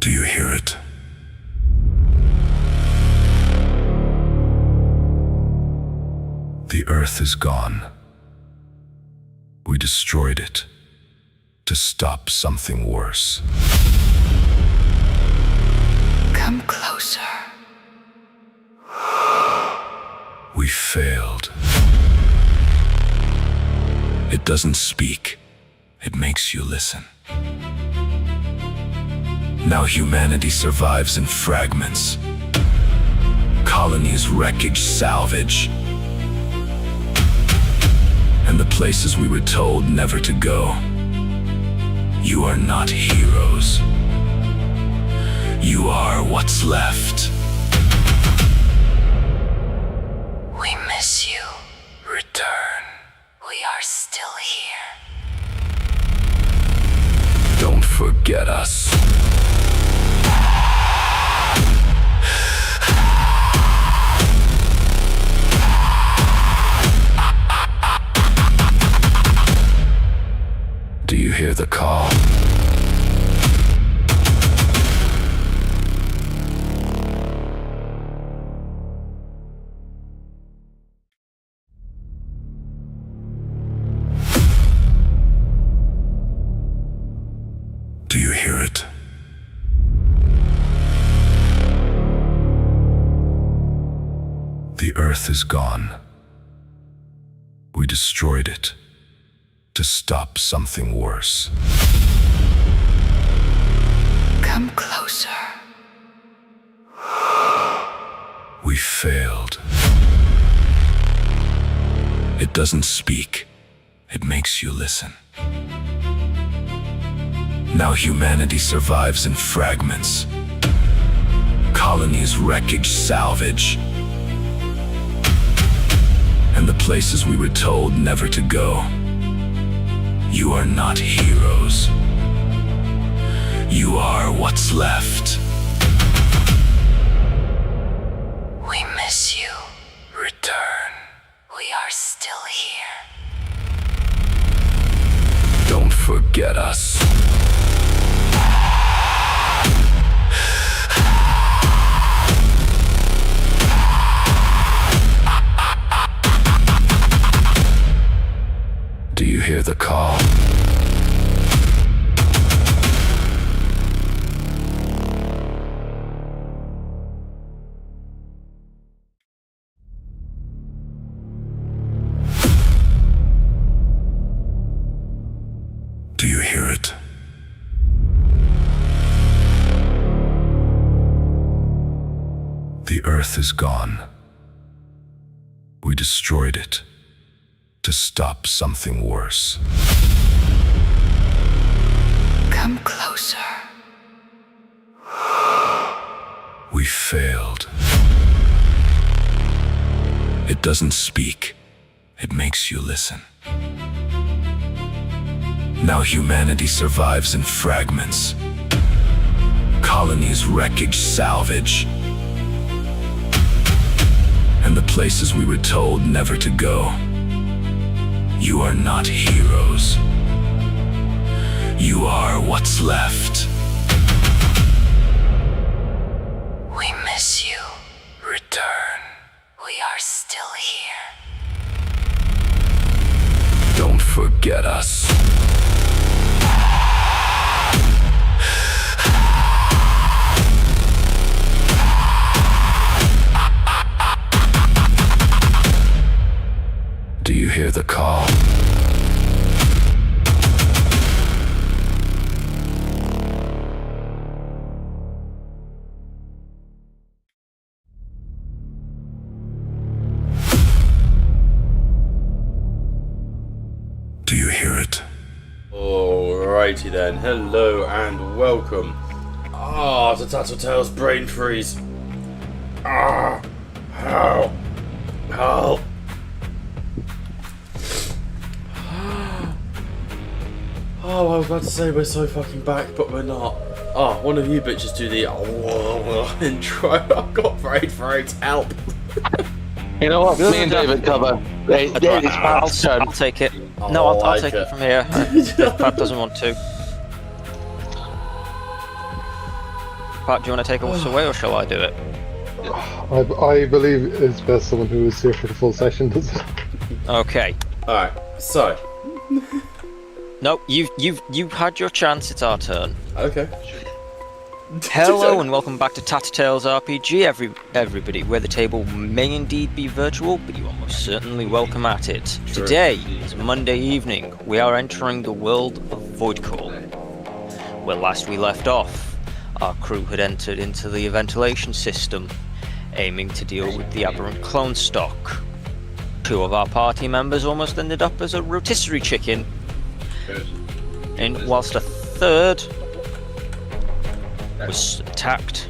Do you hear it? The Earth is gone. We destroyed it to stop something worse. Come closer. We failed. It doesn't speak. It makes you listen. Now humanity survives in fragments. Colonies, wreckage, salvage. And the places we were told never to go. You are not heroes. You are what's left. We miss you. Return. We are still here. Don't forget us. Do you hear the call? Do you hear it? The Earth is gone. We destroyed it to stop something worse. Come closer. We failed. It doesn't speak. It makes you listen. Now humanity survives in fragments. Colonies, wreckage, salvage. And the places we were told never to go. You are not heroes. You are what's left. We miss you. Return. We are still here. Don't forget us. Do you hear the call? Do you hear it? The Earth is gone. We destroyed it to stop something worse. Come closer. We failed. It doesn't speak. It makes you listen. Now humanity survives in fragments. Colonies, wreckage, salvage. And the places we were told never to go. You are not heroes. You are what's left. We miss you. Return. We are still here. Don't forget us. Do you hear the call? Do you hear it? Alrighty then, hello and welcome. To Tattletale's Brain Freeze. How? Oh, I was about to say we're so fucking back, but we're not. One of you bitches do the intro. I've got brain freeze, help. You know what? Me and David cover. It's Pat's turn. I'll take it. Oh, No, I'll like take it. it. From here. If Pat doesn't want to. part, do you want to take us away, or shall I do it? I believe it's best someone who is here for the full session does it. Okay. Alright, so. No, you've had your chance. It's our turn. Okay. Hello and welcome back to Tattertales RPG, everybody, where the table may indeed be virtual, but you are most certainly welcome at it. True. Today is Monday evening. We are entering the world of Voidcall. Where last we left off, our crew had entered into the ventilation system, aiming to deal with the aberrant clone stock. Two of our party members almost ended up as a rotisserie chicken, and whilst a third was attacked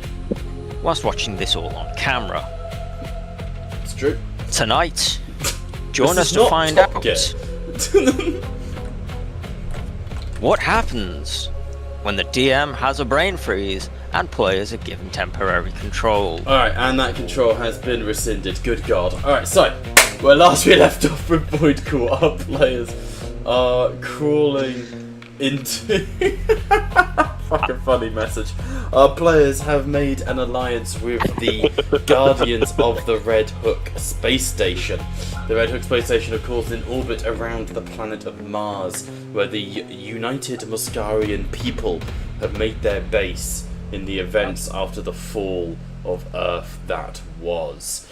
whilst watching this all on camera. It's true. Tonight, join This us is to not find Top out Gear. what happens when the DM has a brain freeze and players are given temporary control. Alright, and that control has been rescinded. Good God. Alright, so, where last we left off with Voidcall, our players are crawling into... Fucking funny message. Our players have made an alliance with the Guardians of the Red Hook space station. The Red Hook space station, of course, in orbit around the planet of Mars, where the United Muscarian people have made their base in the events after the fall of Earth that was.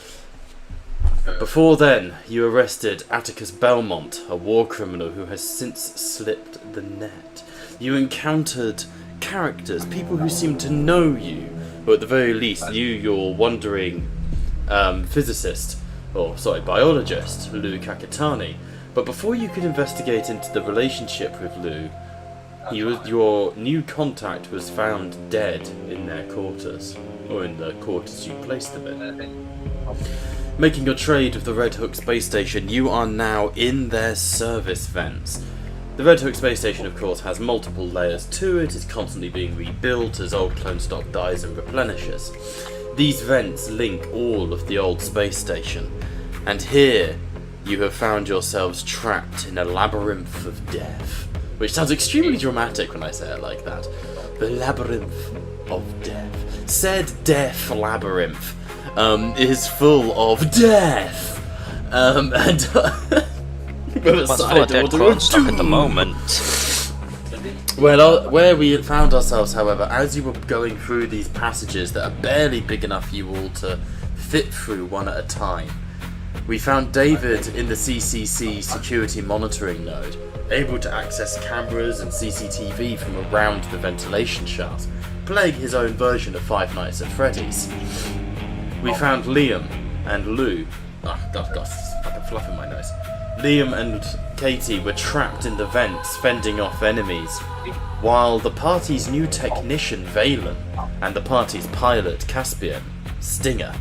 Before then, you arrested Atticus Belmont, a war criminal who has since slipped the net. You encountered characters, people who seemed to know you, or at the very least knew your wandering biologist, Lou Kakatani. But before you could investigate into the relationship with Lou, your new contact was found dead in their quarters, or in the quarters you placed them in. Making your trade with the Red Hook space station, you are now in their service vents. The Red Hook space station, of course, has multiple layers to it, is constantly being rebuilt as old clone stock dies and replenishes. These vents link all of the old space station, and here you have found yourselves trapped in a labyrinth of death. Which sounds extremely dramatic when I say it like that. The labyrinth of death. Said death labyrinth is full of death. And Well, it's full of dead clone stock at the moment. Well, where we found ourselves, however, as you were going through these passages that are barely big enough for you all to fit through one at a time, we found David in the CCC security monitoring node, able to access cameras and CCTV from around the ventilation shaft, playing his own version of Five Nights at Freddy's. We found Liam and Lou. I've got fucking fluff in my nose. Liam and Katie were trapped in the vents, fending off enemies, while the party's new technician, Valen, and the party's pilot, Caspian, Stinger,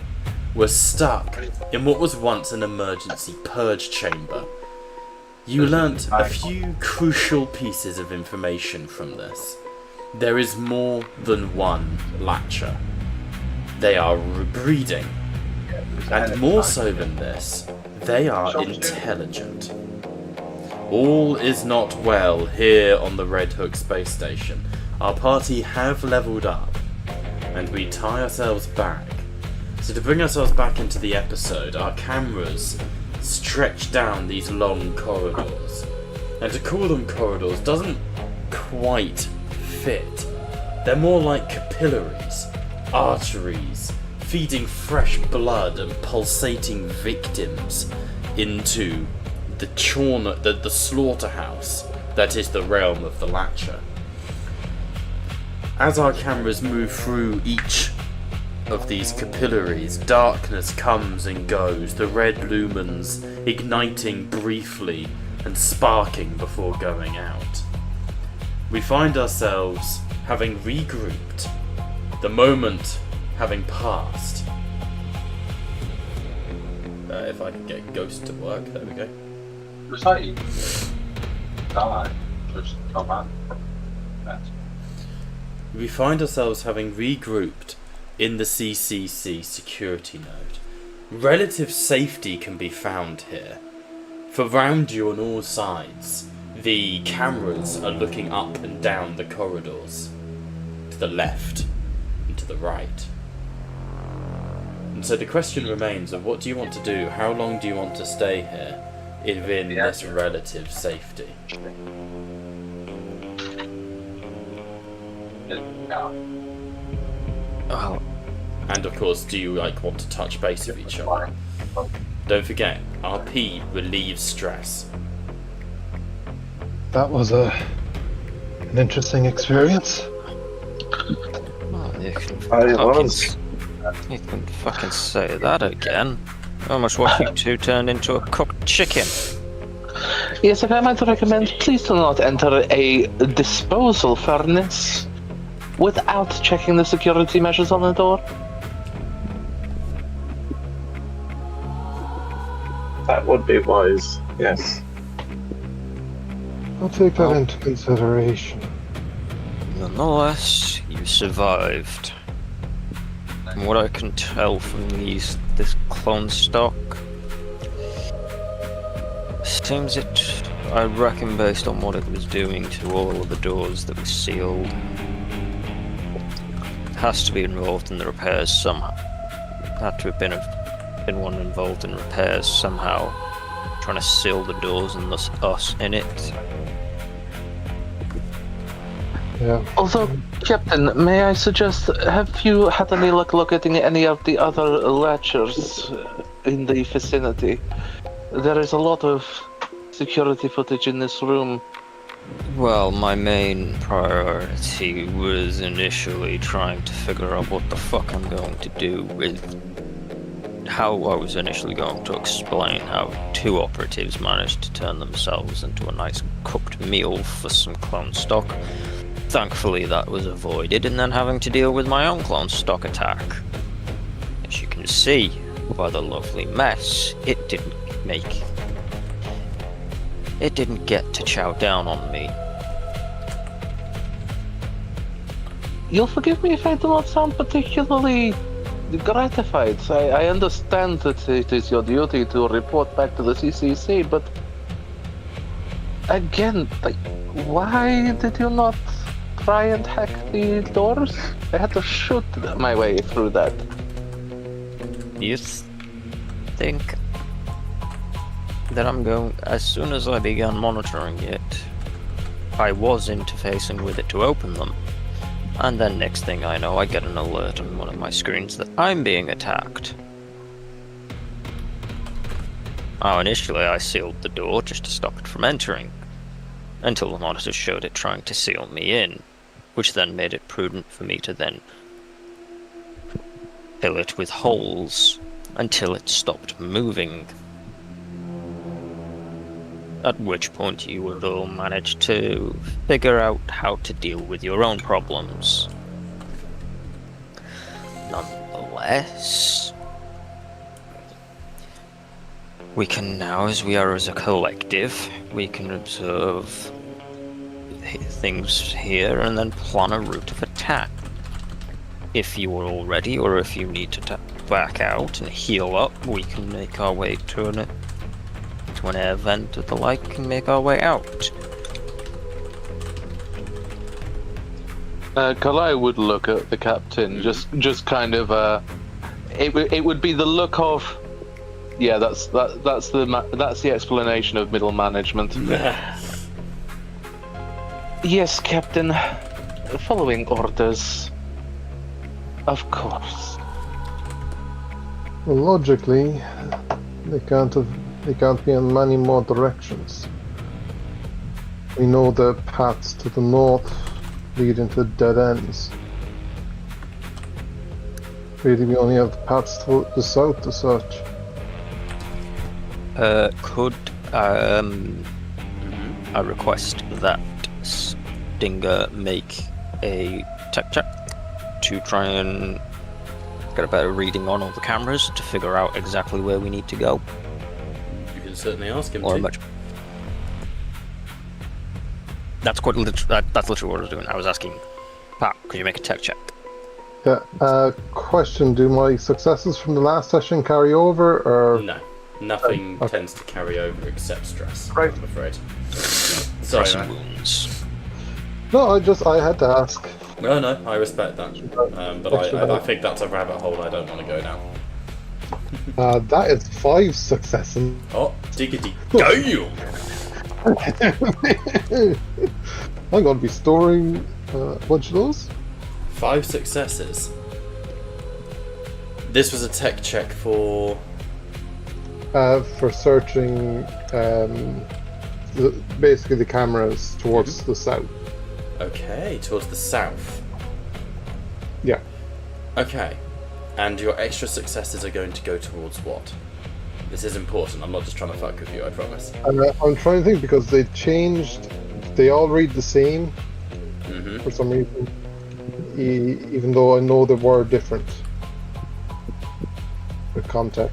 were stuck in what was once an emergency purge chamber. You learnt a few crucial pieces of information from this. There is more than one Latcher. They are breeding, and more so than this, they are intelligent. All is not well here on the Red Hook space station. Our party have leveled up, and we tie ourselves back. So to bring ourselves back into the episode, our cameras stretch down these long corridors. And to call them corridors doesn't quite fit. They're more like capillaries, arteries, feeding fresh blood and pulsating victims into the slaughterhouse that is the realm of the Latcher. As our cameras move through each of these capillaries, darkness comes and goes, the red lumens igniting briefly and sparking before going out. We find ourselves having regrouped, the moment having passed. If I can get Ghost to work, there we go. We find ourselves having regrouped in the CCC security node. Relative safety can be found here. For round you on all sides, the cameras are looking up and down the corridors. To the left, and to to the right. And so the question remains of what do you want to do? How long do you want to stay here within this relative safety? Oh, And of course, do you want to touch base with each other? Don't forget, RP relieves stress. That was an interesting experience. well, I you can fucking say that again. I almost watched you two turn into a cooked chicken. Yes, if I might recommend, please do not enter a disposal furnace without checking the security measures on the door. That would be wise, yes. I'll take that into consideration. Nonetheless, you survived. From what I can tell from this clone stock, seems I reckon based on what it was doing to all of the doors that were sealed, has to be involved in the repairs somehow. Had to have been one involved in repairs somehow, trying to seal the doors and thus us in it. Yeah. Also, Captain, may I suggest, have you had any luck locating any of the other latchers in the vicinity? There is a lot of security footage in this room. Well, my main priority was initially trying to figure out what the fuck I'm going to do with how I was initially going to explain how two operatives managed to turn themselves into a nice cooked meal for some clone stock. Thankfully that was avoided, and then having to deal with my own clone stock attack. As you can see by the lovely mess, it didn't get to chow down on me. You'll forgive me if I do not sound particularly gratified. I understand that it is your duty to report back to the CCC, but again, why did you not try and hack the doors? I had to shoot my way through that. You think that I'm going... As soon as I began monitoring it, I was interfacing with it to open them. And then next thing I know, I get an alert on one of my screens that I'm being attacked. Oh, initially I sealed the door just to stop it from entering, until the monitor showed it trying to seal me in, which then made it prudent for me to then fill it with holes until it stopped moving. At which point you would all manage to figure out how to deal with your own problems. Nonetheless, we can now, as we are as a collective, we can observe things here and then plan a route of attack. If you are all ready, or if you need to back out and heal up, we can make our way to an air vent or the like and make our way out. Kalai would look at the captain, just kind of it would be the look of, yeah, that's the explanation of middle management. Yes, Captain. Following orders. Of course. Well, logically, they can't be in many more directions. We know the paths to the north lead into dead ends. Really, we only have the paths to the south to search. Could I request that Stinger make a tech check to try and get a better reading on all the cameras to figure out exactly where we need to go? You can certainly ask him Or to. much. That's quite that's literally what I was doing. I was asking, Pat, could you make a tech check? Yeah. Question: do my successes from the last session carry over, or No. Nothing Okay. tends to carry over except stress, Right. I'm afraid. Sorry, Pressing man. wounds. no? I had to ask. No, no, I respect that. But I think that's a rabbit hole I don't want to go down. That is 5 successes. Oh, diggity go! I'm going to be storing a bunch of those. 5 successes. This was a tech check for... For searching basically the cameras towards the south. Okay, towards the south. Yeah. Okay. And your extra successes are going to go towards what? This is important. I'm not just trying to fuck with you, I promise. I'm trying to think because they changed. They all read the same for some reason, even though I know they were different with Comtech.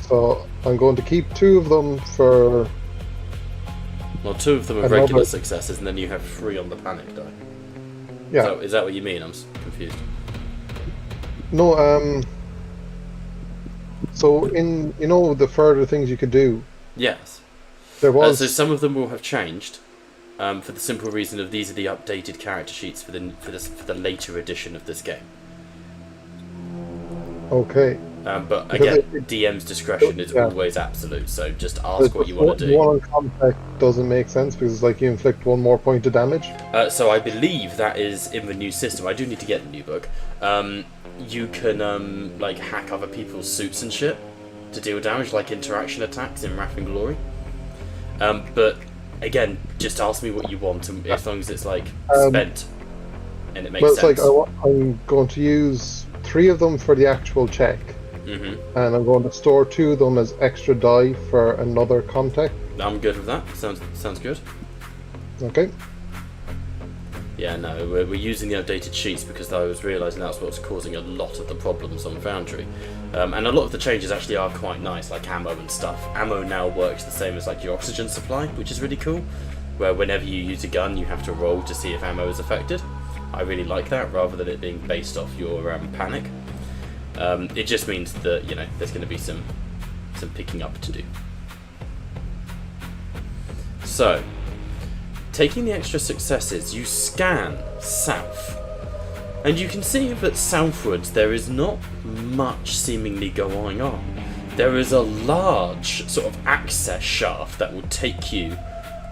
So I'm going to keep 2 of them for. Well, 2 of them are regular successes, and then you have 3 on the panic die. Yeah. Is that what you mean? I'm confused. No. So in the further things you could do. Yes. There was. So some of them will have changed, for the simple reason of these are the updated character sheets for the later edition of this game. Okay. But again, DM's discretion is always absolute, so just ask what you want to do. The one on Comtech doesn't make sense because it's like you inflict 1 more point of damage. So I believe that is in the new system. I do need to get the new book. You can like hack other people's suits and shit to deal damage, like interaction attacks in Wrath and Glory. But again, just ask me what you want, and as long as it's like spent and it makes sense. It's like I'm going to use 3 of them for the actual check. And I'm going to store 2 of them as extra die for another Comtech. I'm good with that. Sounds good. Okay. Yeah, no, we're using the updated sheets because I was realising that's what's causing a lot of the problems on Foundry. And a lot of the changes actually are quite nice, like ammo and stuff. Ammo now works the same as like your oxygen supply, which is really cool, where whenever you use a gun you have to roll to see if ammo is affected. I really like that, rather than it being based off your panic. It just means that, there's going to be some picking up to do. So, taking the extra successes, you scan south. And you can see that southwards there is not much seemingly going on. There is a large sort of access shaft that will take you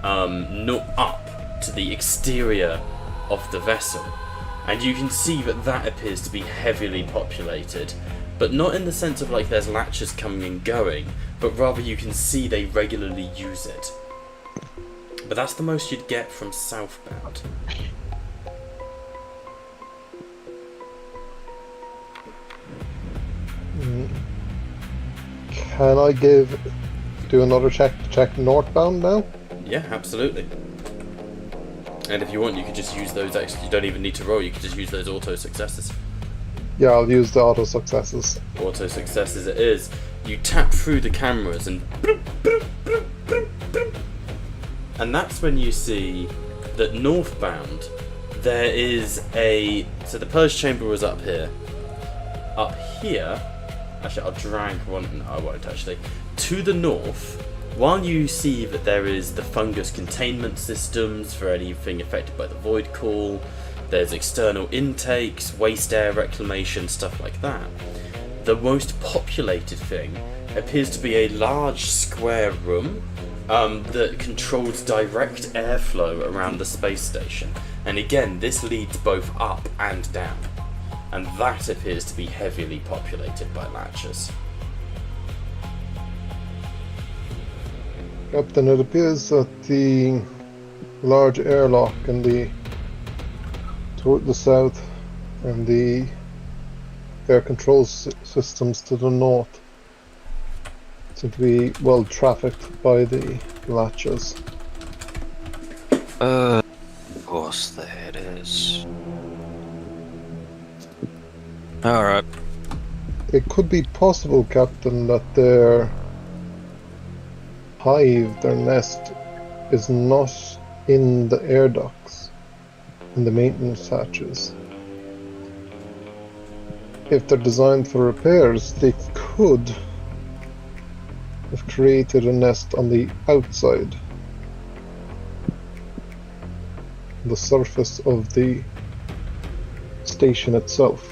up to the exterior of the vessel. And you can see that appears to be heavily populated, but not in the sense of like there's latchers coming and going, but rather you can see they regularly use it. But that's the most you'd get from southbound. Can I do another check to check northbound now? Yeah, absolutely. And if you want, you could just use those extra. You don't even need to roll. You could just use those auto successes. Yeah, I'll use the auto successes. Auto successes it is. You tap through the cameras and that's when you see that northbound there is so the purge chamber was up here. Up here, actually I'll drag one. No, I won't actually. To the north, while you see that there is the fungus containment systems for anything affected by the Voidcall, there's external intakes, waste air reclamation, stuff like that. The most populated thing appears to be a large square room that controls direct airflow around the space station. And again, this leads both up and down. And that appears to be heavily populated by latchers. Captain, it appears that the large airlock toward the south and the air control systems to the north seem to be well trafficked by the latches. Of course there it is. Alright. It could be possible, Captain, that their hive, their nest, is not in the air ducts, in the maintenance hatches. If they're designed for repairs, they could have created a nest on the outside. the surface of the station itself.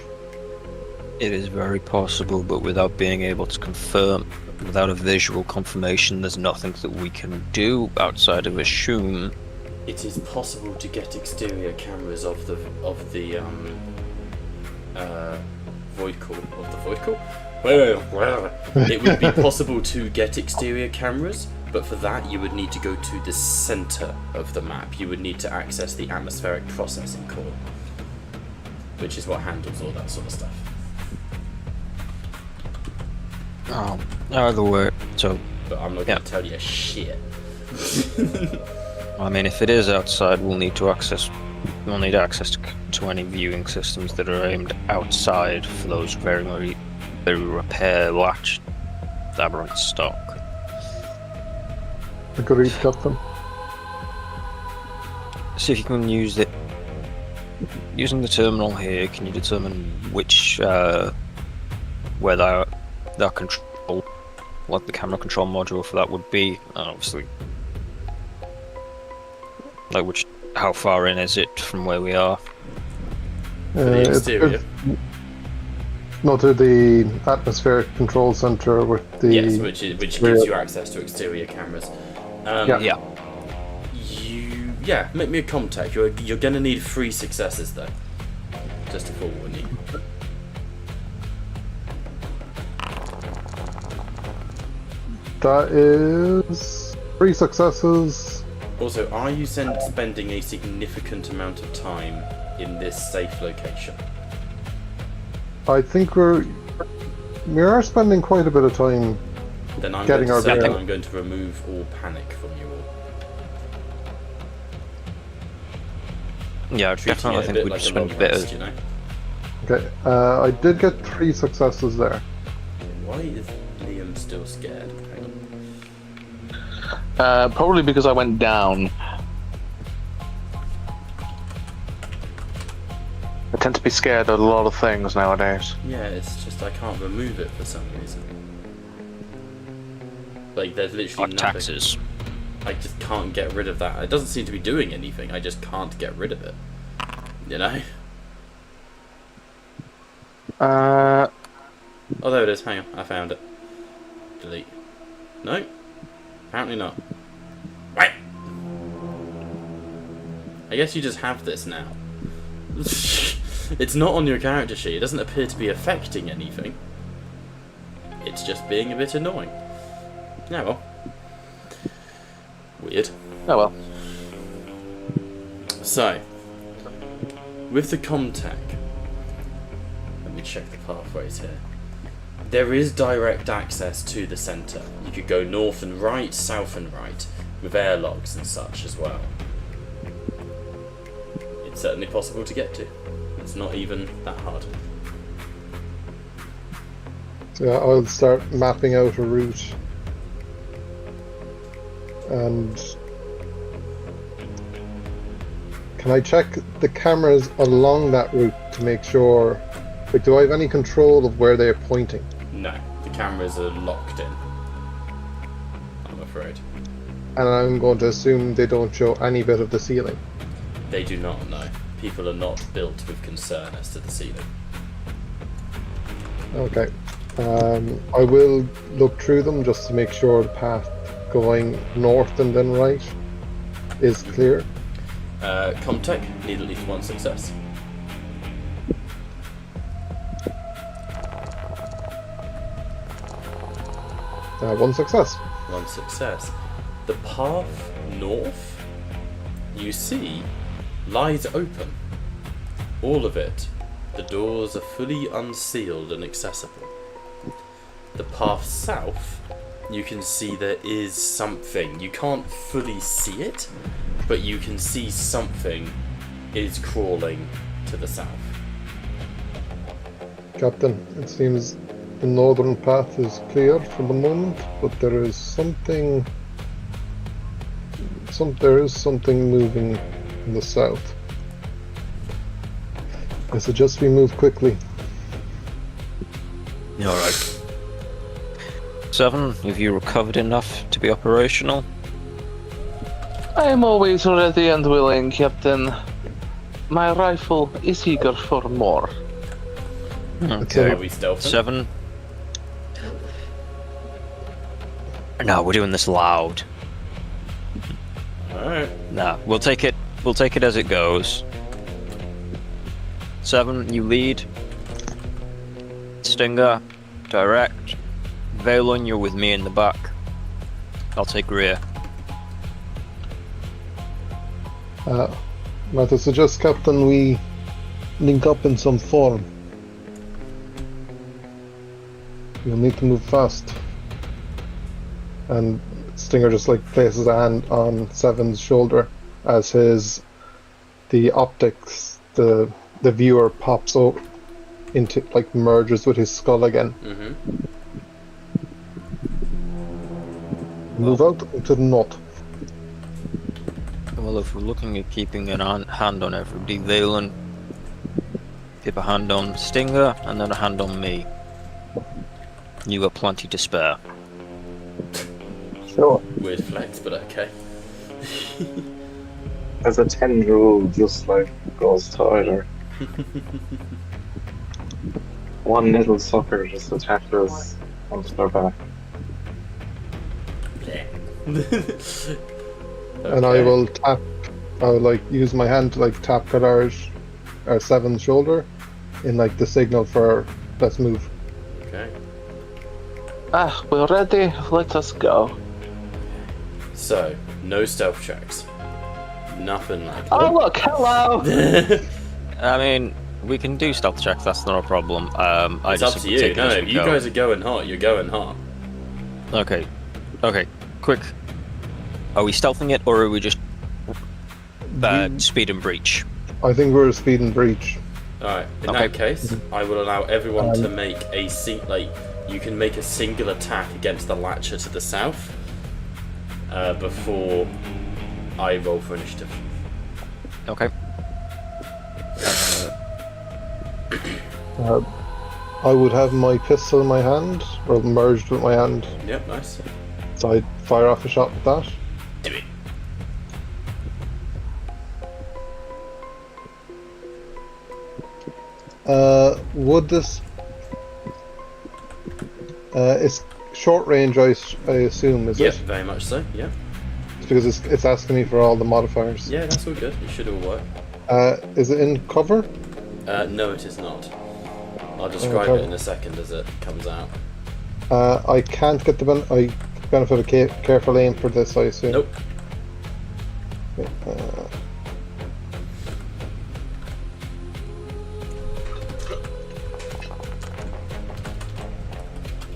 It is very possible, but without being able to confirm, without a visual confirmation, there's nothing that we can do outside of assume. It is possible to get exterior cameras of the Voidcall. It would be possible to get exterior cameras, but for that you would need to go to the center of the map. You would need to access the atmospheric processing core, which is what handles all that sort of stuff. Oh, either way, so But I'm not going to tell you shit. I mean, if it is outside, we'll need access to any viewing systems that are aimed outside for those very repair latch aberrant stock. Agreed, Captain. See if you can use it. Using the terminal here, can you determine which where that control, what the camera control module for that would be? And obviously, like how far in is it from where we are? For the exterior. No, to the atmospheric control center with the. Yes, which gives you access to exterior cameras. Yeah. Make me a contact. You're going to need 3 successes though. Just to forewarn you. That is 3 successes. Also, are you spending a significant amount of time in this safe location? I think we are spending quite a bit of time. Then I'm Getting going to our say bearings. I'm going to remove all panic from you all. Yeah, I Treating definitely it a think bit we'd like a spend long a bit rest, of. you know? Okay, I did get 3 successes there. Why is Liam still scared? Hang on. Probably because I went down. I tend to be scared of a lot of things nowadays. Yeah, it's just I can't remove it for some reason. Like, there's literally Like nothing. taxes. I just can't get rid of that. It doesn't seem to be doing anything. I just can't get rid of it. You know? Oh, there it is. Hang on. I found it. Delete. No? Apparently not. Right. I guess you just have this now. It's not on your character sheet. It doesn't appear to be affecting anything. It's just being a bit annoying. Yeah, well. Weird. Oh well. So, with the Comtech, let me check the pathways here. There is direct access to the centre. You could go north and right, south and right, with airlocks and such as well. It's certainly possible to get to. It's not even that hard. So yeah, I'll start mapping out a route. And can I check the cameras along that route to make sure, like, do I have any control of where they're pointing? No, the cameras are locked in, I'm afraid. And I'm going to assume they don't show any bit of the ceiling. They do not know. People are not built with concern as to the ceiling. Okay. I will look through them just to make sure the path going north and then right is clear. Comtech, need at least 1 success. One success. 1 success. The path north, you see, lies open. All of it. The doors are fully unsealed and accessible. The path south, you can see there is something. You can't fully see it, but you can see something is crawling to the south. Captain, it seems the northern path is clear for the moment, but there is something. There is something moving in the south. I suggest we move quickly. Alright. 7, have you recovered enough to be operational? I am always ready and willing, Captain. my rifle is eager for more. Okay. Are we stealthing? 7. No, we're doing this loud. Alright. Nah, we'll take it. We'll take it as it goes. 7, you lead. Stinger, direct. Valen, you're with me in the back. I'll take rear. Might I suggest, Captain, we link up in some form. You'll need to move fast. And Stinger just like places a hand on Seven's shoulder as the optics, the viewer pops up into, like, merges with his skull again. Mm-hmm. Move out into the north. Well, if we're looking at keeping an hand on everybody, Valen, keep a hand on Stinger, and then a hand on me. You got plenty to spare. Sure. Weird flex, but okay. As a tendril just like goes tighter. One little sucker just attaches onto their back. And I will like use my hand to like tap Kadar's or Seven's shoulder in like the signal for let's move. Okay. Ah, we're ready. Let us go. So, no stealth checks. Nothing like that. Oh look, hello. I mean, we can do stealth checks. That's not a problem. I It's just up to would you. take it No, as if we you go. guys are going hot, you're going hot. Okay. Okay. Quick. Are we stealthing it, or are we just speed and breach? I think we're a speed and breach. Alright, in Okay. that case, I will allow everyone to make a you can make a single attack against the Latcher to the south before I roll for initiative. Okay. I would have my pistol in my hand, or merged with my hand, Yep, nice. so I'd fire off a shot with that. Do it. Would this... it's short range, I assume, is Yep, it? very much so, yeah. It's because it's asking me for all the modifiers. Yeah, that's all good. It should all work. Is it in cover? No, it is not. I'll describe Okay. it in a second as it comes out. I can't get the benefit of careful aim for this, I assume. Nope.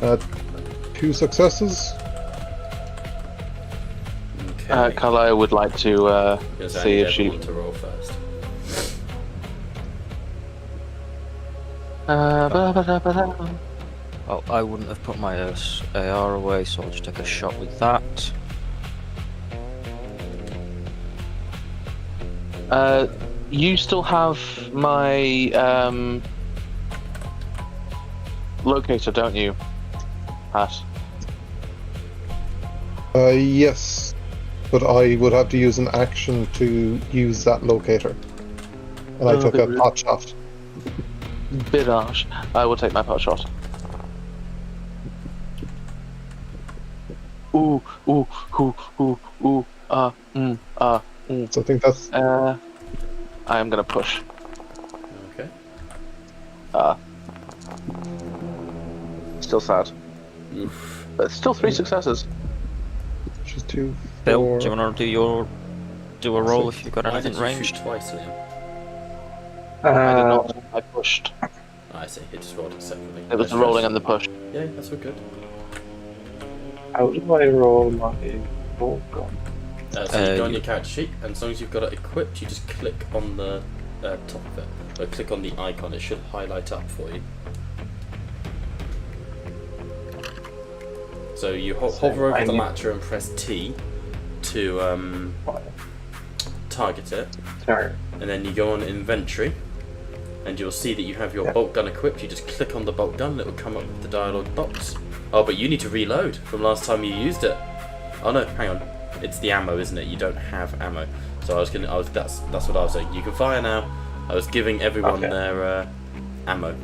Okay, two successes. Okay. Carla would like to Because I see need if she. everyone to roll first. Oh, I wouldn't have put my AR away, so I'll just take a shot with that. You still have my locator, don't you, Pat? Yes, but I would have to use an action to use that locator. And I took a pot shot. Birage. I will take my pot shot. Ooh, ooh, ooh, ooh, ooh, So I think that's... I am gonna push. Okay. Still sad. Oof. But still 3 successes. Which is 2, Bill, 4... do you want to do a roll if you've got Why anything did you ranged? shoot twice, Liam? I did not. I pushed. Oh, I see. It just rolled it separately. It was the rolling and the push. Yeah, that's all good. How do I roll my roll gun? So you go on you- your character sheet, and as long as you've got it equipped, you just click on the top of it. Or click on the icon, it should highlight up for you. So you hover over the latcher and press T to target it, Sorry. and then you go on inventory, and you'll see that you have your bolt gun equipped. You just click on the bolt gun, it will come up with the dialogue box. Oh, but you need to reload from last time you used it. Oh no, hang on. It's the ammo, isn't it? You don't have ammo. So that's what I was saying. You can fire now, I was giving everyone Okay. their ammo.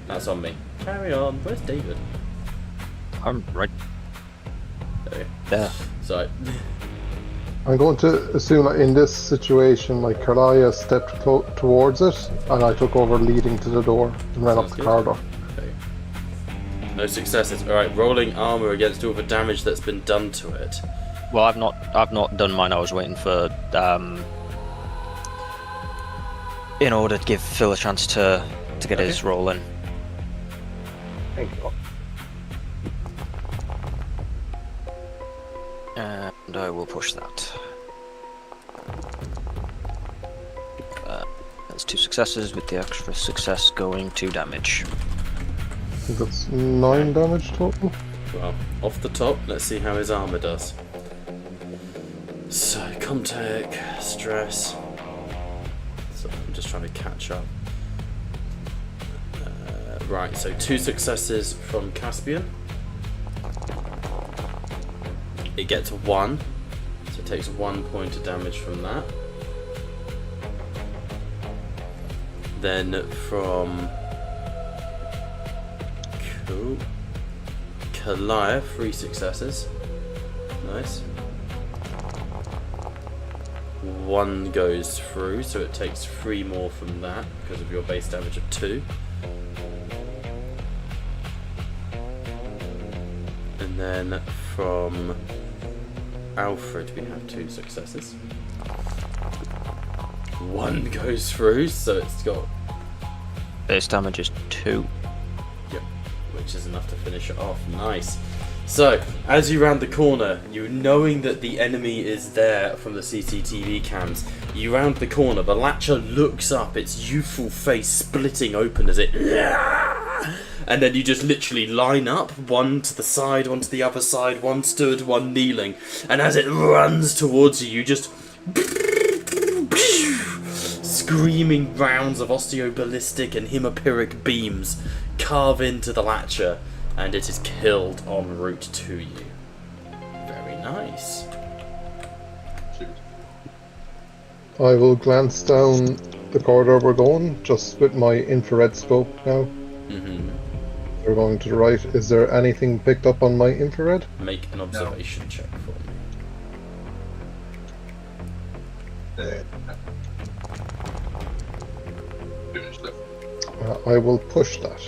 That's on me. Carry on. Where's David? I'm right There. there. Sorry. I'm going to assume that in this situation, like Karaya stepped towards it, and I took over leading to the door and ran up Sounds the good. corridor. Okay. No successes. Alright, rolling armor against all the damage that's been done to it. Well, I've not done mine. I was waiting for in order to give Phil a chance to get his roll in. Thank you. And I will push that. That's 2 successes, with the extra success going to damage. I think that's 9 damage total. Well, off the top, let's see how his armor does. So, Comtech, stress. So I'm just trying to catch up. Right, so 2 successes from Caspian. It gets 1, so it takes 1 point of damage from that. Then from cool. Kalaya, 3 successes. Nice. 1 goes through, so it takes 3 more from that because of your base damage of 2. And then from Alfred we have 2 successes. 1 goes through, so it's got Base damage is 2. Yep, which is enough to finish it off. Nice. So, as you round the corner, you knowing that the enemy is there from the CCTV cams, you round the corner, the Latcher looks up, its youthful face splitting open as it... And then you just literally line up, one to the side, one to the other side, one stood, one kneeling. And as it runs towards you, you just... Screaming rounds of osteoballistic and hemipyric beams carve into the Latcher, and it is killed en route to you. Very nice. I will glance down the corridor we're going, just with my infrared scope now. Mm-hmm. We're going to the right. Is there anything picked up on my infrared? Make an observation check for me. I will push that.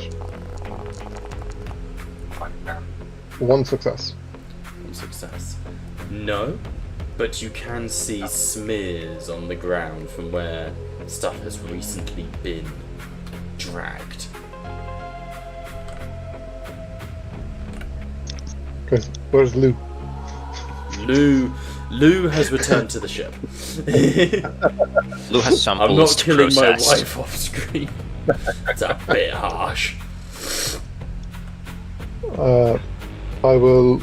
1 success. 1 success. No, but you can see smears on the ground from where stuff has recently been dragged. Okay, where's Lou? Lou has returned to the ship. Lou has samples I'm not to killing my process. wife off screen. It's a bit harsh. I will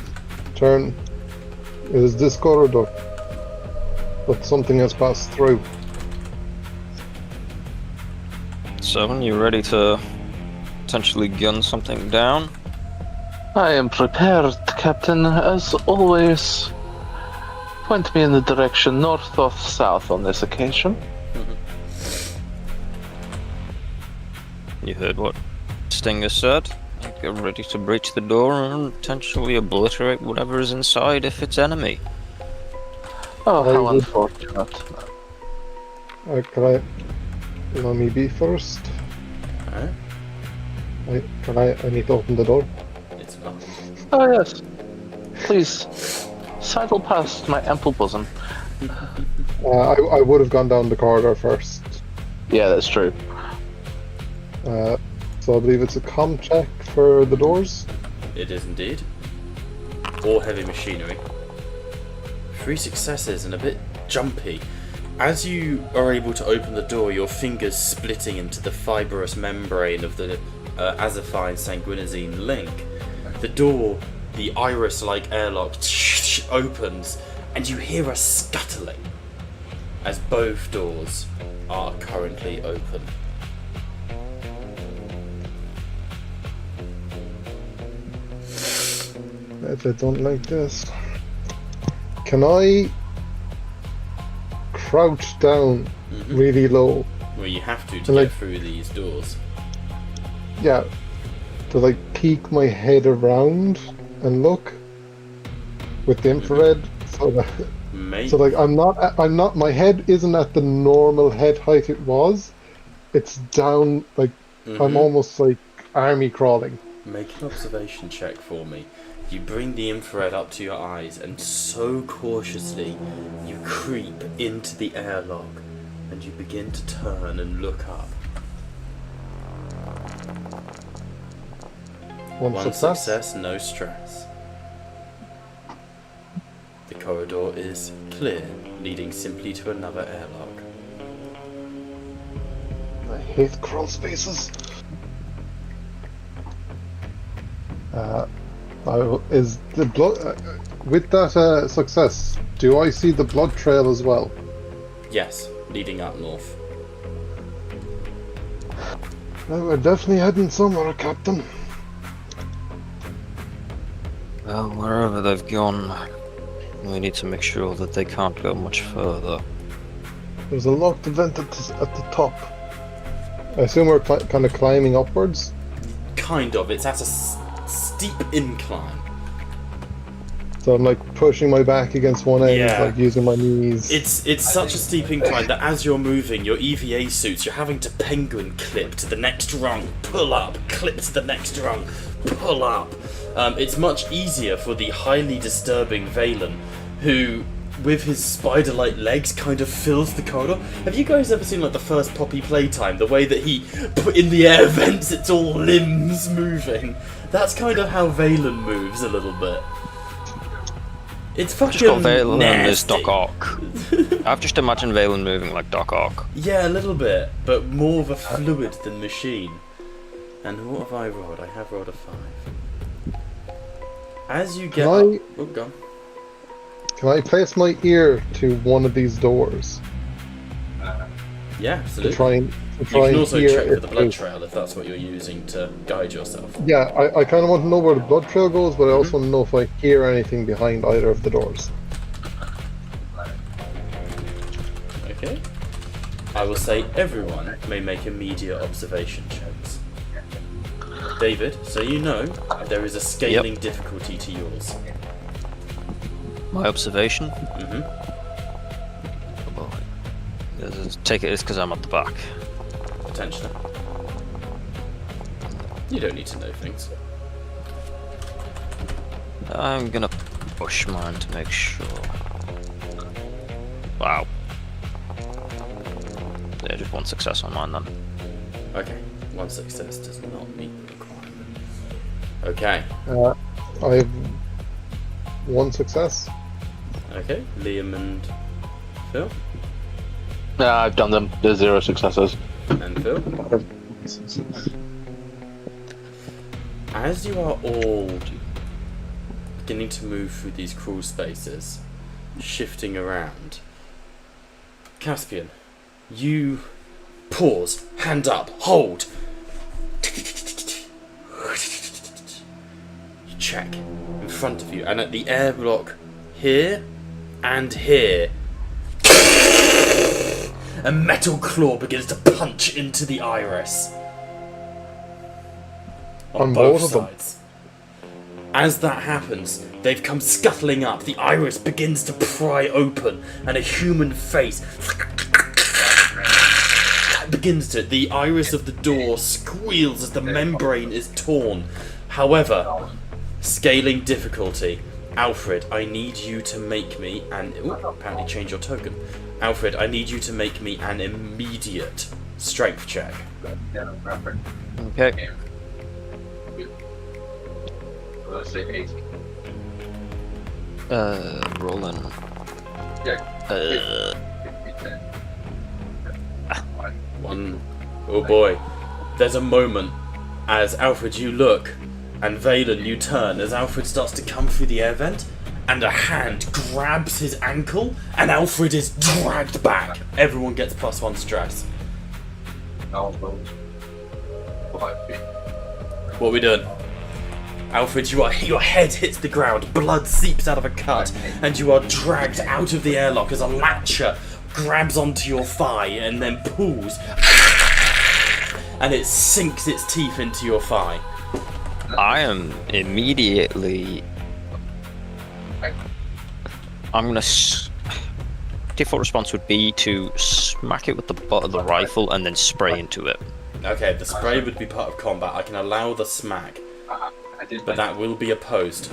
turn. It is this corridor, but something has passed through. So, when you're ready to potentially gun something down? I am prepared, Captain, as always. Point me in the direction north or south on this occasion. You heard what Stinger said. Get ready to breach the door and potentially obliterate whatever is inside if it's enemy. Oh, I how would- unfortunate. Can I? Let me be first. Alright, I need to open the door. it's not. Oh, yes. Please, sidle past my ample bosom. I would have gone down the corridor first. Yeah, that's true. So I believe it's a comm check for the doors. It is indeed. Or heavy machinery. 3 successes and a bit jumpy. As you are able to open the door, your fingers splitting into the fibrous membrane of the azafine sanguinazine link. The door, the iris-like airlock, opens, and you hear a scuttling as both doors are currently open. If I don't like this, can I crouch down really low. Well, you have to And, get like- through these doors. Yeah, to like peek my head around and look with the infrared, so that Make, so like I'm not my head isn't at the normal head height it was. It's down like I'm almost like army crawling. make an observation check for me. You bring the infrared up to your eyes, and so cautiously you creep into the airlock, and you begin to turn and look up. One success, no stress. The corridor is clear, leading simply to another airlock. I hate crawl spaces. Is the blood with that success? Do I see the blood trail as well? Yes, leading up north. Well, we're definitely heading somewhere, Captain. Well, wherever they've gone, we need to make sure that they can't go much further. There's a locked vent at the top. I assume we're kind of climbing upwards. Kind of, it's at a steep incline. So I'm like pushing my back against one end, Yeah. like using my knees. It's such a steep incline that as you're moving, your EVA suits, you're having to penguin clip to the next rung, pull up, clip to the next rung, pull up. It's much easier for the highly disturbing Valen, who, with his spider-like legs, kind of fills the corridor. Have you guys ever seen like the first Poppy Playtime? The way that he put in the air vents, it's all limbs moving. That's kind of how Valen moves a little bit. It's fucking Just got Valen nasty. as Doc Ock. I've just imagined Valen moving like Doc Ock. Yeah, a little bit, but more of a fluid than machine. And what have I rolled? I have rolled a 5. As you get Can up... I- Oh, go on. Can I place my ear to one of these doors Yeah, to absolutely. try and You can also hear check for if the blood there's- trail if that's what you're using to guide yourself. Yeah, I kind of want to know where the blood trail goes, but I also want to know if I hear anything behind either of the doors. Okay. I will say everyone may make immediate observation checks. David, so you know there is a scaling difficulty to yours. My observation? Mm-hmm. Well, take it as because I'm at the back. Potentially. You don't need to know things. I'm gonna push mine to make sure. Wow. Yeah, just one success on mine then. Okay, one success does not meet the requirement. Okay, I have one success. okay, Liam and Phil, I've done them. There's 0 successes. and Phil. As you are all beginning to move through these crawl spaces, shifting around, Caspian, you pause, hand up, hold. You check in front of you, and at the airlock here and here, a metal claw begins to punch into the iris. On both both of them? sides. As that happens, they've come scuttling up. The iris begins to pry open, and a human face begins to. The iris of the door squeals as the membrane is torn. However, scaling difficulty. Alfred, I need you to make me an. Ooh, apparently change your token. Alfred, I need you to make me an immediate strength check. Okay. Rolling. One. Oh boy. There's a moment as Alfred, you look, and Valen, you turn as Alfred starts to come through the air vent, and a hand grabs his ankle, and Alfred is dragged back. Everyone gets +1 stress. What are we doing? Alfred, your head hits the ground, blood seeps out of a cut, and you are dragged out of the airlock as a latcher grabs onto your thigh and then pulls, and it sinks its teeth into your thigh. I am immediately. I'm gonna. Default response would be to smack it with the butt of the rifle and then spray into it. Okay, the spray would be part of combat. I can allow the smack, but that will be opposed.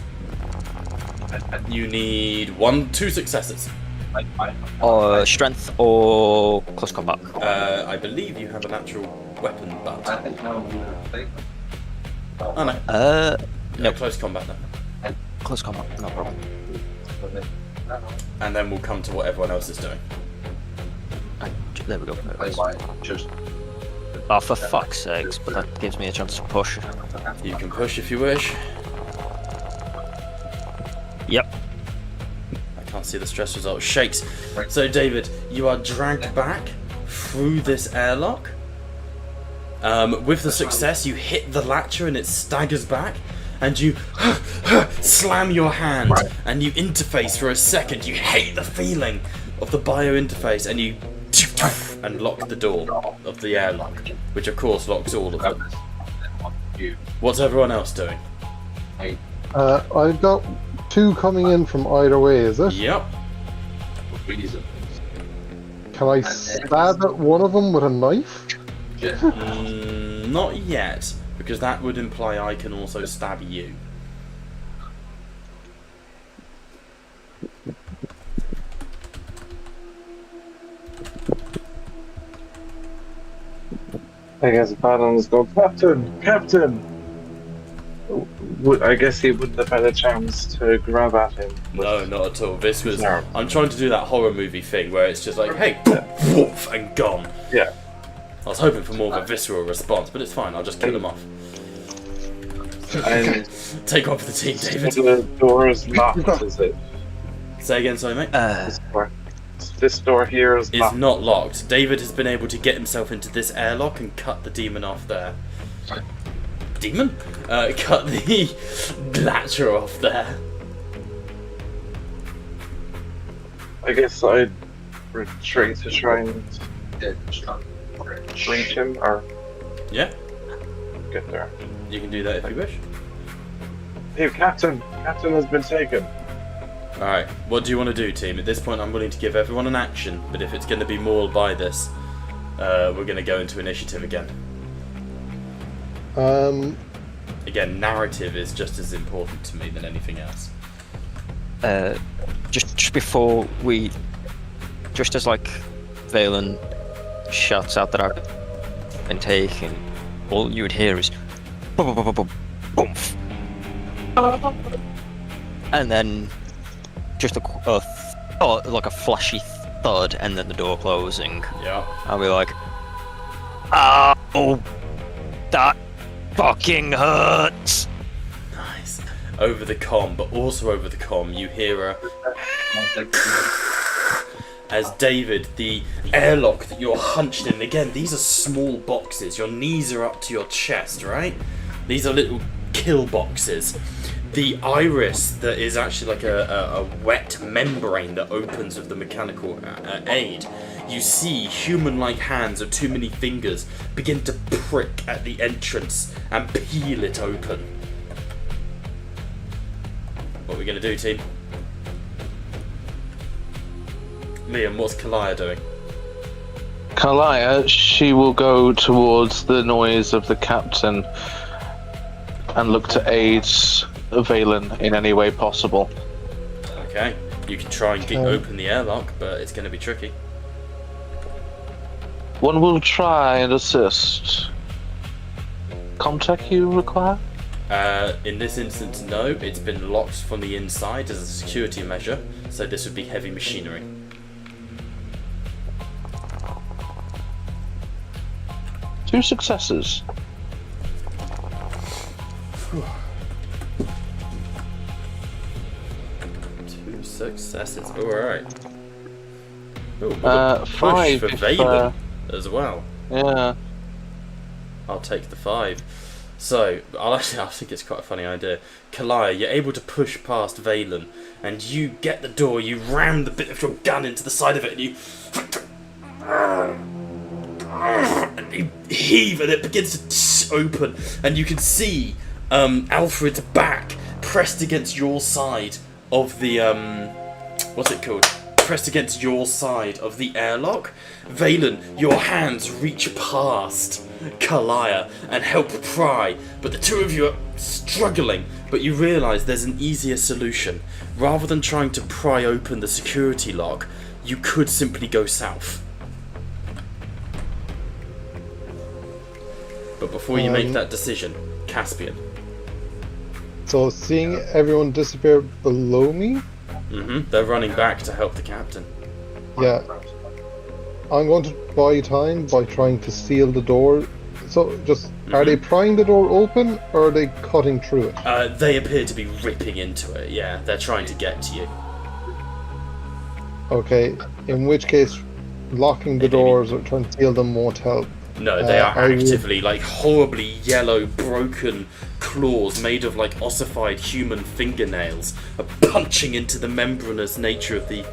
You need 2 successes. Strength or close combat? I believe you have a natural weapon, but oh no. No. Close combat then. Close combat, no problem. And then we'll come to what everyone else is doing. There we go. Oh, for fuck's sakes, but that gives me a chance to push. You can push if you wish. Yep. I can't see the stress result. Shakes. So David, you are dragged back through this airlock. With the success, you hit the latcher and it staggers back, and you slam your hand and you interface for a second. You hate the feeling of the bio interface, and you and lock the door of the airlock, which of course locks all of them. What's everyone else doing? I've got 2 coming in from either way, is it? Yep. Can I stab at one of them with a knife? Not yet, because that would imply I can also stab you. I guess Balan's go, Captain! Captain! I guess he wouldn't have had a chance to grab at him. No, not at all. This was... No. I'm trying to do that horror movie thing where it's just like, hey, woof, and gone. Yeah. I was hoping for more of a visceral response, but it's fine. I'll just kill him off. And Take one for the team, David. the door is locked, is it? Say again, sorry, mate. This door here is It's locked. not locked. David has been able to get himself into this airlock and cut the demon off there. Demon? Cut the latcher off there. I guess I'd retreat to try and reach him, or Yeah, get there. you can do that if you wish. Hey, Captain! Captain has been taken. Alright, what do you want to do, team? At this point, I'm willing to give everyone an action, but if it's going to be mauled by this, we're going to go into initiative again. Again, narrative is just as important to me than anything else. Just before we, just as like Valen shouts out that I've been taken, all you would hear is boom, boom, boom, boom, boom, and then just like a flashy thud, and then the door closing. Yeah. I'll be like, oh, that fucking hurts. Nice. Over the comm, but also over the comm, you hear a... As David, the airlock that you're hunched in, again, these are small boxes. Your knees are up to your chest, right? These are little kill boxes. The iris that is actually like a wet membrane that opens with the mechanical aid. You see human-like hands of too many fingers begin to prick at the entrance and peel it open. What are we going to do, team? Liam, what's Kalia doing? Kalia, she will go towards the noise of the captain and look to aid Valen in any way possible. Okay, you can try and open the airlock, but it's going to be tricky. One will try and assist. Comtech you require? In this instance, no. It's been locked from the inside as a security measure, so this would be heavy machinery. Two successes. Two successes. Alright. Push 5 for if, Valen as well. Yeah. I'll take the 5. So, I think it's quite a funny idea. Kalaya, you're able to push past Valen, and you get the door, you ram the bit of your gun into the side of it, and you heave, and it begins to open, and you can see Alfred's back pressed against your side of the, what's it called? Pressed against your side of the airlock. Valen, your hands reach past Kalaya and help pry, but the two of you are struggling, but you realise there's an easier solution. Rather than trying to pry open the security lock, you could simply go south. But before you make that decision, Caspian. So seeing everyone disappear below me, They're running back to help the captain. yeah, I'm going to buy time by trying to seal the door. So just, are they prying the door open or are they cutting through it? They appear to be ripping into it, yeah. They're trying to get to you. Okay, in which case locking the doors or trying to seal them won't help. No, they are I will- actively, like, horribly yellow, broken claws made of, like, ossified human fingernails are punching into the membranous nature of the...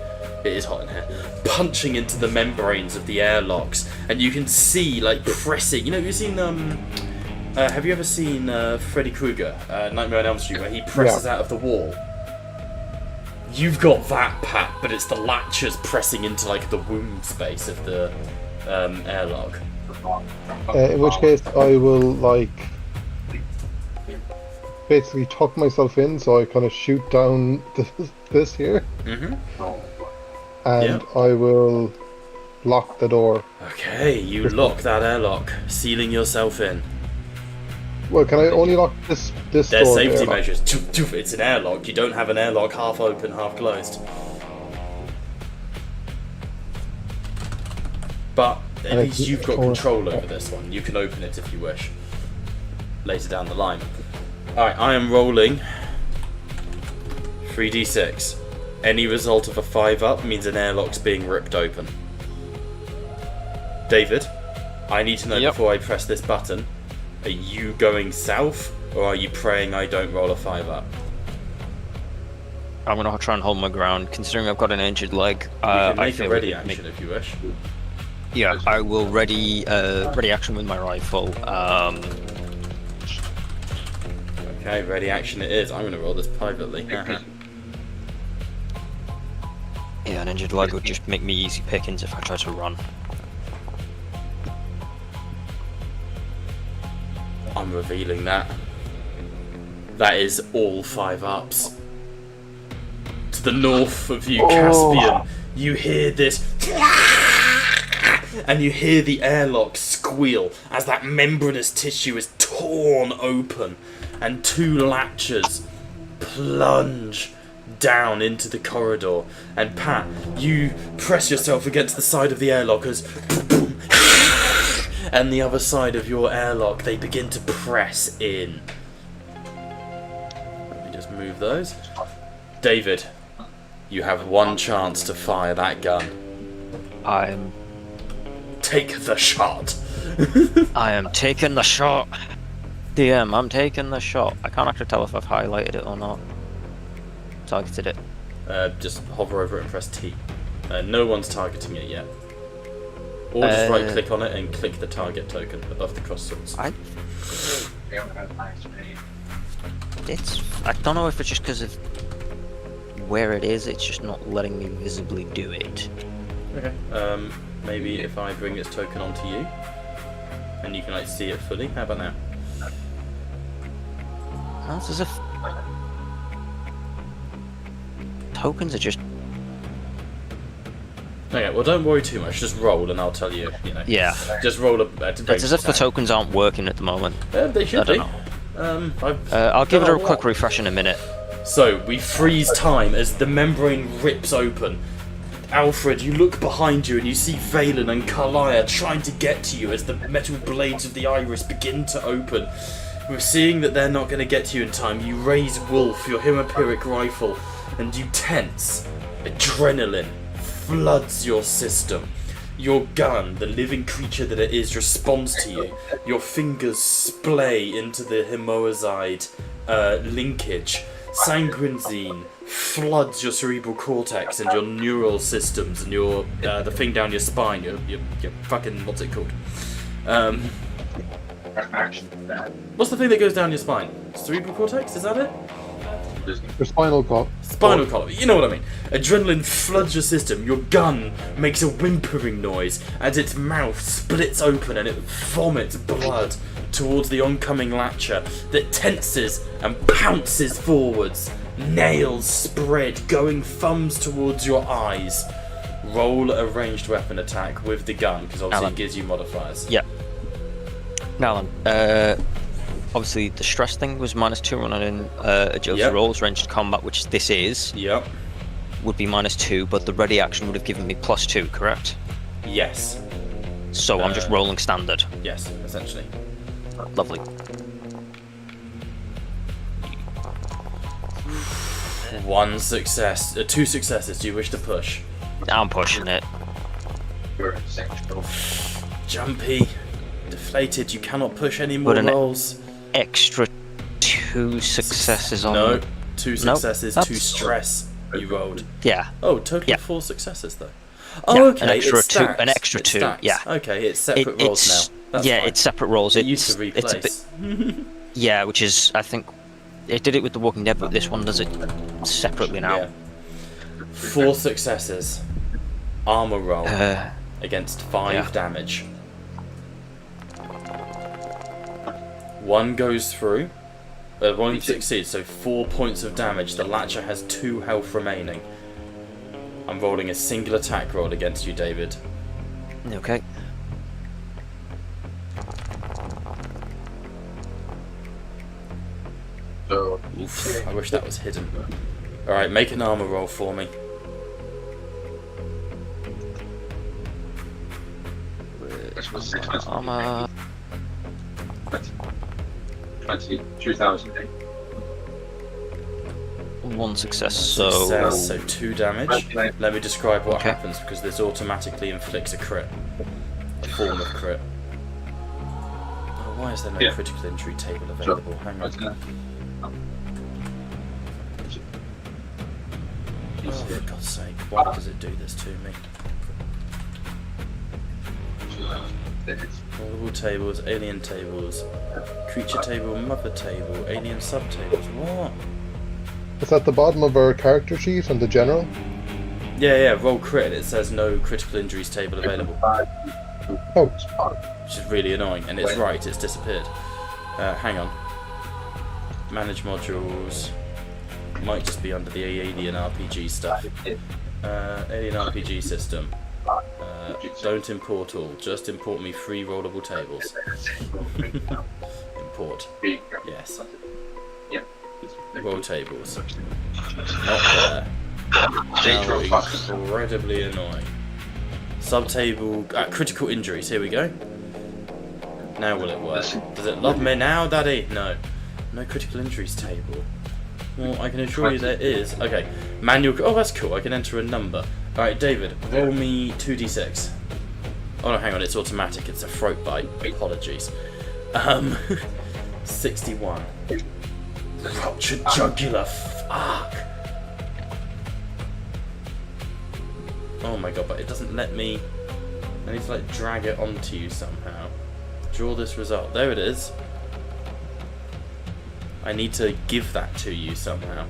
It is hot in here. Punching into the membranes of the airlocks. And you can see, like, pressing... You know, you've seen, have you ever seen Freddy Krueger, Nightmare on Elm Street, where he presses out of the wall? You've got that, Pat, but it's the latches pressing into, like, the womb space of the airlock. In which case I will, like, basically tuck myself in so I kind of shoot down this here. And I will lock the door. Okay, you lock that airlock, sealing yourself in. Well, can I only lock this There's door? safety there? measures. It's an airlock. You don't have an airlock half open, half closed. But at And least you've got control over this one. You can open it if you wish. Later down the line. Alright, I am rolling 3d6. Any result of a 5-up means an airlock's being ripped open. David, I need to know before I press this button, are you going south, or are you praying I don't roll a 5-up? I'm gonna try and hold my ground, considering I've got an injured leg. You can I make a feel ready it- action if you wish. Yeah, I will ready action with my rifle. Okay, ready action it is. I'm going to roll this privately. Yeah, an injured leg would just make me easy pickings if I try to run. I'm revealing that. That is all 5-ups. To the north of you, Caspian, you hear this... And you hear the airlock squeal as that membranous tissue is torn open and two latches plunge down into the corridor. And Pat, you press yourself against the side of the airlock as and the other side of your airlock, they begin to press in. Let me just move those. David, you have one chance to fire that gun. Take the shot. I am taking the shot. DM, I'm taking the shot. I can't actually tell if I've highlighted it or not. Targeted it. Just hover over it and press T. No one's targeting it yet. Or just right click on it and click the target token above the cross swords. I don't know if it's just because of where it is, it's just not letting me visibly do it. Okay. Maybe if I bring its token onto you, and you can like see it fully. How about now? That's as if tokens are just... Okay, well don't worry too much, just roll and I'll tell you, you know. Yeah. Just roll a It's as if the tokens aren't working at the moment. They should I be. don't know. I've I'll give it done a quick refresh in a minute. So, we freeze time as the membrane rips open. Alfred, you look behind you and you see Valen and Kalaya trying to get to you as the metal blades of the iris begin to open. With seeing that they're not going to get to you in time, you raise Wolf, your hemispheric rifle, and you tense. Adrenaline floods your system. Your gun, the living creature that it is, responds to you. Your fingers splay into the hemoazide linkage. Sanguinzine floods your cerebral cortex and your neural systems and your the thing down your spine. Your fucking, what's it called? What's the thing that goes down your spine? Cerebral cortex? Is that it? Your spinal cord. Spinal column, you know what I mean. Adrenaline floods your system. Your gun makes a whimpering noise as its mouth splits open and it vomits blood towards the oncoming Latcher that tenses and pounces forwards. Nails spread, going thumbs towards your eyes. Roll a ranged weapon attack with the gun, because obviously Alan. it gives you modifiers. Yeah. Now then, obviously the stress thing was -2 on an agility Yep. rolls, ranged combat, which this is, Yep. would be -2, but the ready action would have given me +2, correct? Yes. So I'm just rolling standard. Yes, essentially. Lovely. One success. 2 successes. Do you wish to push? I'm pushing it. Jumpy. Deflated. You cannot push any more But an rolls. Extra 2 successes on. No. 2 successes, 2 that's- stress you rolled. Yeah. Oh, total Yeah. 4 successes though. Yeah, Oh, okay. an extra it two- stacks. an extra It 2, stacks. yeah. Okay, it's separate rolls It's now. That's yeah, fine. it's separate rolls. It used to It's a bit, replace. yeah, which is I think it did it with The Walking Dead, but this one does it separately now. Yeah. 4 successes. Armor roll Uh, against 5 yeah. damage. 1 goes through. 1 succeeds, so 4 points of damage. The Latcher has 2 health remaining. I'm rolling a single attack roll against you, David. Okay. Oof, I wish that was hidden. Alright, make an armor roll for me. Armor. 22,000. 1 success. So Success, so 2 damage. Let me describe what Okay. happens, because this automatically inflicts a crit. A form of crit. Oh, why is there no Yeah. critical injury table available? Hang on. Oh, for God's sake, why does it do this to me? Rollable tables, alien tables, creature table, mother table, alien subtables. What? It's at the bottom of our character sheet and the general. Yeah, roll crit and it says no critical injuries table available. Oh, Which is really annoying, and it's right, it's disappeared. Hang on. Manage modules. Might just be under the Alien RPG stuff. Alien RPG system. Don't import all, just import me 3 rollable tables. Import. Yes. Roll tables. Not there. How incredibly annoying. Subtable critical injuries, here we go. Now will it work? Does it love me now, Daddy? No. No critical injuries table. Well, I can assure you there is. Okay, manual. Oh, that's cool. I can enter a number. Alright, David, roll me 2d6. Oh no, hang on, it's automatic. It's a throat bite. Apologies. 61. Ruptured jugular. Fuck. Oh my god, but it doesn't let me. I need to like drag it onto you somehow. Draw this result. There it is. I need to give that to you somehow.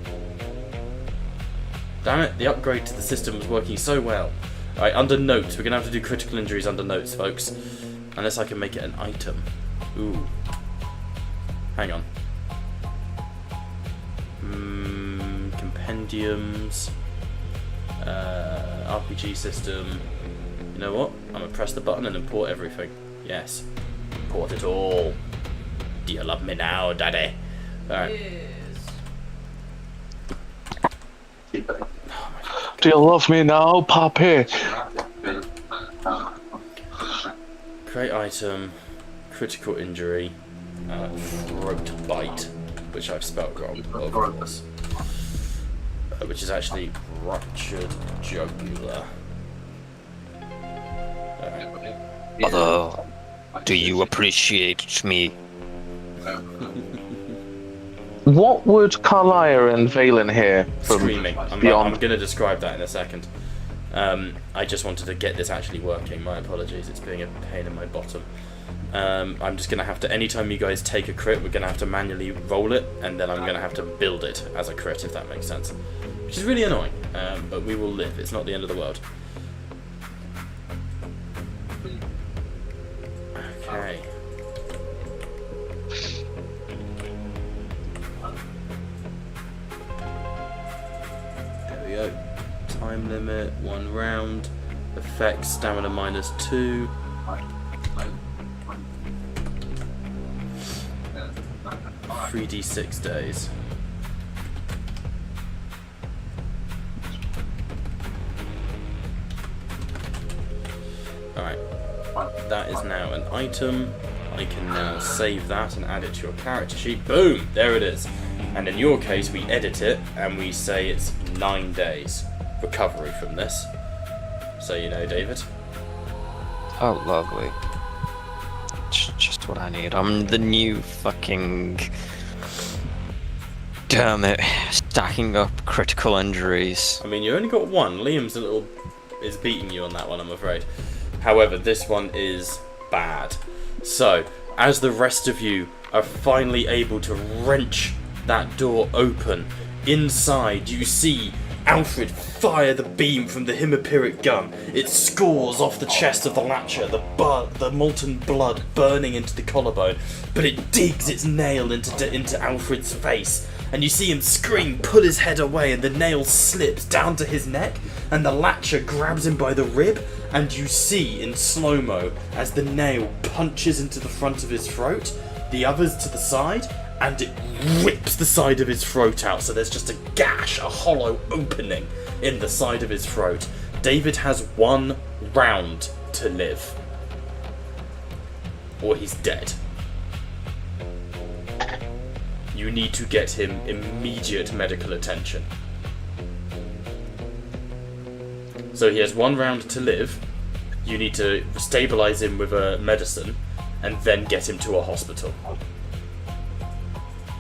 Damn it, the upgrade to the system was working so well. Alright, under notes, we're gonna have to do critical injuries under notes, folks. Unless I can make it an item. Ooh. Hang on. Compendiums. RPG system. You know what? I'm gonna press the button and import everything. Yes. Import it all. Do you love me now, Daddy? Alright. Do you love me now, Poppy? Create item. Critical injury. Throat bite. Which I've spelled wrong, of course. Which is actually ruptured jugular. Although, do you appreciate me? What would Carlier and Valen hear from Screaming. I'm beyond? going to describe that in a second. I just wanted to get this actually working. My apologies, it's being a pain in my bottom. I'm just going to have to, anytime you guys take a crit, we're going to have to manually roll it, and then I'm going to have to build it as a crit, if that makes sense. Which is really annoying, but we will live. It's not the end of the world. Okay. There we go. Time limit, 1 round. Effect, stamina -2. 3d6 days. Alright. That is now an item. I can now save that and add it to your character sheet. Boom! There it is. And in your case, we edit it and we say it's 9 days recovery from this. So you know, David. Oh, lovely. Just what I need. I'm the new fucking... Damn it. Stacking up critical injuries. I mean, you only got 1. Liam's is beating you on that one, I'm afraid. However, this one is bad. So, as the rest of you are finally able to wrench that door open, inside you see Alfred fire the beam from the hemipiric gun. It scores off the chest of the Latcher, the molten blood burning into the collarbone, but it digs its nail into Alfred's face. And you see him scream, pull his head away, and the nail slips down to his neck, and the Latcher grabs him by the rib, and you see in slow-mo as the nail punches into the front of his throat, the others to the side, and it rips the side of his throat out, so there's just a gash, a hollow opening in the side of his throat. David has 1 round to live, or he's dead. You need to get him immediate medical attention. So he has 1 round to live. You need to stabilize him with a medicine, and then get him to a hospital.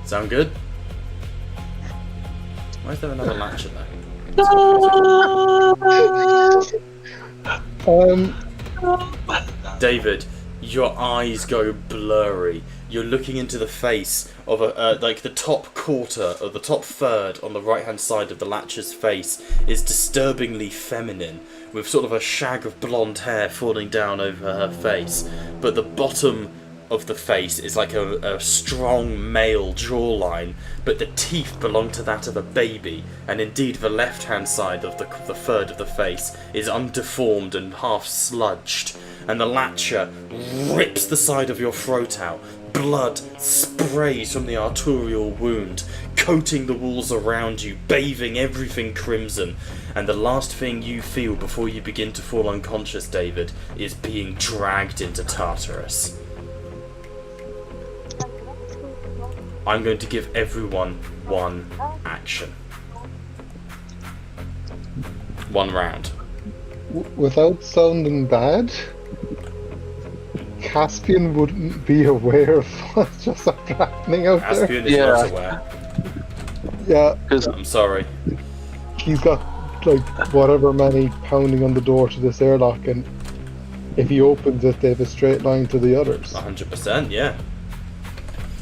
Sound good? Why is there another latch in there? David, your eyes go blurry. You're looking into the face of like the top quarter or the top third on the right hand side of the Latcher's face is disturbingly feminine, with sort of a shag of blonde hair falling down over her face, but the bottom of the face is like a strong male jawline, but the teeth belong to that of a baby, and indeed the left hand side of the third of the face is undeformed and half sludged, and the Latcher rips the side of your throat out. Blood sprays from the arterial wound, coating the walls around you, bathing everything crimson, and the last thing you feel before you begin to fall unconscious, David, is being dragged into Tartarus. I'm going to give everyone 1 action. 1 round. Without sounding bad, Caspian wouldn't be aware of what's just happening out there. Caspian is not aware. Yeah, I'm sorry. he's got like whatever many pounding on the door to this airlock, and if he opens it, they have a straight line to the others. 100%, yeah.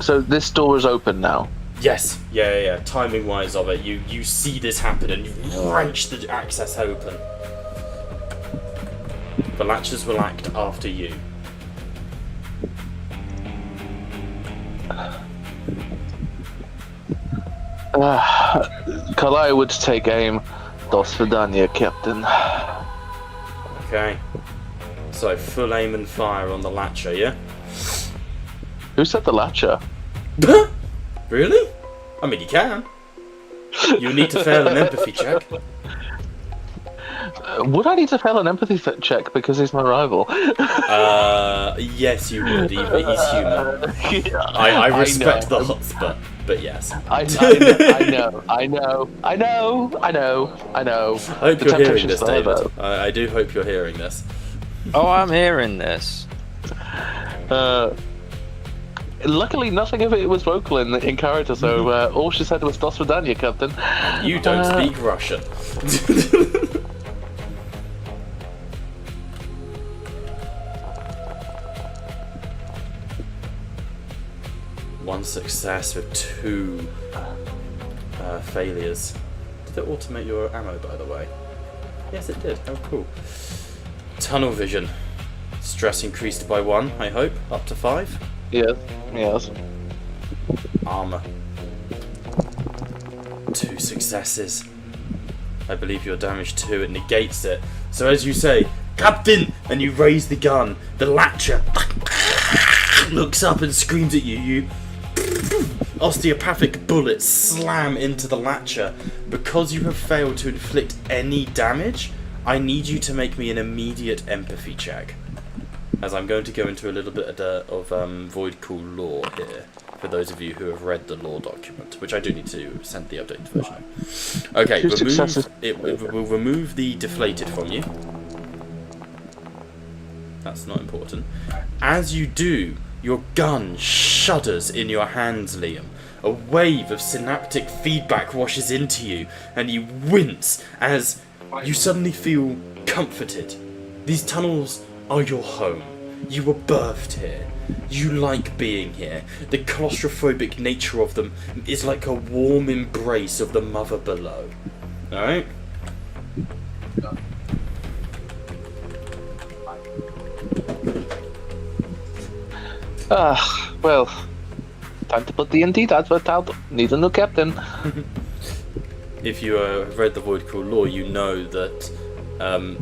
So this door is open now. Yes, yeah. Timing wise of it, you see this happen and you wrench the access open. The Latchers will act after you. Kalai would take aim. Dos Vidania, Captain. Okay. So full aim and fire on the Latcher, yeah? Who said the Latcher? Really? I mean, you can. You need to fail an empathy check. Would I need to fail an empathy check because he's my rival? Yes, you would. He's human. I respect the chutzpah, but yes. I know. I hope The you're hearing temptation's this, there, David. though. I do hope you're hearing this. Oh, I'm hearing this. Luckily, nothing of it was vocal in character, so all she said was "До свидания, Captain." You don't speak Russian. One success with 2 failures. Did it automate your ammo, by the way? Yes, it did. Oh, cool. Tunnel vision. Stress increased by 1, I hope, up to 5. Yes. Armor. 2 successes. I believe you're damaged 2. It negates it. So as you say, Captain, and you raise the gun, the latcher looks up and screams at you. You osteopathic bullets slam into the latcher. Because you have failed to inflict any damage, I need you to make me an immediate empathy check. As I'm going to go into a little bit of Voidcall lore here, for those of you who have read the lore document, which I do need to send the updated version. Okay, we'll remove the deflated from you. That's not important. As you do, your gun shudders in your hands, Liam. A wave of synaptic feedback washes into you, and you wince as you suddenly feel comforted. These tunnels are your home. You were birthed here. You like being here. The claustrophobic nature of them is like a warm embrace of the mother below. Alright? Well, time to put the Indeed advert out. Need a new captain. If you have read the Voidcall lore, you know that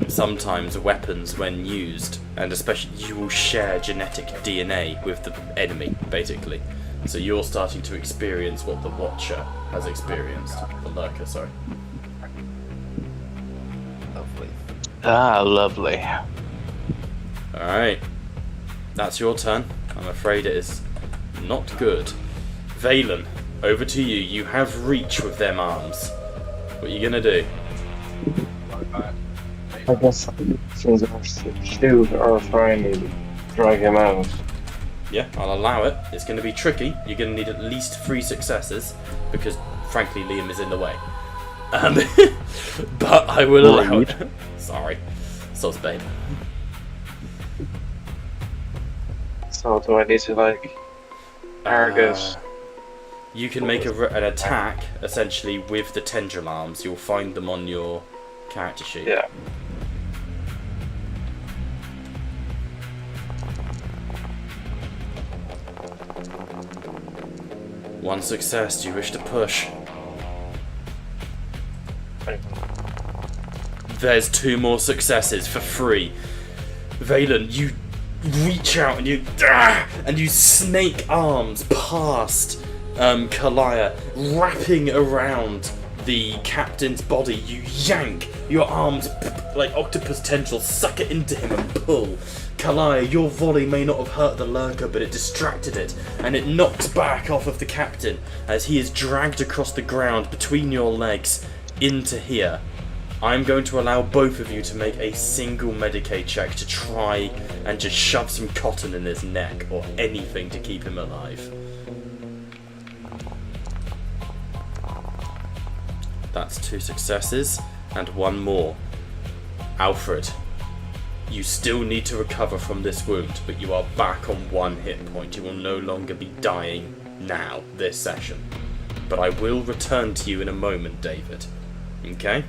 sometimes weapons, when used, and especially you will share genetic DNA with the enemy, basically. So you're starting to experience what the Watcher has experienced. The Lurker, sorry. Lovely. Lovely. Alright. That's your turn. I'm afraid it is not good. Valen, over to you. You have reach with them arms. What are you gonna do? I guess since I shoot or try and drag him out. Yeah, I'll allow it. It's going to be tricky. You're going to need at least 3 successes because, frankly, Liam is in the way. But I will allow it. Sorry. Soz babe. So do I need to target? You can make an attack, essentially, with the tendril arms. You'll find them on your character sheet. Yeah. One success. Do you wish to push? There's 2 more successes for free. Valen, you reach out and you snake arms past Kalaya, wrapping around the captain's body. You yank your arms like octopus tendrils, suck it into him and pull. Kalaya, your volley may not have hurt the lurker, but it distracted it, and it knocks back off of the captain as he is dragged across the ground between your legs into here. I'm going to allow both of you to make a single Medicaid check to try and just shove some cotton in his neck or anything to keep him alive. That's 2 successes and 1 more. Alfred, you still need to recover from this wound, but you are back on 1 hit point. You will no longer be dying now, this session. But I will return to you in a moment, David. Okay?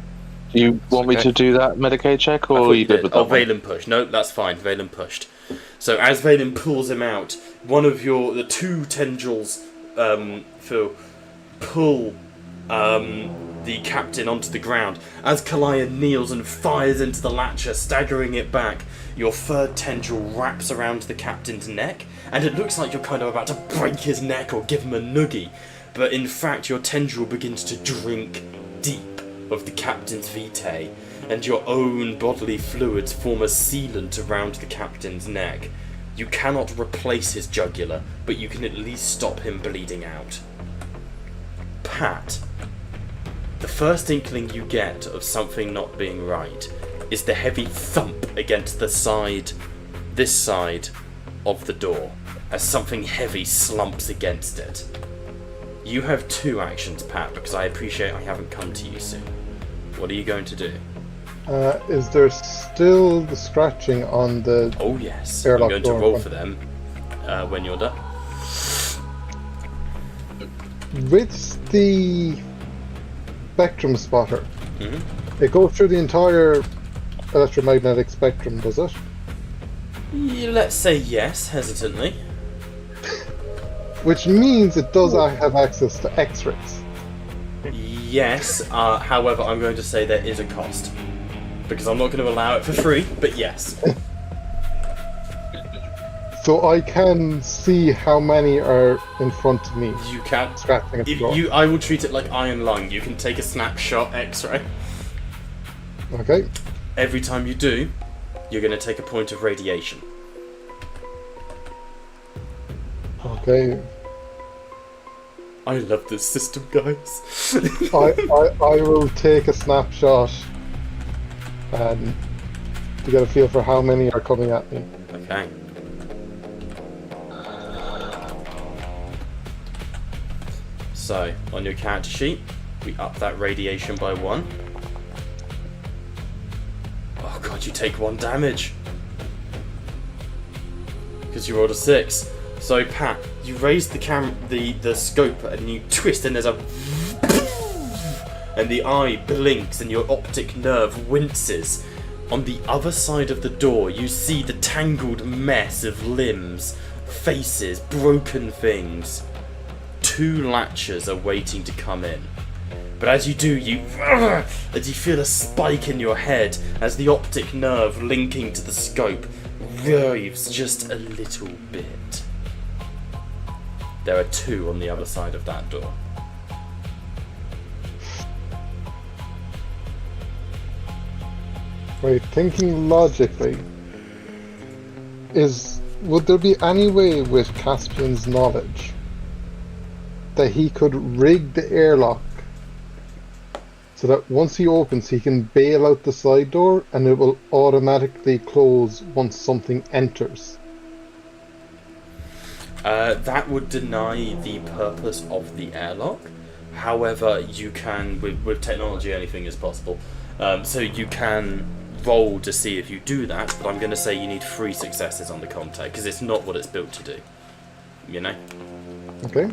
Do you want me to do that Medicaid check, or are you good with that? Oh, Valen pushed. No, that's fine. Valen pushed. So as Valen pulls him out, one of the 2 tendrils, Phil, pull the captain onto the ground. As Kalaya kneels and fires into the latcher, staggering it back, your 3rd tendril wraps around the captain's neck, and it looks like you're kind of about to break his neck or give him a noogie, but in fact your tendril begins to drink deep of the captain's vitae, and your own bodily fluids form a sealant around the captain's neck. You cannot replace his jugular, but you can at least stop him bleeding out. Pat, the first inkling you get of something not being right is the heavy thump against this side of the door as something heavy slumps against it. You have 2 actions, Pat, because I appreciate I haven't come to you soon. What are you going to do? Is there still the scratching on the... Oh yes, airlock I'm going to door? roll for them when you're done. With the spectrum spotter, Mm-hmm. it goes through the entire electromagnetic spectrum, does it? Let's say yes, hesitantly. Which means it does have access to X-rays. Yes, however, I'm going to say there is a cost. Because I'm not going to allow it for free, but yes. So I can see how many are in front of me. You can. Scratching at the door. I will treat it like iron lung. You can take a snapshot X-ray. Okay. Every time you do, you're going to take a point of radiation. Okay. I love this system, guys. I will take a snapshot and to get a feel for how many are coming at me. Okay. So, on your character sheet, we up that radiation by 1. Oh god, you take 1 damage. Because you rolled a 6. So, Pat, you raise the scope and you twist and there's a... and the eye blinks and your optic nerve winces. On the other side of the door, you see the tangled mess of limbs, faces, broken things. 2 latchers are waiting to come in. But as you do, you feel a spike in your head as the optic nerve linking to the scope writhes just a little bit. There are 2 on the other side of that door. Right, thinking logically, would there be any way with Caspian's knowledge that he could rig the airlock so that once he opens he can bail out the side door and it will automatically close once something enters? That would deny the purpose of the airlock. However, you can, with technology, anything is possible. So you can roll to see if you do that, but I'm going to say you need 3 successes on the contact, because it's not what it's built to do. You know? Okay.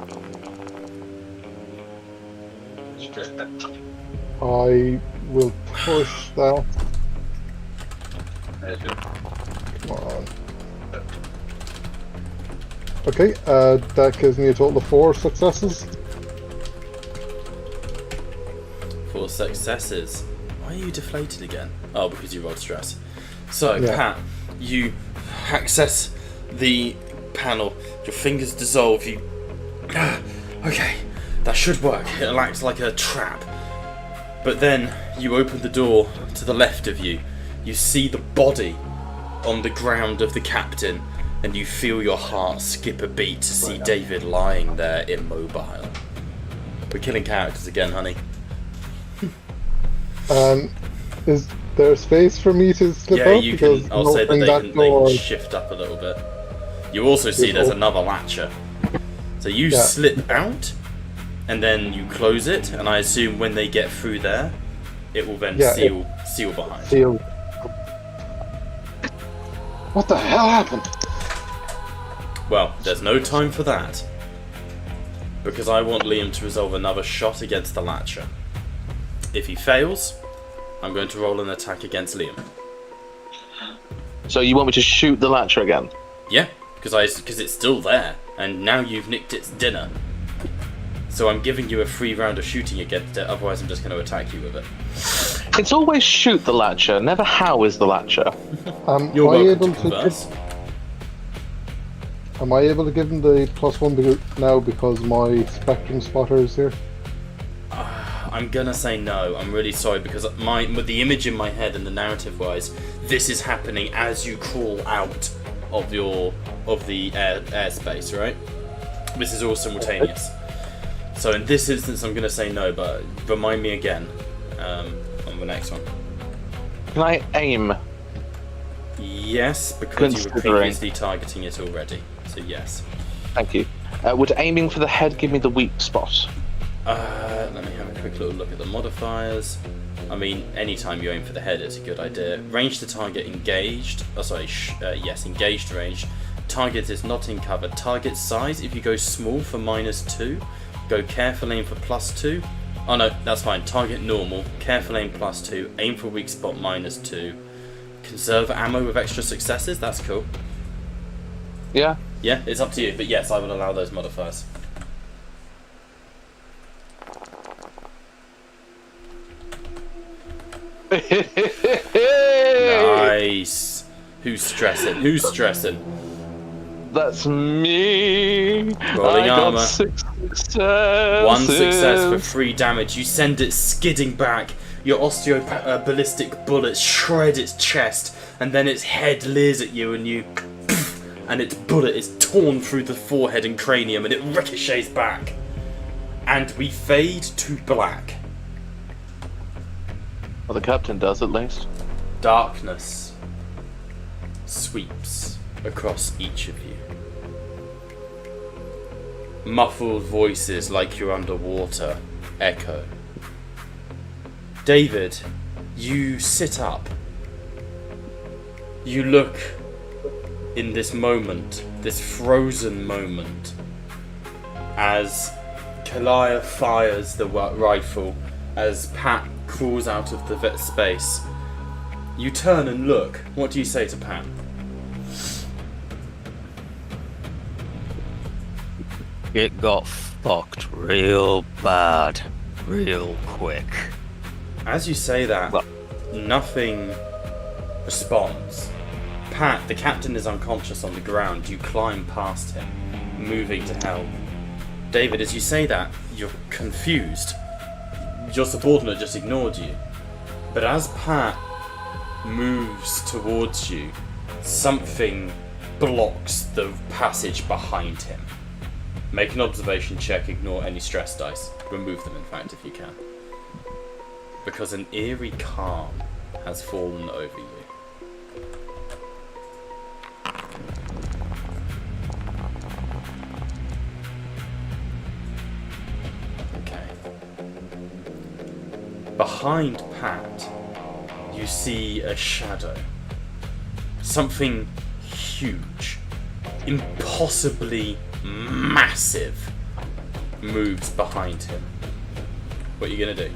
I will push that. Come on. Okay, that gives me a total of 4 successes. 4 successes. Why are you deflated again? Oh, because you rolled stress. So, Yeah. Pat, you access the panel, your fingers dissolve, you... Okay, that should work. It'll act like a trap. But then, you open the door to the left of you. You see the body on the ground of the captain, and you feel your heart skip a beat to see David lying there immobile. We're killing characters again, honey. Is there space for me to slip Yeah, out? you Because can. I'll say that they door... can shift up a little bit. You also see there's another latcher. So you slip out, and then you close it, and I assume when they get through there, it will then seal behind. Sealed. What the hell happened? Well, there's no time for that. Because I want Liam to resolve another shot against the latcher. If he fails, I'm going to roll an attack against Liam. So you want me to shoot the latcher again? Yeah, because it's still there, and now you've nicked its dinner. So I'm giving you a free round of shooting against it, otherwise I'm just going to attack you with it. It's always shoot the latcher, never how is the latcher. You're welcome to to converse. Am I able to give him the +1 now because my spectrum spotter is here? I'm gonna say no. I'm really sorry because with the image in my head and the narrative wise, this is happening as you crawl out of the airspace, right? This is all simultaneous. So in this instance, I'm gonna say no, but remind me again on the next one. Can I aim? Yes, because you were Considering. previously targeting it already. So yes. Thank you. Would aiming for the head give me the weak spot? Let me have a quick little look at the modifiers. I mean, anytime you aim for the head, it's a good idea. Range to target engaged. Oh, sorry. Yes, engaged range. Target is not in cover. Target size, if you go small for -2, go careful aim for +2. Oh no, that's fine. Target normal, careful aim +2, aim for weak spot -2. Conserve ammo with extra successes, that's cool. Yeah. Yeah, it's up to you, but yes, I would allow those modifiers. Nice. Who's stressing? Who's stressing? That's me. Rolling I armor. got 6 successes. 1 success for 3 damage. You send it skidding back. Your ballistic bullets shred its chest, and then its head leers at you, and its bullet is torn through the forehead and cranium, and it ricochets back. And we fade to black. Well, the captain does at least. Darkness sweeps across each of you. Muffled voices like you're underwater echo. David, you sit up. You look in this moment, this frozen moment, as Kalia fires the rifle, as Pat crawls out of the space. You turn and look. What do you say to Pat? It got fucked real bad, real quick. As you say that, Well- nothing responds. Pat, the captain, is unconscious on the ground. You climb past him, moving to help. David, as you say that, you're confused. Your subordinate just ignored you. But as Pat moves towards you, something blocks the passage behind him. Make an observation check, ignore any stress dice. Remove them, in fact, if you can. Because an eerie calm has fallen over you. Okay. Behind Pat, you see a shadow. Something huge, impossibly massive, moves behind him. What are you gonna do?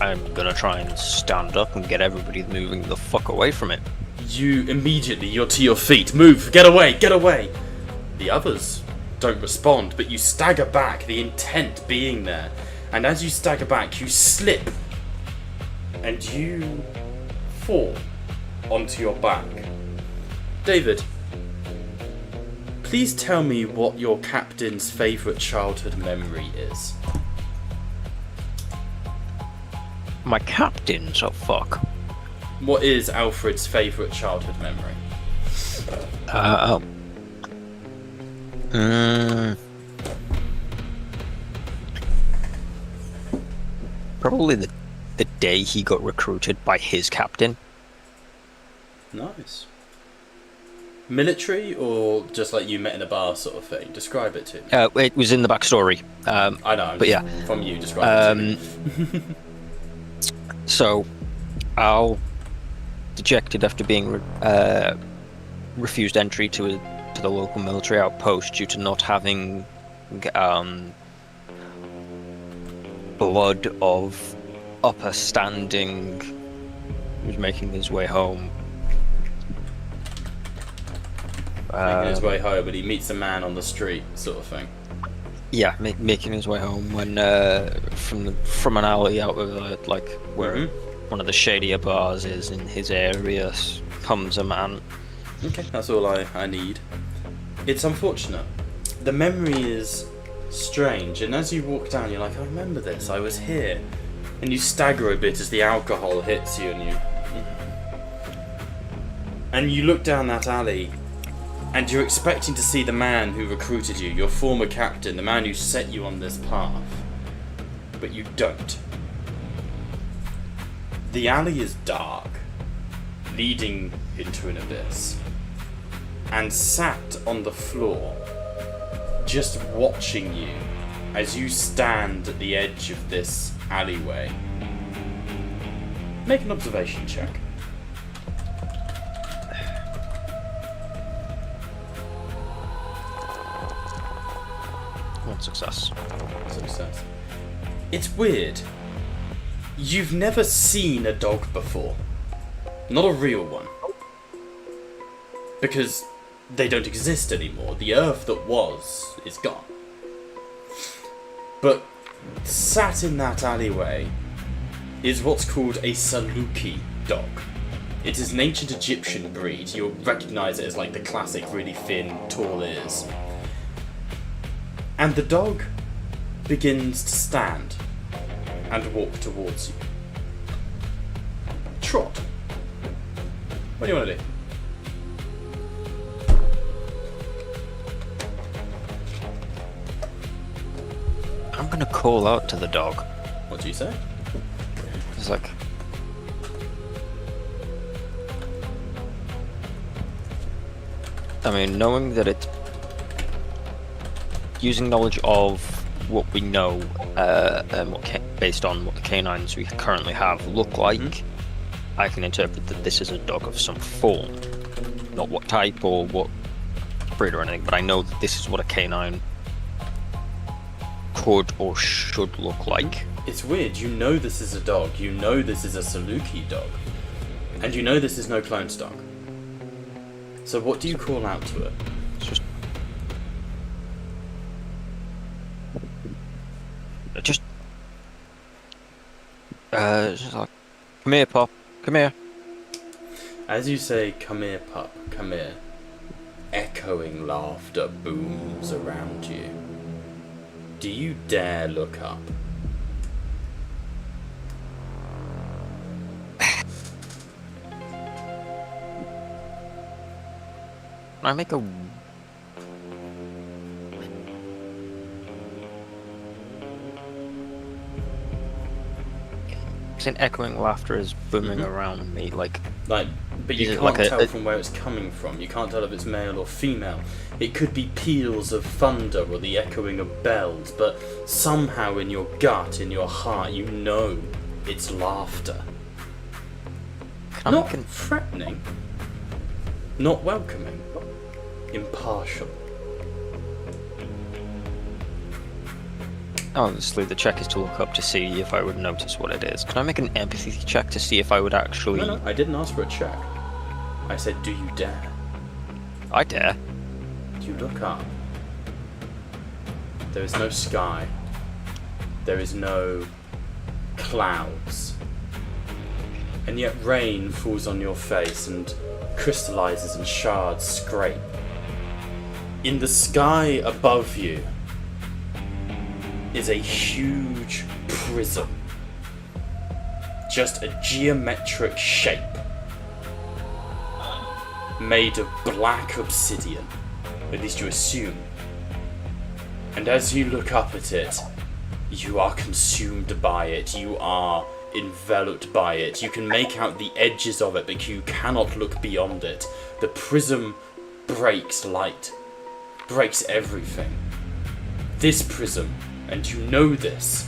I'm gonna try and stand up and get everybody moving the fuck away from it. You immediately, you're to your feet. Move! Get away! Get away! The others don't respond, but you stagger back, the intent being there. And as you stagger back, you slip. And you fall onto your back. David, please tell me what your captain's favourite childhood memory is. My captain's, oh fuck. What is Alfred's favourite childhood memory? Probably the day he got recruited by his captain. Nice. Military or just like you met in a bar sort of thing? Describe it to me. It was in the backstory. I know, but yeah. From you, describe it to me. So, Al, dejected after being refused entry to the local military outpost due to not having blood of upper standing, was making his way home. Making his way home, but he meets a man on the street, sort of thing. Yeah, making his way home when from an alley out of like where one of the shadier bars is in his area comes a man. Okay, that's all I need. It's unfortunate. The memory is strange, and as you walk down, you're like, I remember this. I was here, and you stagger a bit as the alcohol hits you, and you look down that alley. And you're expecting to see the man who recruited you, your former captain, the man who set you on this path. But you don't. The alley is dark, leading into an abyss. And sat on the floor, just watching you as you stand at the edge of this alleyway. Make an observation check. One success. Success. It's weird. You've never seen a dog before. Not a real one. Because they don't exist anymore. The earth that was is gone. But sat in that alleyway is what's called a Saluki dog. It is an ancient Egyptian breed. You'll recognise it as like the classic really thin, tall ears. And the dog begins to stand and walk towards you. Trot. What do you want to do? I'm gonna call out to the dog. What do you say? It's like, I mean, knowing that it's using knowledge of what we know, and based on what the canines we currently have look like, I can interpret that this is a dog of some form. Not what type or what breed or anything, but I know that this is what a canine could or should look like. It's weird. You know this is a dog. You know this is a Saluki dog. And you know this is no clone's dog. So what do you call out to it? It's just like, come here, Pop. Come here. As you say, come here, pup, come here, echoing laughter booms around you. Do you dare look up? Can I make a... An echoing laughter is booming around me, like... But you Is it can't like tell a- from where it's coming from. You can't tell if it's male or female. It could be peals of thunder or the echoing of bells, but somehow in your gut, in your heart, you know it's laughter. I'm Not con- threatening, not welcoming, impartial. Obviously, the check is to look up to see if I would notice what it is. Can I make an empathy check to see if I would actually... No, I didn't ask for a check. I said, do you dare? I dare. You look up. There is no sky. There is no clouds. And yet rain falls on your face and crystallizes and shards scrape. In the sky above you is a huge prism. Just a geometric shape made of black obsidian, at least you assume. And as you look up at it, you are consumed by it, you are enveloped by it. You can make out the edges of it, but you cannot look beyond it. The prism breaks light, breaks everything. This prism, and you know this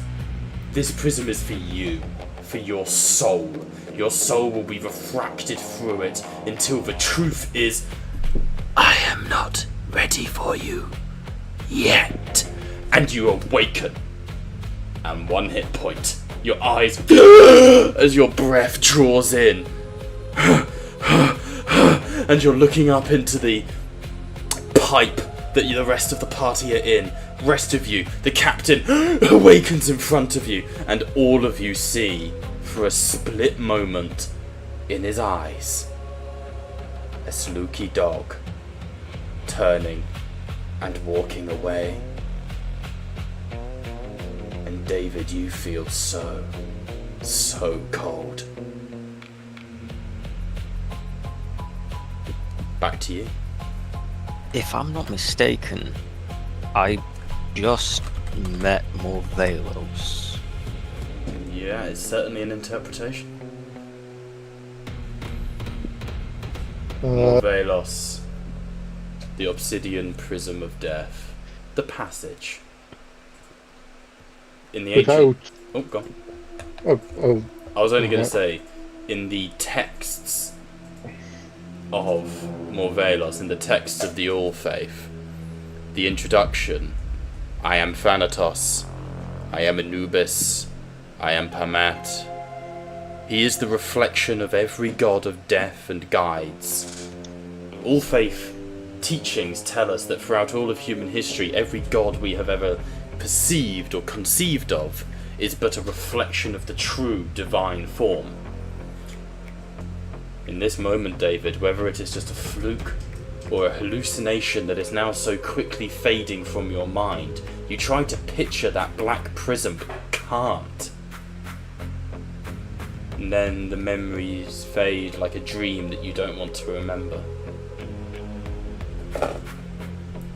prism is for you, for your soul. Your soul will be refracted through it until the truth is, I am not ready for you yet. And you awaken. And one hit point. Your eyes as your breath draws in. And you're looking up into the pipe that the rest of the party are in. Rest of you, the captain awakens in front of you, and all of you see, for a split moment, in his eyes, a Saluki dog turning and walking away. And David, you feel so cold. Back to you. If I'm not mistaken, I just met Morvelos. Yeah, it's certainly an interpretation. Morvelos. The obsidian prism of death. The passage. In the without. ancient... Oh, go on. Oh, I was only going to uh-huh. say, in the texts of Morvelos, in the texts of the All Faith, the introduction, I am Thanatos, I am Anubis, I am Pamat. He is the reflection of every god of death and guides. All Faith teachings tell us that throughout all of human history, every god we have ever perceived or conceived of is but a reflection of the true divine form. In this moment, David, whether it is just a fluke or a hallucination that is now so quickly fading from your mind, you try to picture that black prism but can't. And then the memories fade like a dream that you don't want to remember.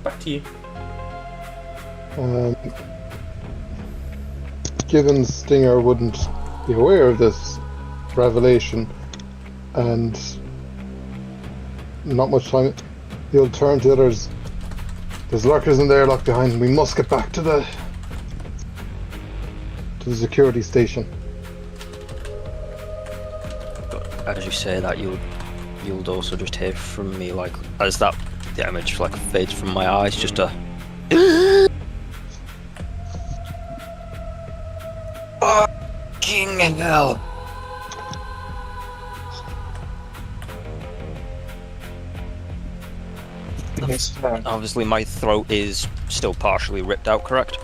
Back to you. Given Stinger wouldn't be aware of this revelation, and not much time, he'll turn to the others. There's lurkers in there locked behind. We must get back to the security station. But as you say that, you'll also just hear from me, like, as the image like fades from my eyes, just a fucking hell. Obviously, my throat is still partially ripped out, correct?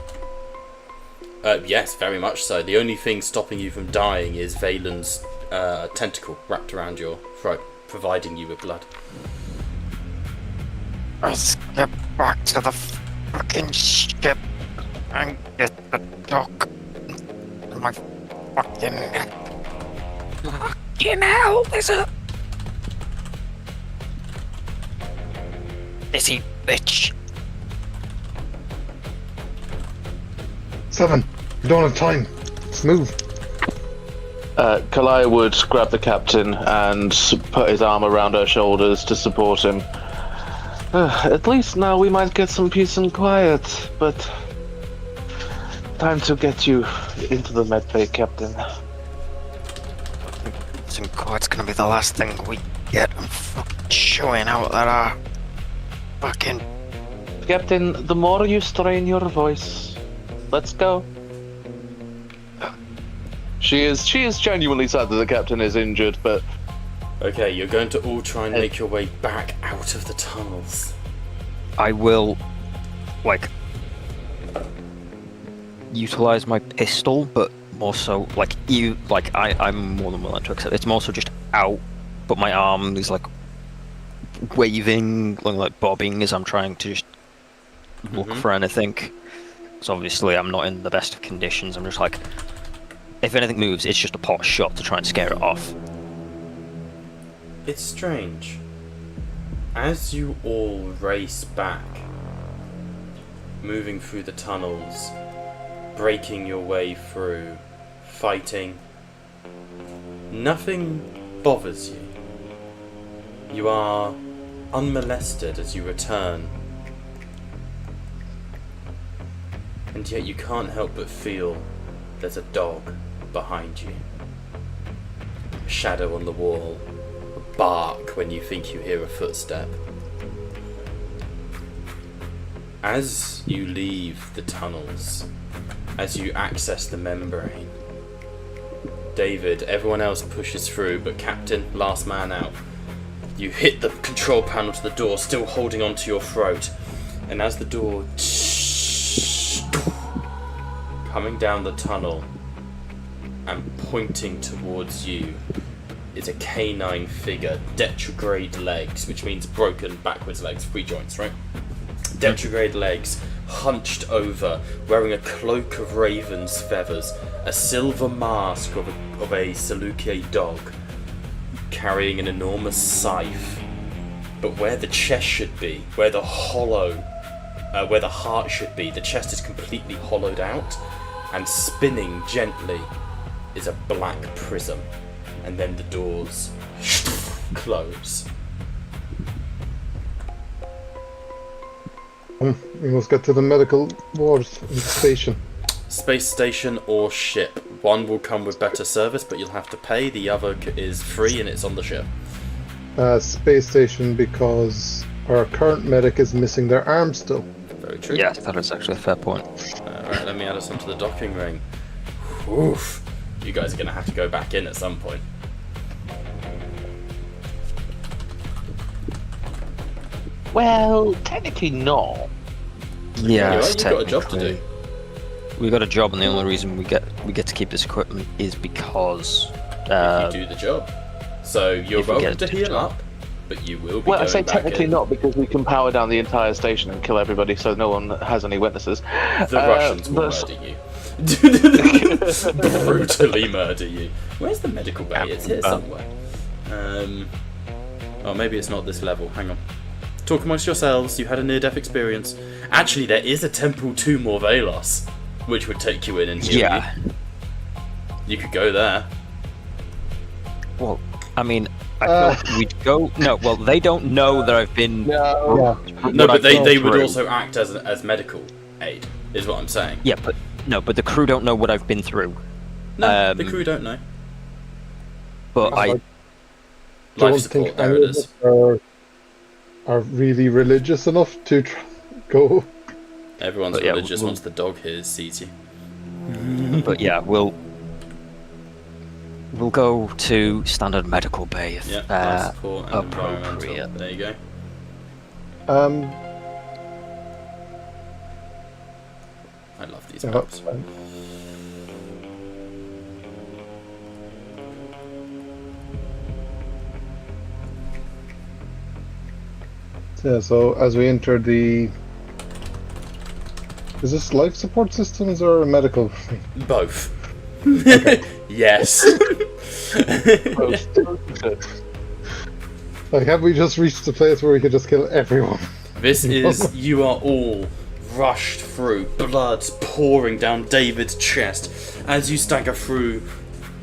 Yes, very much so. The only thing stopping you from dying is Valen's tentacle wrapped around your throat, providing you with blood. Let's get back to the fucking ship and get the dog. My fucking hell, there's a busy bitch. 7. We don't have time. Let's move. Kalai would grab the captain and put his arm around her shoulders to support him. At least now we might get some peace and quiet, but time to get you into the medbay, Captain. Peace and quiet's gonna be the last thing we get. I'm fucking showing out that our fucking... Captain, the more you strain your voice. Let's go. She is genuinely sad that the captain is injured, but... Okay, you're going to all try and make your way back out of the tunnels. I will, like, utilize my pistol, but more so, I'm more than willing to accept. It's more so just out, but my arm is, like, waving, like, bobbing as I'm trying to just look for anything. So obviously I'm not in the best of conditions. I'm just like, if anything moves, it's just a pot shot to try and scare it off. It's strange. As you all race back, moving through the tunnels, breaking your way through, fighting, nothing bothers you. You are unmolested as you return. And yet you can't help but feel there's a dog behind you. A shadow on the wall. A bark when you think you hear a footstep. As you leave the tunnels, as you access the membrane, David, everyone else pushes through, but Captain, last man out. You hit the control panel to the door, still holding onto your throat. And as the door... coming down the tunnel and pointing towards you is a canine figure, retrograde legs, which means broken backwards legs, 3 joints, right? Retrograde legs, hunched over, wearing a cloak of raven's feathers, a silver mask of a Salukier dog, carrying an enormous scythe. But where the chest should be, where the heart should be, the chest is completely hollowed out, and spinning gently is a black prism. And then the doors close. We must get to the medical wards in the station. Space station or ship. One will come with better service, but you'll have to pay. The other is free and it's on the ship. Space station because our current medic is missing their arm still. Very true. Yes, that is actually a fair point. Alright, let me add us onto the docking ring. Oof. You guys are going to have to go back in at some point. Well, technically not. Yeah, You're right, you've got a job to do. We got a job, and the only reason we get to keep this equipment is because If you do the job. So you're if we welcome get to the heal job. up, but you will be Well, I going say back technically in. not because we can power down the entire station and kill everybody, so no one has any witnesses. The Russians will but- murder you. Brutally murder you. Where's the medical bay? It's here somewhere. Oh, maybe it's not this level. Hang on. Talk amongst yourselves. You had a near-death experience. Actually, there is a temple to Morvelos, which would take you in and heal Yeah. you. You could go there. Well, I mean, I thought we'd go. No, well, they don't know that I've been. Yeah. No, but they gone would through. also act as medical aid, is what I'm saying. Yeah, but no, but the crew don't know what I've been through. No, the Um, crew don't know. But I Life don't support, think there any it of is. us are really religious enough to go. Everyone's But yeah, religious we'll- once the dog sees you. But yeah, we'll go to standard medical bay if Yeah, life support and appropriate. environmental. There you go. I love these Yeah, maps. that's fine. Yeah, so as we enter the... Is this life support systems or a medical? Both. Yes. Like, have we just reached the place where we could just kill everyone? This is, you are all rushed through, blood pouring down David's chest. As you stagger through,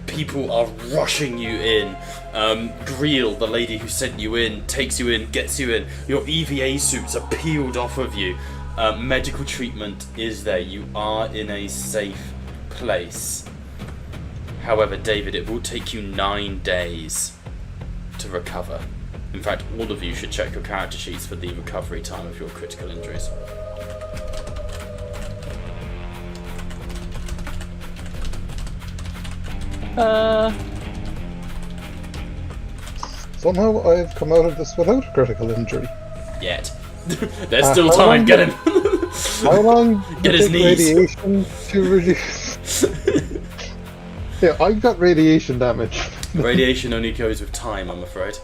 people are rushing you in. Greel, the lady who sent you in, takes you in, gets you in. Your EVA suits are peeled off of you. Medical treatment is there. You are in a safe place. However, David, it will take you 9 days to recover. In fact, all of you should check your character sheets for the recovery time of your critical injuries. Somehow I've come out of this without a critical injury. Yet. There's still how time, long get him! How long Get does his it take knees. radiation to reduce? Yeah, I've got radiation damage. Radiation only goes with time, I'm afraid.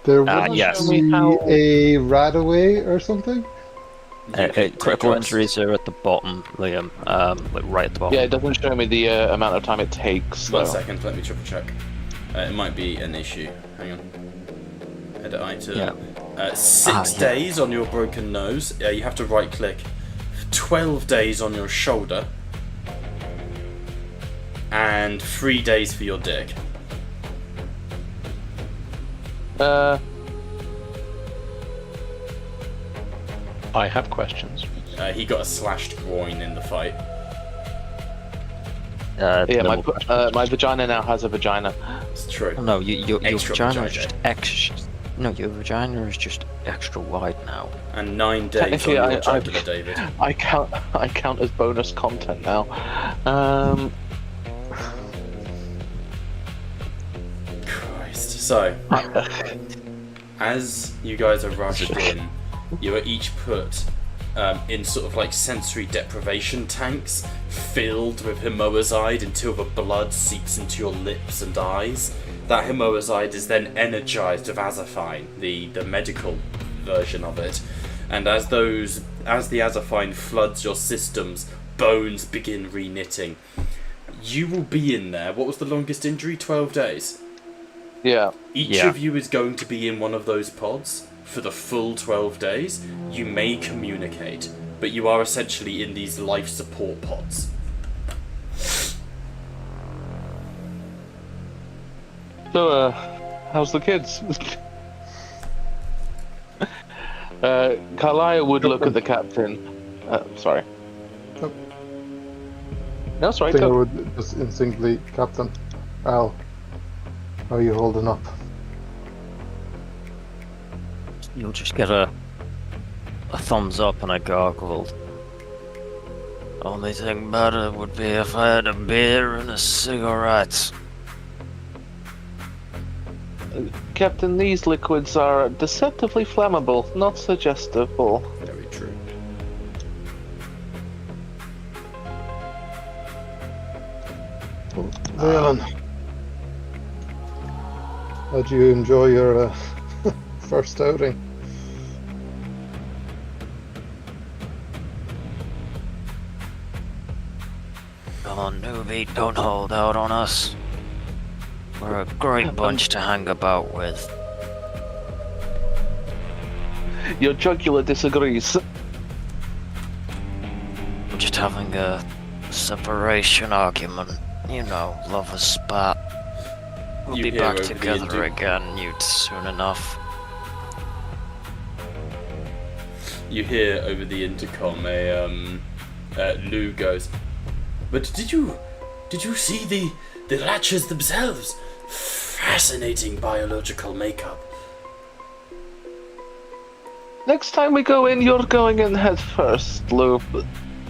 There was yes. a radaway or something. You can take critical drugs. injuries are at the bottom, Liam. Like right at the bottom. Yeah, it doesn't show me the amount of time it takes. One though. second, let me triple check. It might be an issue. Hang on. Edit item. Yeah. 6 yeah. days on your broken nose. You have to right click. 12 days on your shoulder. And 3 days for your dick. I have questions. He got a slashed groin in the fight. Yeah, no, my vagina now has a vagina. It's true. Oh, no, your Extra vagina is vagina. just extra. No, your vagina is just extra wide now. And 9 days on Technically, your jugular, David. I count as bonus content now. Christ. So, as you guys are rushed in, you are each put in sort of like sensory deprivation tanks filled with hemoazide until the blood seeps into your lips and eyes. That hemoazide is then energized with azathine, the medical version of it. And as the azathine floods your systems, bones begin reknitting. You will be in there. What was the longest injury? 12 days. Yeah. Each Yeah. of you is going to be in one of those pods for the full 12 days. You may communicate, but you are essentially in these life support pods. So, how's the kids? Carlisle would look at the captain. Sorry. Nope. No, sorry. I think I Go. would just instinctively, Captain Al, how are you holding up? You'll just get a thumbs up and a gargle. Only thing better would be if I had a beer and a cigarette. Captain, these liquids are deceptively flammable, not suggestible. Very true. Alan, how'd you enjoy your first outing? Come on, newbie, don't hold out on us. We're a great bunch to hang about with. Your jugular disagrees. We're just having a separation argument. You know, lovers spat. We'll You be hear back over the together again, Newt, soon enough. You hear over the intercom Lou goes, but did you see the latchers themselves? Fascinating biological makeup. Next time we go in, you're going in head first, Lou.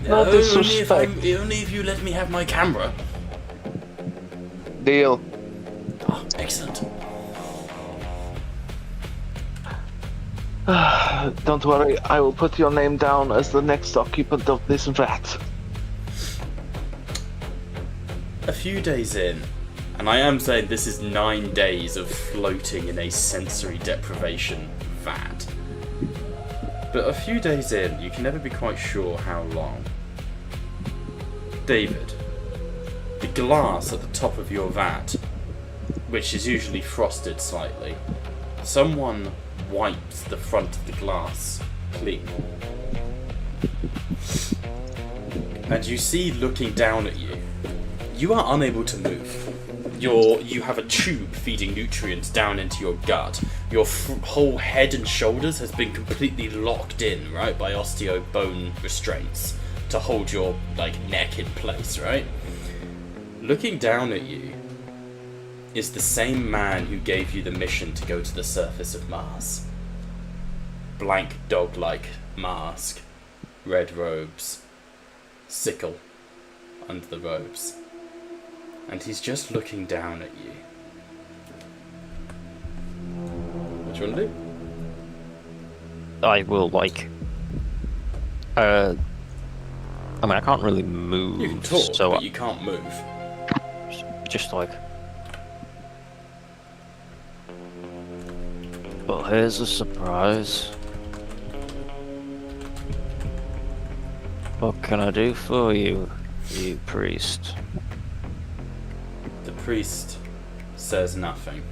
No disrespect. Only if you let me have my camera. Deal. Oh, excellent. Don't worry, I will put your name down as the next occupant of this vat. A few days in, and I am saying this is 9 days of floating in a sensory deprivation vat. But a few days in, you can never be quite sure how long. David, the glass at the top of your vat, which is usually frosted slightly, someone wipes the front of the glass clean. And you see, looking down at you, you are unable to move. You have a tube feeding nutrients down into your gut. Your whole head and shoulders has been completely locked in, right, by osteo bone restraints to hold your neck in place, right? Looking down at you is the same man who gave you the mission to go to the surface of Mars. Blank dog-like mask, red robes, sickle under the robes. And he's just looking down at you. What do you want to do? I will, I mean, I can't really move. You can talk, so but you can't move. just well, here's a surprise. What can I do for you, you priest? The priest says nothing.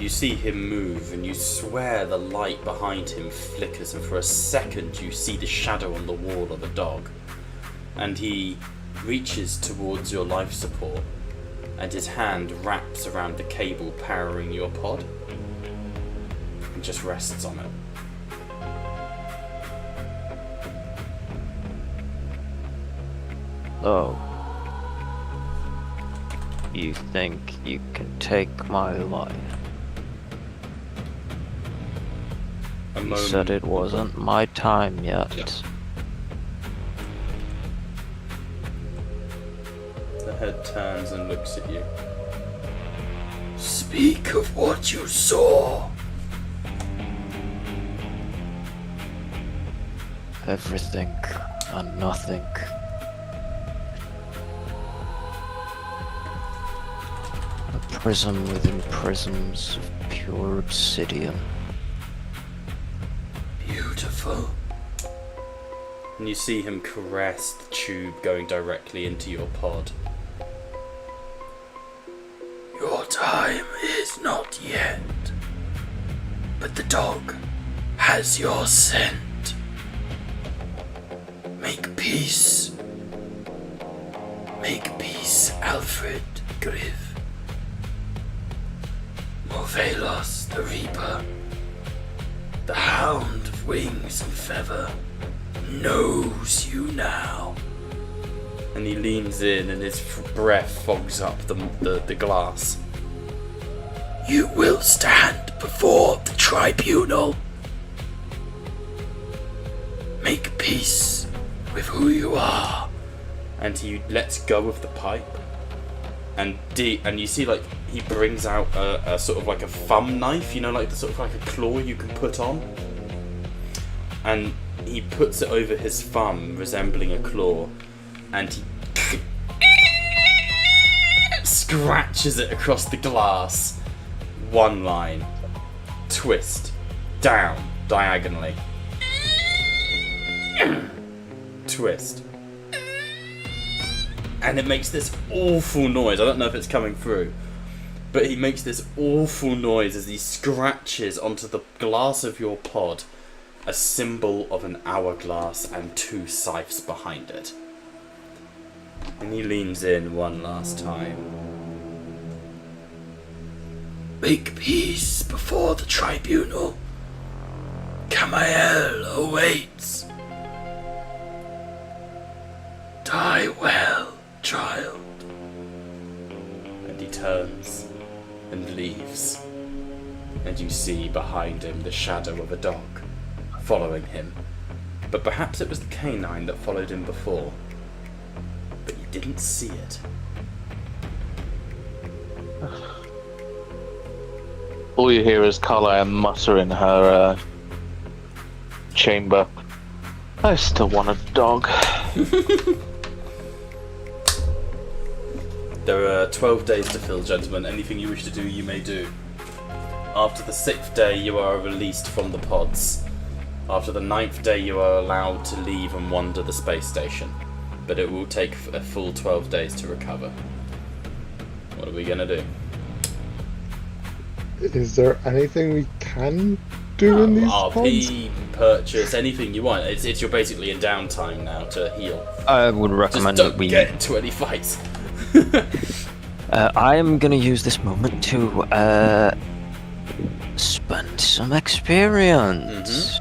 You see him move, and you swear the light behind him flickers, and for a second you see the shadow on the wall of a dog. And he reaches towards your life support, and his hand wraps around the cable powering your pod, and just rests on it. Oh. You think you can take my life? A You moment. said it wasn't my time yet. Yeah. The head turns and looks at you. Speak of what you saw. Everything and nothing. A prism within prisms of pure obsidian. Beautiful. And you see him caress the tube going directly into your pod. Your time is not yet, but the dog has your scent. Make peace. Make peace, Alfred Griff. Movelos the Reaper. The Hound of Wings and Feather knows you now. And he leans in and his breath fogs up the glass. You will stand before the tribunal. Make peace with who you are. And he lets go of the pipe. And you see, like, he brings out a sort of like a thumb knife, you know, like the sort of like a claw you can put on. And he puts it over his thumb, resembling a claw, and he scratches it across the glass. One line. Twist. Down. Diagonally. Twist. And it makes this awful noise. I don't know if it's coming through. But he makes this awful noise as he scratches onto the glass of your pod a symbol of an hourglass and 2 scythes behind it. And he leans in one last time. Make peace before the tribunal. Camael awaits. Die well, child. And he turns and leaves. And you see behind him the shadow of a dog following him. But perhaps it was the canine that followed him before. But you didn't see it. All you hear is Carlisle mutter in her chamber. I still want a dog. There are 12 days to fill, gentlemen. Anything you wish to do, you may do. After the 6th day, you are released from the pods. After the 9th day, you are allowed to leave and wander the space station. But it will take a full 12 days to recover. What are we gonna do? Is there anything we can do in these pods? RP, purchase, anything you want. It's you're basically in downtime now to heal. I would recommend Just that we. don't get into any fights. I am going to use this moment to spend some experience.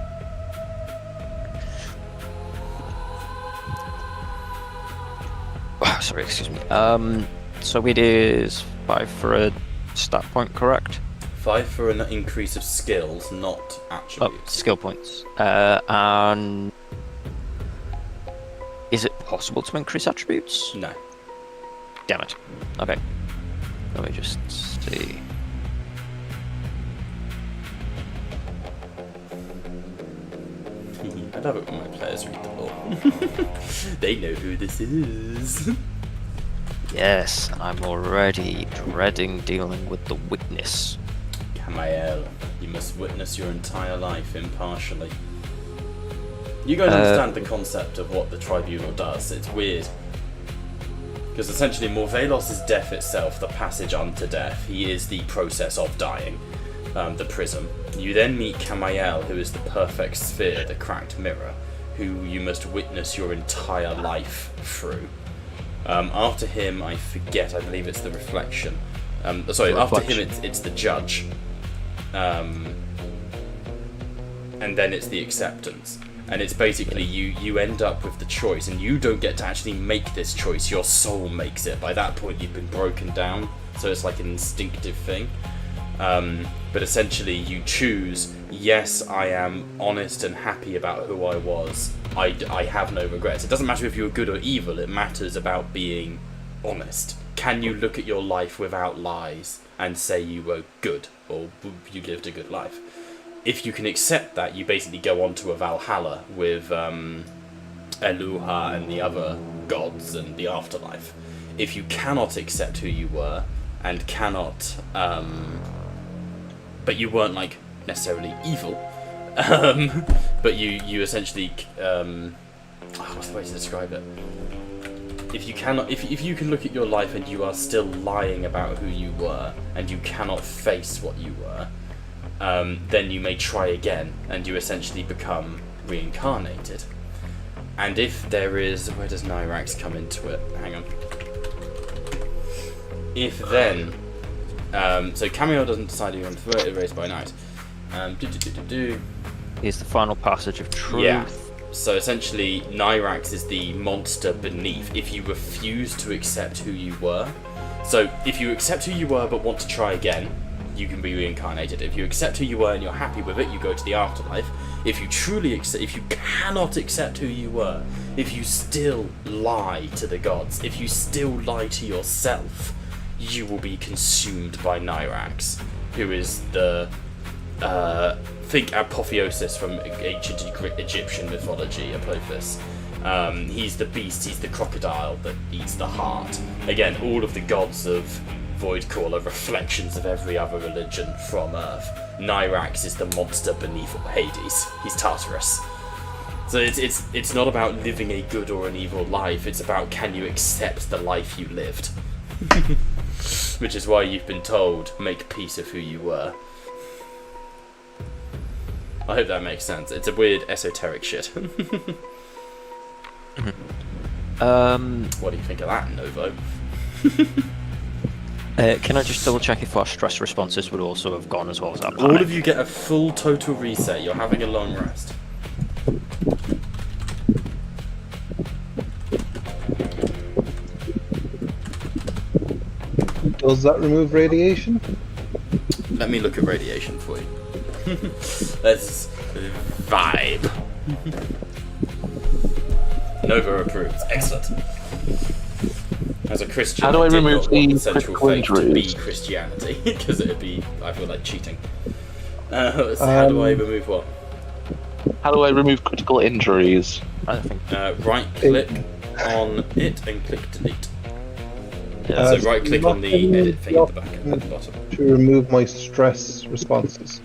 Sorry, excuse me. So it is 5 for a stat point, correct? 5 for an increase of skills, not Oh, attributes. skill points. And is it possible to increase attributes? No. Damn it. Okay. Let me just see. I love it when my players read the law. They know who this is. Yes, and I'm already dreading dealing with the witness. Camael, you must witness your entire life impartially. You guys understand the concept of what the tribunal does. It's weird. Because essentially Morvelos is death itself, the passage unto death. He is the process of dying, the prism. You then meet Camael, who is the perfect sphere, the cracked mirror, who you must witness your entire life through. After him, I forget, I believe it's the reflection. After him it's the judge. And then it's the acceptance. And it's basically you end up with the choice, and you don't get to actually make this choice, your soul makes it. By that point you've been broken down, so it's like an instinctive thing. But essentially you choose, yes, I am honest and happy about who I was. I have no regrets. It doesn't matter if you're good or evil, it matters about being honest. Can you look at your life without lies and say you were good, or you lived a good life? If you can accept that, you basically go on to a Valhalla with Eluha and the other gods and the afterlife. If you cannot accept who you were, and cannot, but you weren't like necessarily evil, but you essentially, what's the way to describe it? If you cannot, if you can look at your life and you are still lying about who you were, and you cannot face what you were, then you may try again, and you essentially become reincarnated. And if there is, where does Nyrax come into it? Hang on. If then, so Cameo doesn't decide who you want to erase by night. is the final passage of truth. Yeah. So essentially, Nyrax is the monster beneath. If you refuse to accept who you were, so if you accept who you were but want to try again, you can be reincarnated. If you accept who you were and you're happy with it, you go to the afterlife. If you truly accept, if you cannot accept who you were, if you still lie to the gods, if you still lie to yourself, you will be consumed by Nyrax, who is the think Apotheosis from ancient Egyptian mythology, Apophis. He's the beast, he's the crocodile that eats the heart. Again, all of the gods of Voidcall are reflections of every other religion from Earth. Nyrax is the monster beneath Hades. He's Tartarus. So it's not about living a good or an evil life, it's about can you accept the life you lived. Which is why you've been told, make peace of who you were. I hope that makes sense. It's a weird esoteric shit. What do you think of that, Novo? Can I just double check if our stress responses would also have gone as well as our panic? All of you get a full total reset. You're having a long rest. Does that remove radiation? Let me look at radiation for you. Let's vibe. Nova approves. Excellent. As a Christian, How do I did remove not want the the central critical faith to be injuries? Christianity, because it'd be, I feel like, cheating. So how do I remove what? How do I remove critical injuries? I don't think. Right click on it and click delete. Yeah, So right click on the edit thing at the back at the bottom. To remove my stress responses.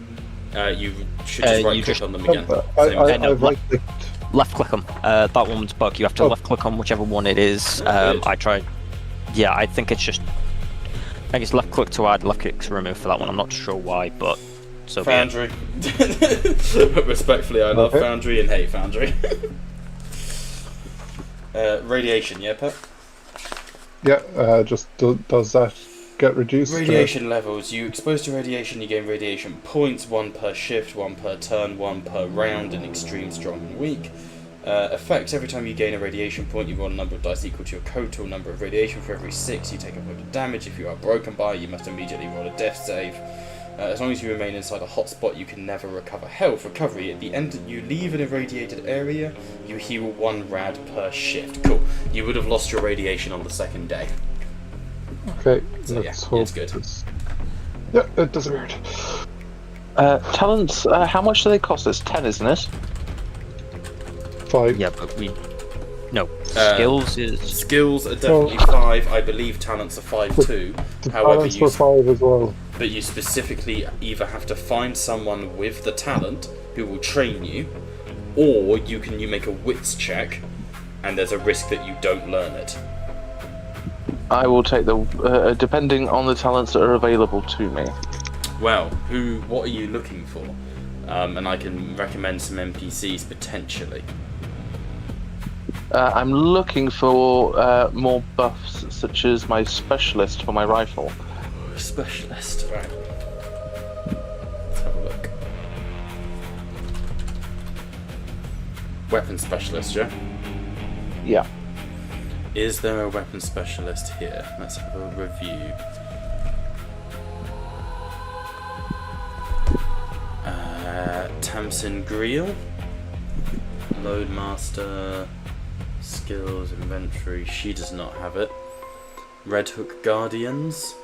You should just right you click just- on them again. I've right clicked. left click them. That one's bug. You have to left click on whichever one it is. Weird. I tried. Yeah, I think it's just. I think it's left click to add, left click to remove for that one. I'm not sure why, but so be it. Foundry. Respectfully, I love Okay. Foundry and hate Foundry. Radiation, yeah, Pep? Yeah, just does that get reduced? Radiation levels. You exposed to radiation, you gain radiation points, 1 per shift, 1 per turn, 1 per round, in extreme, strong, and weak. Effects: every time you gain a radiation point, you roll a number of dice equal to your total number of radiation. For every 6, you take a point of damage. If you are broken by it, you must immediately roll a death save. As long as you remain inside a hotspot, you can never recover health. Recovery: at the end you leave an irradiated area, you heal 1 rad per shift. Cool. You would have lost your radiation on the second day. Okay, So yeah, let's hope it's good. Yeah, it disappeared. Talents, how much do they cost us? 10, isn't it? 5. Yeah, but we. No. Skills is. Skills are definitely 5. I believe talents are 5 too. The However, balance you for 5 as well. but you specifically either have to find someone with the talent who will train you, or you make a wits check, and there's a risk that you don't learn it. I will take the, depending on the talents that are available to me. Well, what are you looking for? And I can recommend some NPCs potentially. I'm looking for more buffs, such as my specialist for my rifle. Specialist, right. Let's have a look. Weapon specialist, yeah? Yeah. Is there a weapon specialist here? Let's have a review. Tamsin Greel. Loadmaster. Skills, inventory. She does not have it. Red Hook Guardians.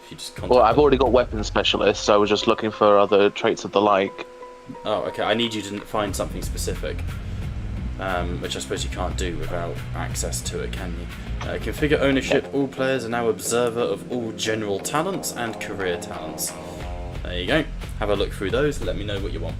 If you just contact Well, I've them. already got weapon specialist, so I was just looking for other traits of the like. Oh, okay. I need you to find something specific. Which I suppose you can't do without access to it, can you? Configure ownership. All players are now observer of all general talents and career talents. There you go. Have a look through those. Let me know what you want.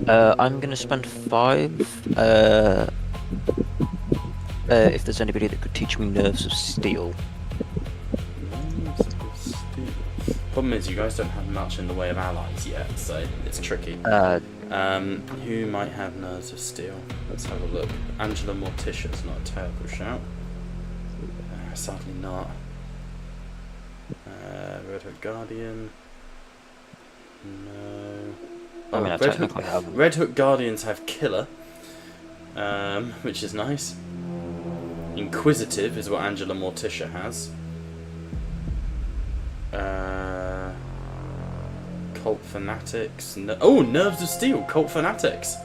I'm gonna spend 5. If there's anybody that could teach me nerves of steel. Problem is, you guys don't have much in the way of allies yet, so it's tricky. Who might have nerves of steel? Let's have a look. Angela Morticia's not a terrible shout. Sadly not. Red Hook Guardian. No. I mean, I technically have. Red Hook Guardians have Killer, which is nice. Inquisitive is what Angela Morticia has. Cult Fanatics. Oh, Nerves of Steel, Cult Fanatics.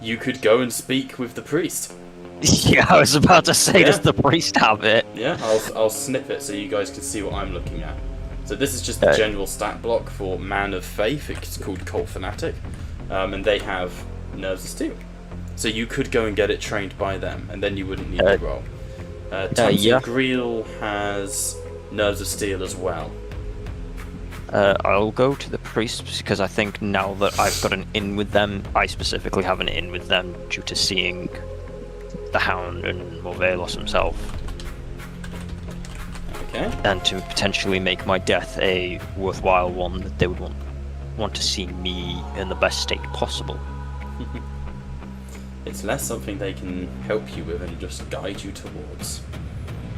You could go and speak with the priest. Yeah, I was about to say, does the priest have it? Yeah, I'll snip it so you guys can see what I'm looking at. So this is just the general stat block for Man of Faith. It's called Cult Fanatic, and they have Nerves of Steel. So you could go and get it trained by them, and then you wouldn't need to roll. Thompson Greel has Nerves of Steel as well. I'll go to the priest because I think now that I've got an in with them, I specifically have an in with them due to seeing the Hound and Morvelos himself. Okay. And to potentially make my death a worthwhile one that they would want to see me in the best state possible. It's less something they can help you with and just guide you towards.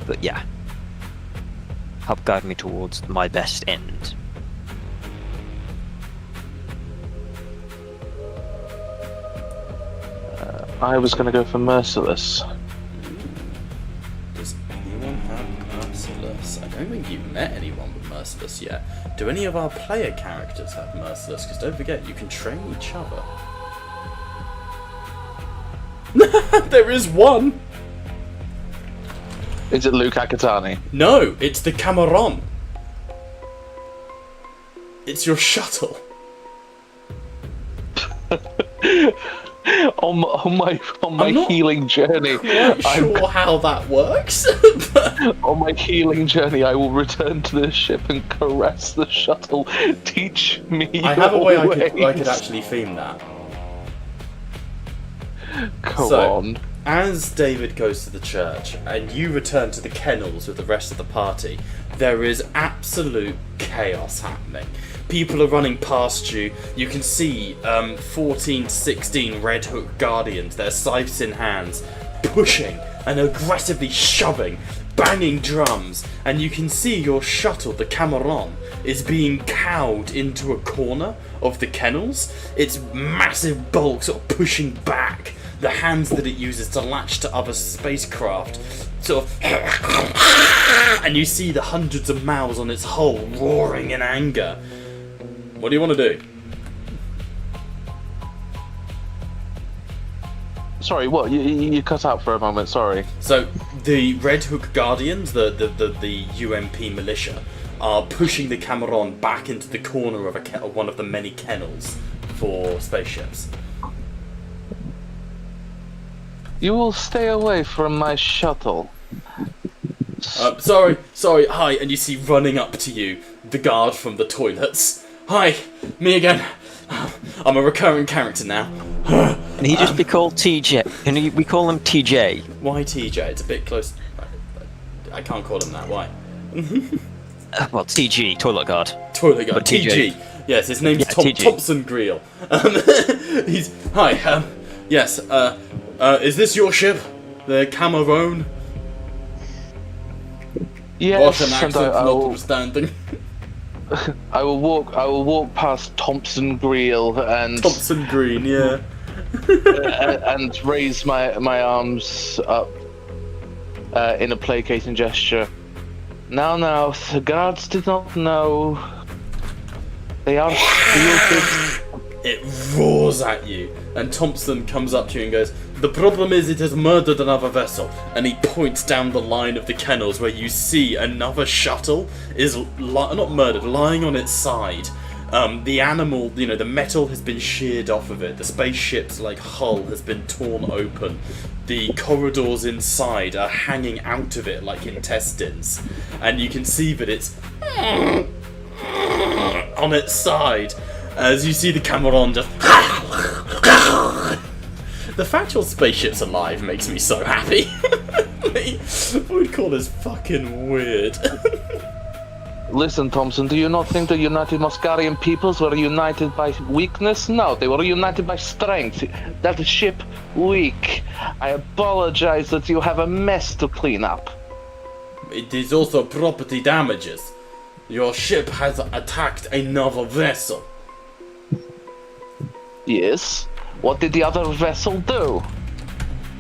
But yeah, help guide me towards my best end. I was going to go for Merciless. Does anyone have Merciless? I don't think you've met anyone with Merciless yet. Do any of our player characters have Merciless? Because don't forget, you can train each other. There is one! Is it Luke Akatani? No, it's the Cameron. It's your shuttle. on my healing journey, I'm not sure how that works. on my healing journey, I will return to the ship and caress the shuttle. Teach me. I have a way I could ways. actually theme that. Come So, on. as David goes to the church and you return to the kennels with the rest of the party, there is absolute chaos happening. People are running past you. You can see 14 to 16 Red Hook Guardians, their scythes in hands, pushing and aggressively shoving, banging drums, and you can see your shuttle, the Cameron, is being cowed into a corner of the kennels. Its massive bulk sort of pushing back the hands that it uses to latch to other spacecraft, sort of, and you see the hundreds of mouths on its hull roaring in anger. What do you want to do? Sorry, what? You cut out for a moment, sorry. So, the Red Hook Guardians, the UMP militia, are pushing the Cameron back into the corner of one of the many kennels for spaceships. You will stay away from my shuttle. Sorry, hi, and you see running up to you the guard from the toilets. Hi, me again. I'm a recurring character now. Can he just be called TJ? Can we call him TJ? Why TJ? It's a bit close. I can't call him that, why? Well, TG, toilet guard. Toilet guard, But TJ. TG. Yes, his name's TG. Thompson Greel. Hi, yes, is this your ship? The Cameron? Yes, Russian and accent I will, notwithstanding. I will walk past Thompson Greel and Thompson Green, yeah. and raise my arms up in a placating gesture. Now, the guards did not know. They are stupid. It roars at you, and Thompson comes up to you and goes, "The problem is it has murdered another vessel," and he points down the line of the kennels where you see another shuttle is not murdered, lying on its side. The animal, the metal has been sheared off of it. The spaceship's hull has been torn open. The corridors inside are hanging out of it like intestines, and you can see that it's on its side as you see the Cameron just The fact your spaceship's alive makes me so happy. Voidcall is fucking weird. Listen, Thompson, do you not think the United Moscarian peoples were united by weakness? No, they were united by strength. That ship weak. I apologize that you have a mess to clean up. It is also property damages. Your ship has attacked another vessel. Yes? What did the other vessel do?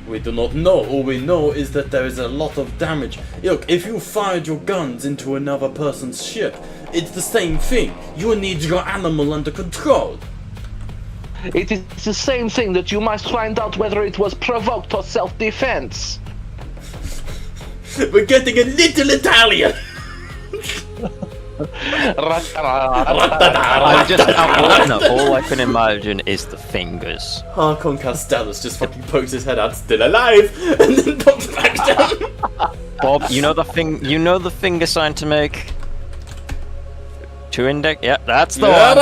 We do not know. All we know is that there is a lot of damage. Look, if you fired your guns into another person's ship, it's the same thing. You need your animal under control. It is the same thing that you must find out whether it was provoked or self-defense. We're getting a little Italian. I'm just all I can imagine is the fingers. Harkon Castellus just fucking pokes his head out, still alive, and then pops back down. Bob, you know the finger sign to make? Two index. Yeah, that's the one.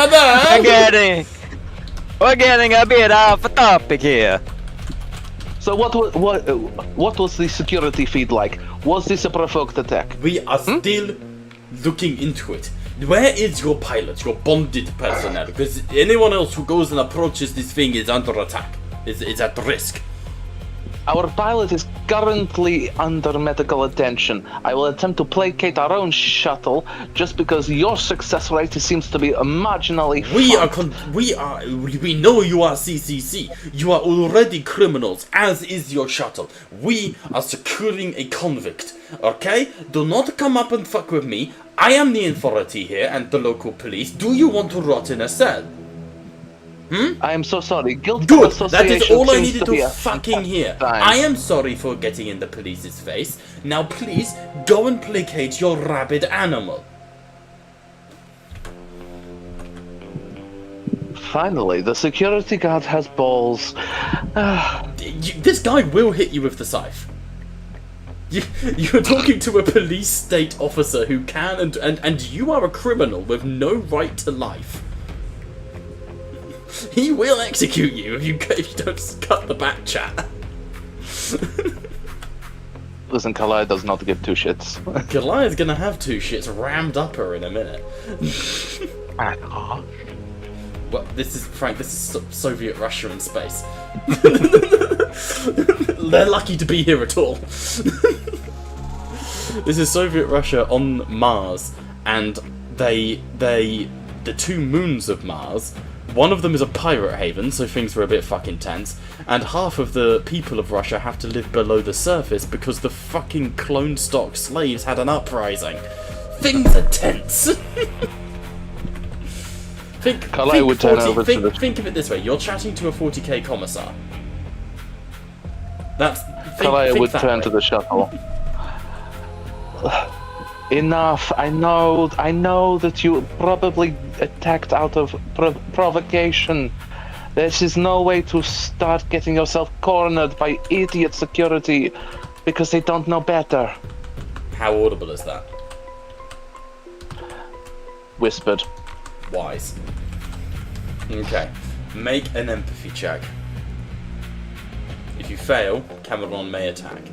We're getting a bit off a topic here. So what was the security feed like? Was this a provoked attack? We are still looking into it. Where is your pilot, your bonded personnel? Because anyone else who goes and approaches this thing is under attack. Is at risk. Our pilot is currently under medical attention. I will attempt to placate our own shuttle just because your success rate seems to be marginally. We know you are CCC. You are already criminals, as is your shuttle. We are securing a convict. Okay? Do not come up and fuck with me. I am the authority here and the local police. Do you want to rot in a cell? I am so sorry. Guilt Good! by That is association all I seems needed be to a fucking hear. fine. I am sorry for getting in the police's face. Now please, go and placate your rabid animal. Finally, the security guard has balls. This guy will hit you with the scythe. You're talking to a police state officer who can and you are a criminal with no right to life. He will execute you if you don't cut the back chat. Listen, Kalai does not give two shits. Goliath's gonna have two shits rammed up her in a minute. Well, this is Frank. This is Soviet Russia in space. They're lucky to be here at all. This is Soviet Russia on Mars, and the two moons of Mars. One of them is a pirate haven, so things were a bit fucking tense, and half of the people of Russia have to live below the surface because the fucking clone stock slaves had an uprising. Things are tense. Think of it this way: you're chatting to a 40k commissar. Kalai would turn to the shuttle. Enough. I know that you probably attacked out of provocation. This is no way to start getting yourself cornered by idiot security because they don't know better. How audible is that? Whispered. Wise. Okay. Make an empathy check. If you fail, Cameron may attack.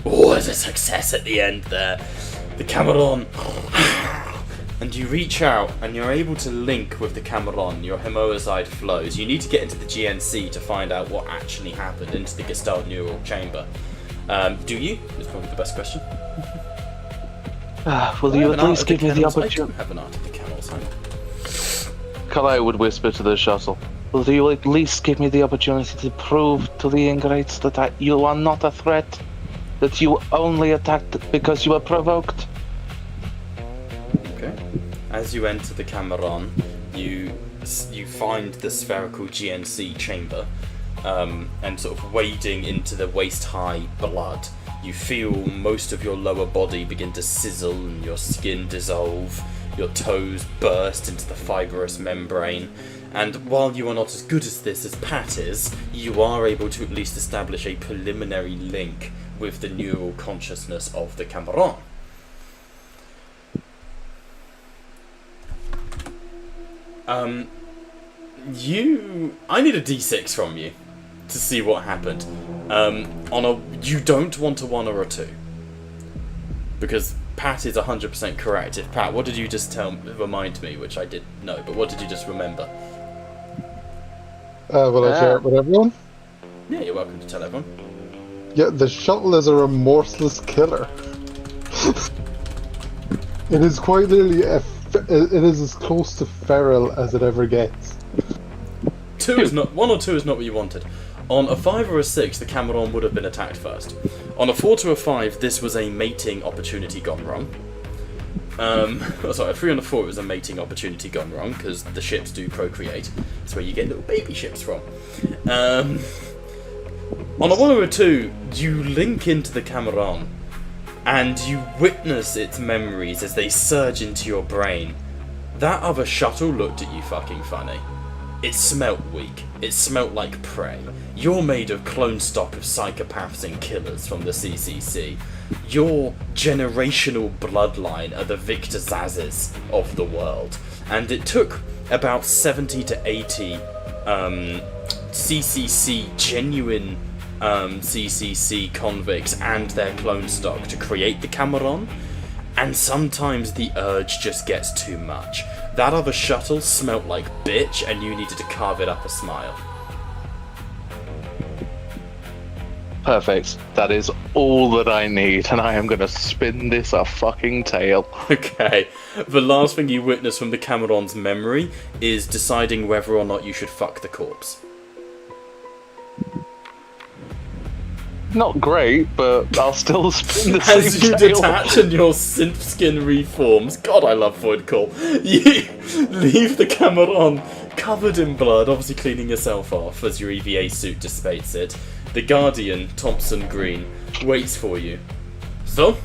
Oh, there's a success at the end there. The Cameron. And you reach out and you're able to link with the Cameron. Your hemoazide flows. You need to get into the GNC to find out what actually happened, into the Gestalt neural chamber. Do you? Is probably the best question. Will you at least give me the opportunity? I do have an art of the camels, hang on. Kalai would whisper to the shuttle. Will you at least give me the opportunity to prove to the ingrates that you are not a threat? That you only attacked because you were provoked? Okay. As you enter the Cameron, you find the spherical GNC chamber, and sort of wading into the waist-high blood, you feel most of your lower body begin to sizzle and your skin dissolve, your toes burst into the fibrous membrane, and while you are not as good at this as Pat is, you are able to at least establish a preliminary link with the neural consciousness of the Cameron. I need a D6 from you to see what happened. You don't want a 1 or a 2. Because Pat is 100% correct. If Pat, what did you just remind me, which I did know, but what did you just remember? Will I share it with everyone? Yeah, you're welcome to tell everyone. Yeah, the shuttle is a remorseless killer. It is quite literally it is as close to feral as it ever gets. 1 or 2 is not what you wanted. On a 5 or a 6, the Cameron would have been attacked first. On a 4 to a 5, this was a mating opportunity gone wrong. Sorry, a 3 on a 4 was a mating opportunity gone wrong, because the ships do procreate. That's where you get little baby ships from. On a 1 or a 2, you link into the Cameron, and you witness its memories as they surge into your brain. That other shuttle looked at you fucking funny. It smelt weak. It smelt like prey. You're made of clone stock of psychopaths and killers from the CCC. Your generational bloodline are the Victor Zazes of the world. And it took about 70 to 80 CCC, genuine CCC convicts and their clone stock to create the Cameron. And sometimes the urge just gets too much. That other shuttle smelt like bitch, and you needed to carve it up a smile. Perfect. That is all that I need, and I am going to spin this a fucking tail. Okay. The last thing you witness from the Cameron's memory is deciding whether or not you should fuck the corpse. Not great, but I'll still spin the As same you tail. detach and your synth skin reforms, God, I love Voidcall. You leave the Cameron covered in blood, obviously cleaning yourself off as your EVA suit dissipates it. The Guardian, Thompson Green, waits for you. So,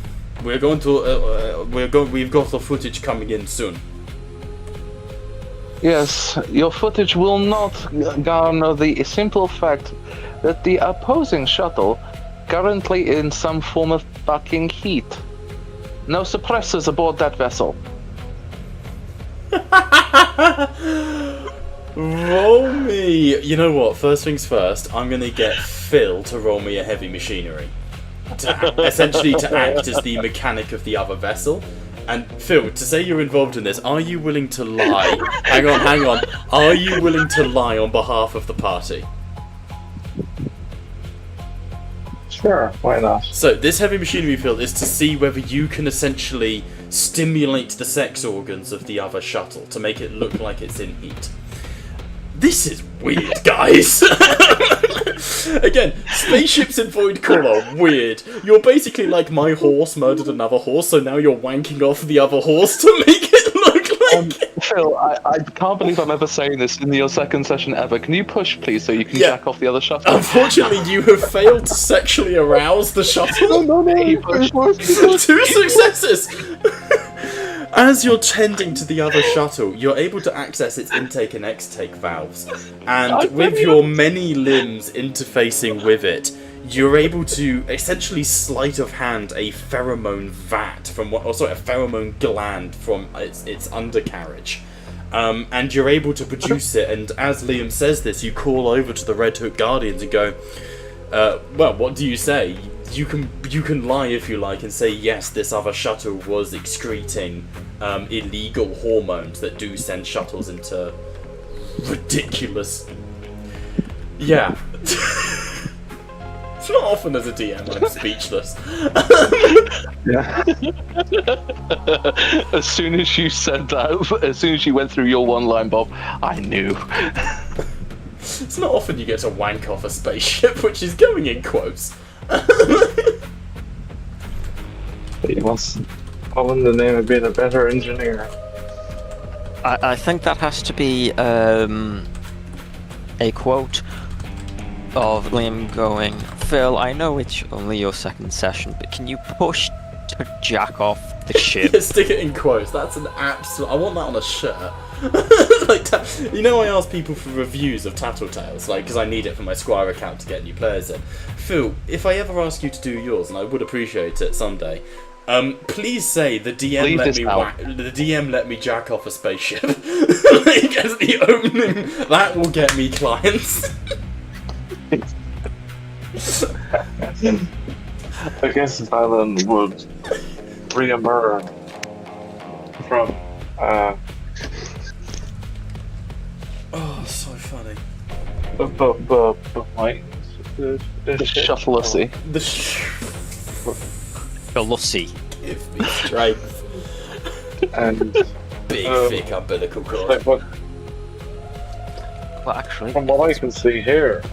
we're going to. We've got the footage coming in soon. Yes, your footage will not garner the simple fact that the opposing shuttle currently in some form of fucking heat. No suppressors aboard that vessel. Roll me. You know what? First things first. I'm gonna get Phil to roll me a heavy machinery, essentially to act as the mechanic of the other vessel. And Phil, to say you're involved in this, are you willing to lie? Hang on. Are you willing to lie on behalf of the party? Sure, why not? So this heavy machinery field is to see whether you can essentially stimulate the sex organs of the other shuttle to make it look like it's in heat. This is weird, guys. Again, spaceships in Voidcall are weird. You're basically like my horse murdered another horse, so now you're wanking off the other horse to make it look like... Phil, I can't believe I'm ever saying this in your second session ever. Can you push, please, so you can jack off the other shuttle? Unfortunately, you have failed to sexually arouse the shuttle. No, Two successes! As you're tending to the other shuttle, you're able to access its intake and extake valves. And with your many limbs interfacing with it, you're able to essentially sleight of hand a pheromone vat a pheromone gland from its undercarriage. And you're able to produce it, and as Liam says this, you call over to the Red Hook Guardians and go, well, what do you say? You can lie if you like and say, yes, this other shuttle was excreting illegal hormones that do send shuttles into ridiculous... Yeah. It's not often as a DM I'm speechless. Yeah. As soon as you said that, as soon as you went through your one line, Bob, I knew. It's not often you get to wank off a spaceship, which is going in quotes. He wants all in the name of being a better engineer. I think that has to be a quote of Liam going, Phil, I know it's only your second session, but can you push to jack off the ship? Yeah, stick it in quotes. That's an absolute... I want that on a shirt. Like, you know, I ask people for reviews of Tattletales, like, because I need it for my Squire account to get new players in. Phil, if I ever ask you to do yours, and I would appreciate it someday, Please say the DM Leave let this me out. the DM let me jack off a spaceship. Like, as the opening, that will get me clients. I guess Valen would re-emerge from Oh, so funny. behind the ship. Shuttlersy. The Veloci. give me strength. And Big thick umbilical cord. like what, Well, actually, from what I can see here,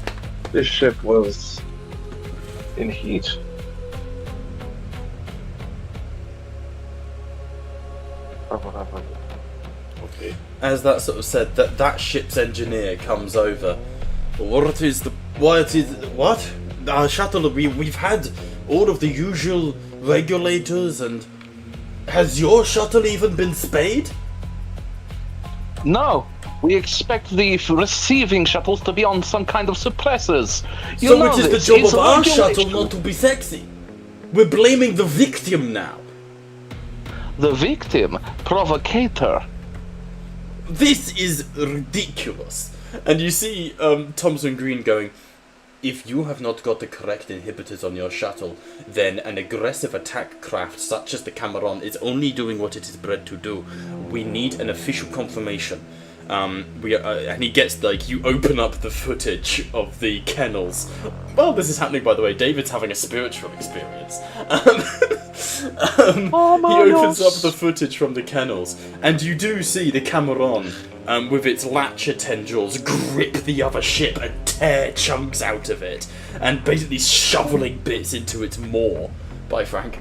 this ship was in heat. Or whatever. Okay. As that sort of said, that ship's engineer comes over. What? Our shuttle, we've had all of the usual regulators, and has your shuttle even been spayed? No, we expect the receiving shuttles to be on some kind of suppressors. You So know it is the this. job It's of our regulation. shuttle not to be sexy. We're blaming the victim now. The victim, provocator. This is ridiculous. And you see Thompson Green going, if you have not got the correct inhibitors on your shuttle, then an aggressive attack craft such as the Cameron is only doing what it is bred to do. We need an official confirmation. And he gets, like, you open up the footage of the kennels. Well, this is happening, by the way. David's having a spiritual experience. He opens up the footage from the kennels, and you do see the Cameron, with its latcher tendrils, grip the other ship and tear chunks out of it, and basically shoveling bits into its maw. Bye, Frank.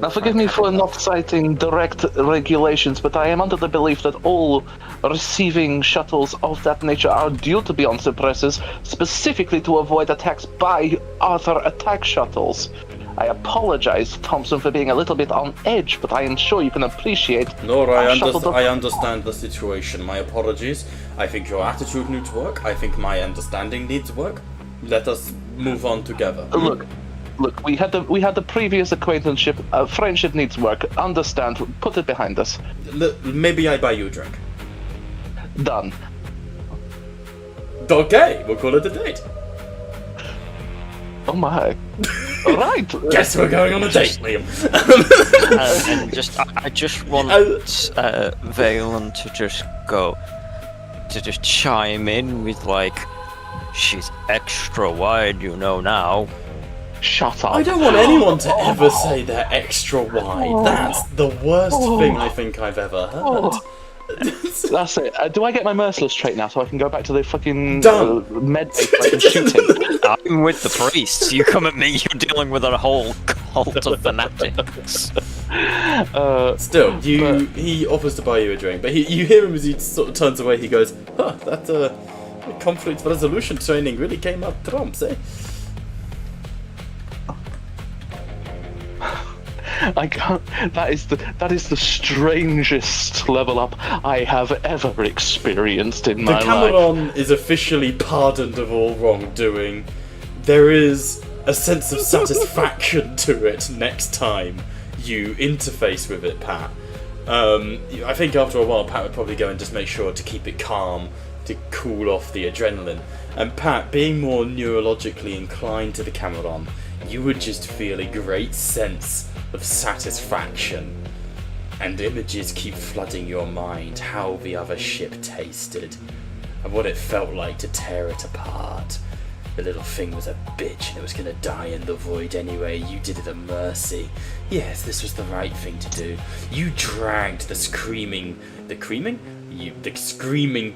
Now, forgive me for not citing direct regulations, but I am under the belief that all receiving shuttles of that nature are due to be on suppressors, specifically to avoid attacks by other attack shuttles. I apologize, Thompson, for being a little bit on edge, but I am sure you can appreciate. No, our shuttle I understand the situation. My apologies. I think your attitude needs work. I think my understanding needs work. Let us move on together. Look, we had the previous acquaintanceship. Friendship needs work. Understand? Put it behind us. Maybe I buy you a drink. Done. Okay, we'll call it a date. Oh my. All right. Guess we're going on a date, Liam. and I just want Valen to just chime in with like, she's extra wide, you know now. Shut up. I don't want anyone to ever say they're extra wide. That's the worst thing I think I've ever heard. That's it. Do I get my merciless trait now so I can go back to the fucking med base so I can shoot him? I'm with the priests. You come at me, you're dealing with a whole cult of fanatics. Still, he offers to buy you a drink, but you hear him as he sort of turns away. He goes, "Huh, that conflict resolution training really came out trumps, eh?" I can't. That is the strangest level up I have ever experienced in my The life. Cameron is officially pardoned of all wrongdoing. There is a sense of satisfaction to it next time you interface with it, Pat. I think after a while, Pat would probably go and just make sure to keep it calm, to cool off the adrenaline. And Pat, being more neurologically inclined to the Cameron, you would just feel a great sense of satisfaction. And images keep flooding your mind, how the other ship tasted, and what it felt like to tear it apart. The little thing was a bitch and it was gonna die in the void anyway. You did it a mercy. Yes, this was the right thing to do. You dragged the screaming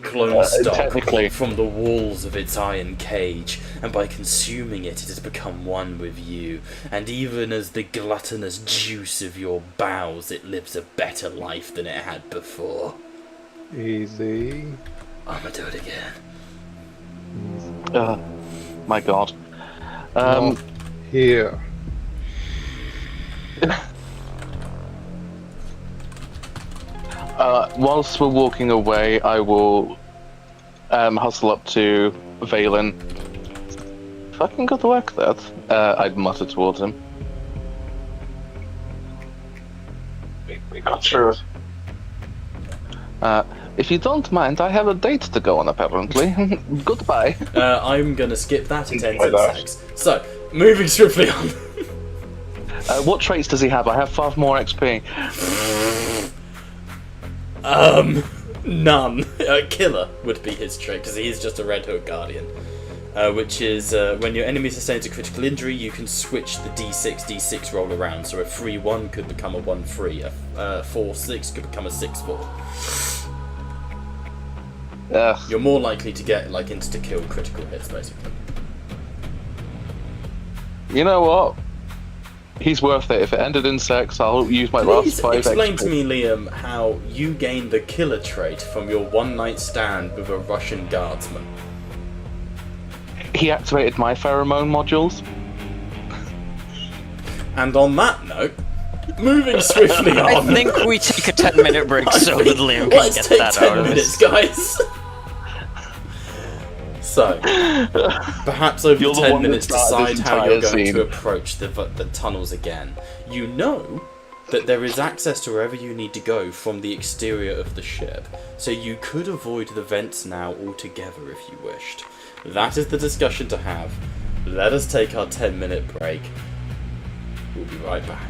clone stock technically. from the walls of its iron cage, and by consuming it, it has become one with you. And even as the gluttonous juice of your bowels, it lives a better life than it had before. Easy. I'm gonna do it again. My God. Not here. Whilst we're walking away, I will hustle up to Valen Fucking good work, that. I'd mutter towards him. We got through it. If you don't mind, I have a date to go on, apparently. Goodbye. I'm gonna skip that Enjoy intensive that. sex. So, moving swiftly on. What traits does he have? I have 5 more XP. None. Killer would be his trait, because he's just a Red Hook Guardian. Which is, when your enemy sustains a critical injury, you can switch the D6 roll around. So a 3-1 could become a 1-3, a 4-6 could become a 6-4. You're more likely to get, like, insta-kill critical hits, basically. You know what? He's worth it. If it ended in sex, I'll use my last 5 explain XP. to me, Liam, how you gain the killer trait from your one-night stand with a Russian guardsman. He activated my pheromone modules. And on that note, moving swiftly I on. think we take a 10-minute break so that Liam can Let's get take that 10 out of minutes, his. guys. So, perhaps over You're the the 10 one that minutes started decide this how you're entire going to scene. approach the tunnels again. You know that there is access to wherever you need to go from the exterior of the ship, so you could avoid the vents now altogether if you wished. That is the discussion to have. Let us take our 10-minute break. We'll be right back.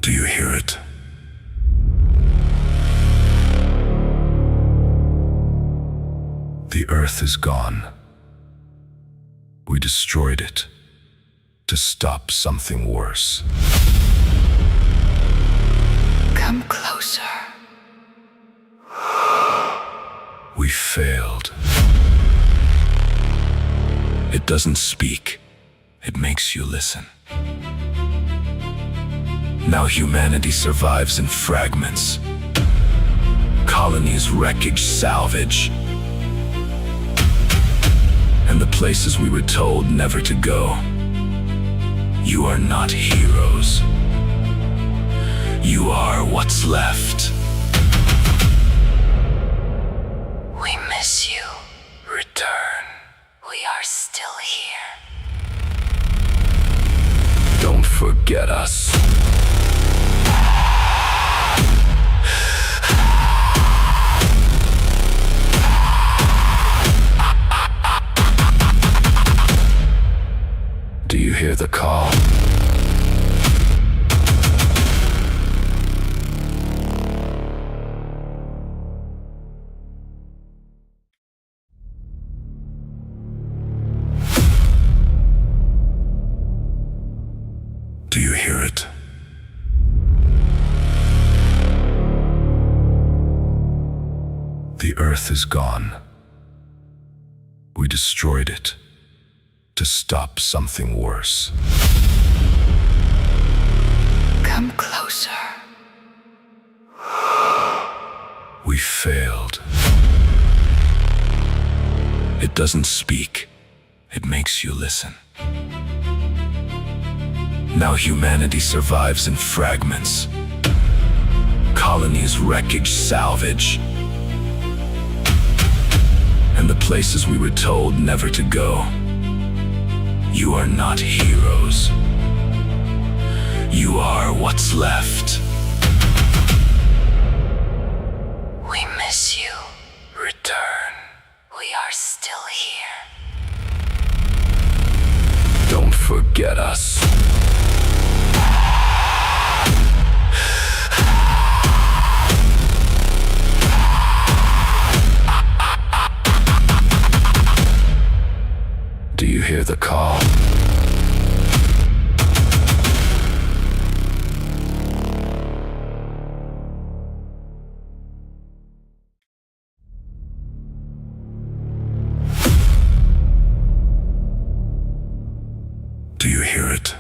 Do you hear it? The Earth is gone. We destroyed it to stop something worse. Come closer. We failed. It doesn't speak. It makes you listen. Now humanity survives in fragments. Colonies, wreckage, salvage. And the places we were told never to go. You are not heroes. You are what's left. We miss you. Return. We are still here. Don't forget us. Do you hear the call? Do you hear it? The Earth is gone. We destroyed it to stop something worse. Come closer. We failed. It doesn't speak. It makes you listen. Now humanity survives in fragments. Colonies, wreckage, salvage. And the places we were told never to go. You are not heroes. You are what's left. We miss you. Return. We are still here. Don't forget us. Do you hear the call? Do you hear it?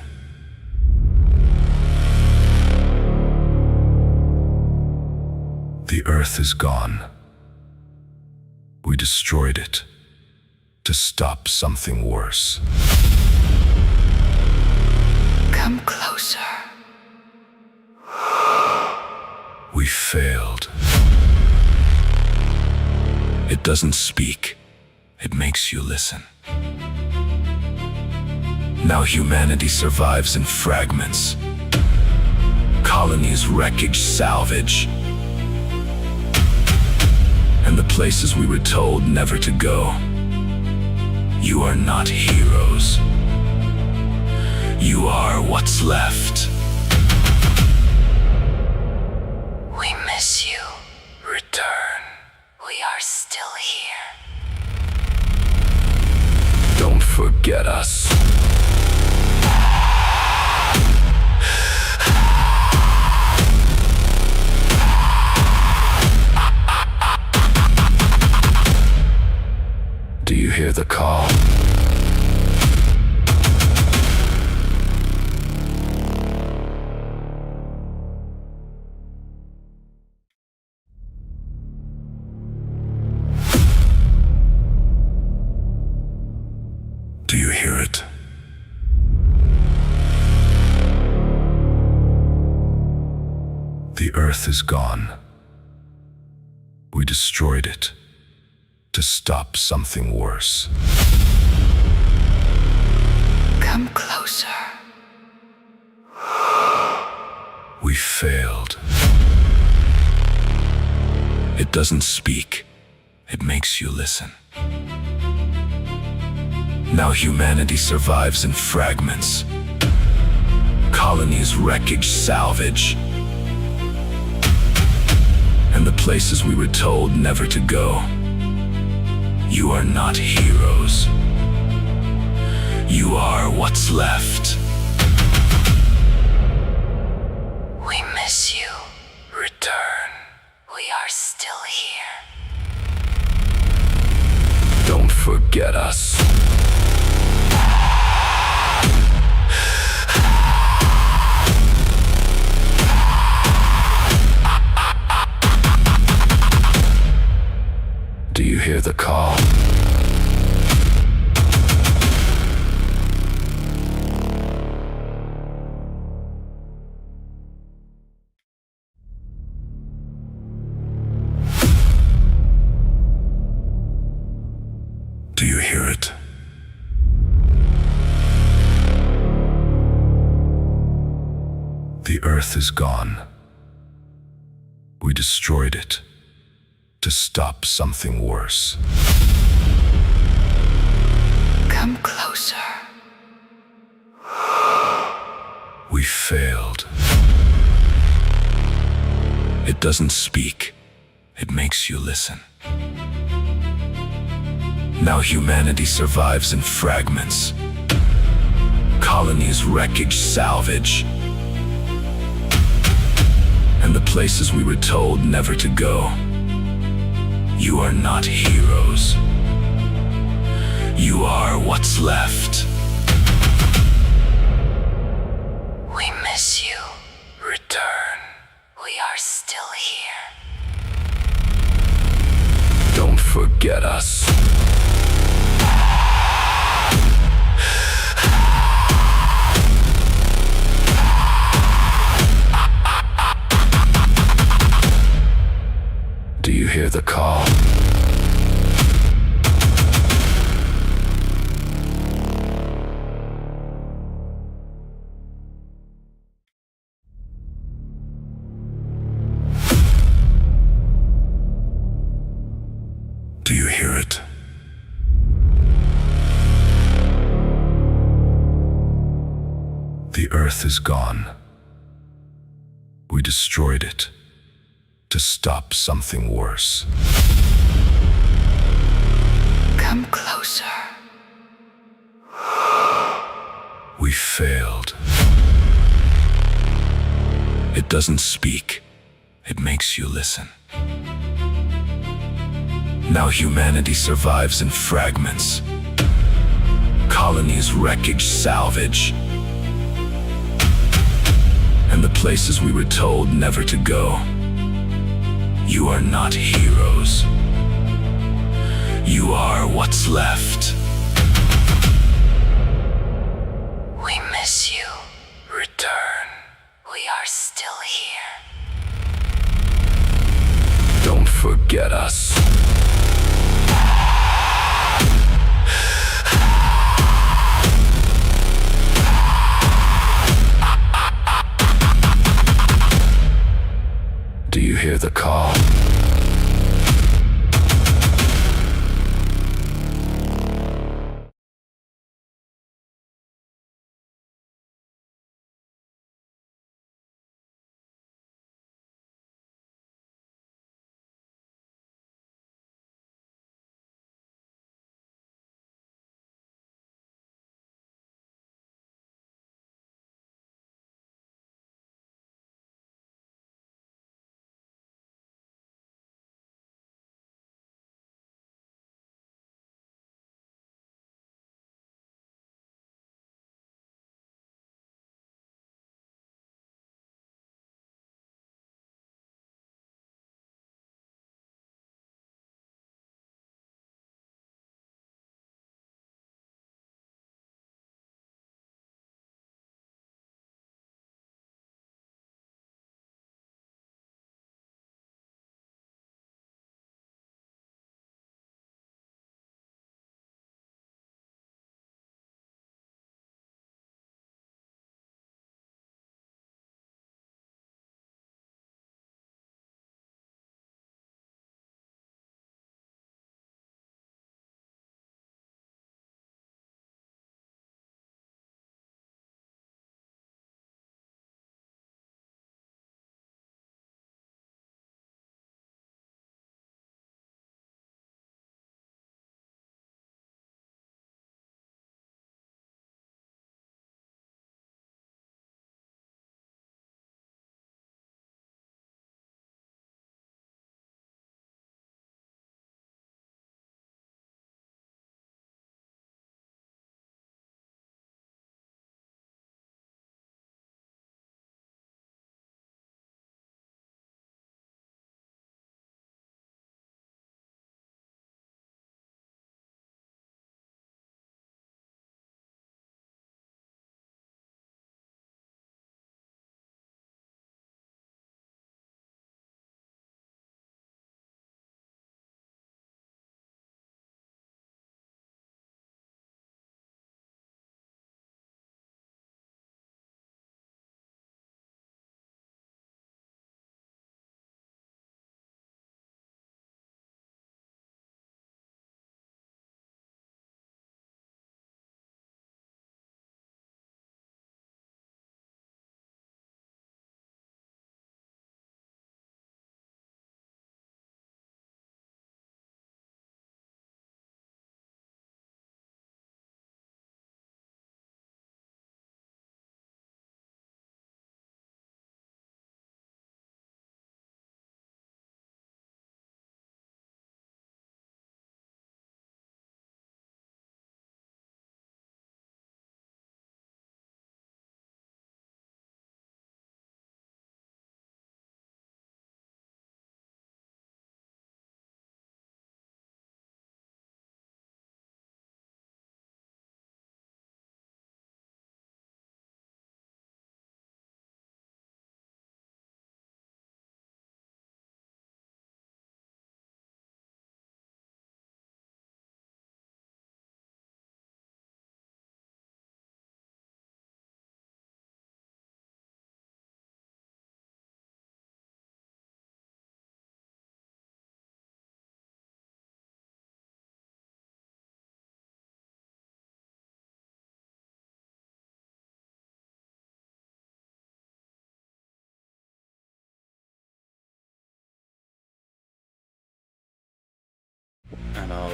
The Earth is gone. We destroyed it to stop something worse. Come closer. We failed. It doesn't speak. It makes you listen. Now humanity survives in fragments. Colonies, wreckage, salvage. And the places we were told never to go. You are not heroes. You are what's left. We miss you. Return. We are still here. Don't forget us. Do you hear the call? Do you hear it? The Earth is gone. We destroyed it to stop something worse. Come closer. We failed. It doesn't speak. It makes you listen. Now humanity survives in fragments. Colonies, wreckage, salvage. And the places we were told never to go. You are not heroes. You are what's left. We miss you. Return. We are still here. Don't forget us. Do you hear the call? Do you hear it? The Earth is gone. We destroyed it to stop something worse. Come closer. We failed. It doesn't speak. It makes you listen. Now humanity survives in fragments. Colonies, wreckage, salvage. And the places we were told never to go. You are not heroes. You are what's left. We miss you. Return. We are still here. Don't forget us. Do you hear the call? Do you hear it? The Earth is gone. We destroyed it to stop something worse. Come closer. We failed. It doesn't speak. It makes you listen. Now humanity survives in fragments. Colonies, wreckage, salvage. And the places we were told never to go. You are not heroes. You are what's left. We miss you. Return. We are still here. Don't forget us.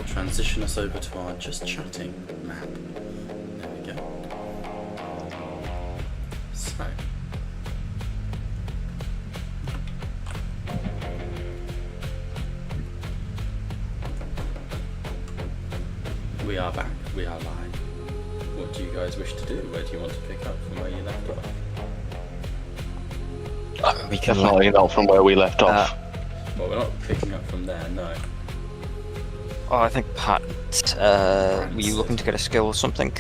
transition us over to our just chatting map. There we go. So. We are back. We are live. What do you guys wish to do? Where do you want to pick up from where you left off? We can Definitely not from where we left off. Well, we're not picking up from there, no. Oh, I think Pat. Were you looking to get a skill or something?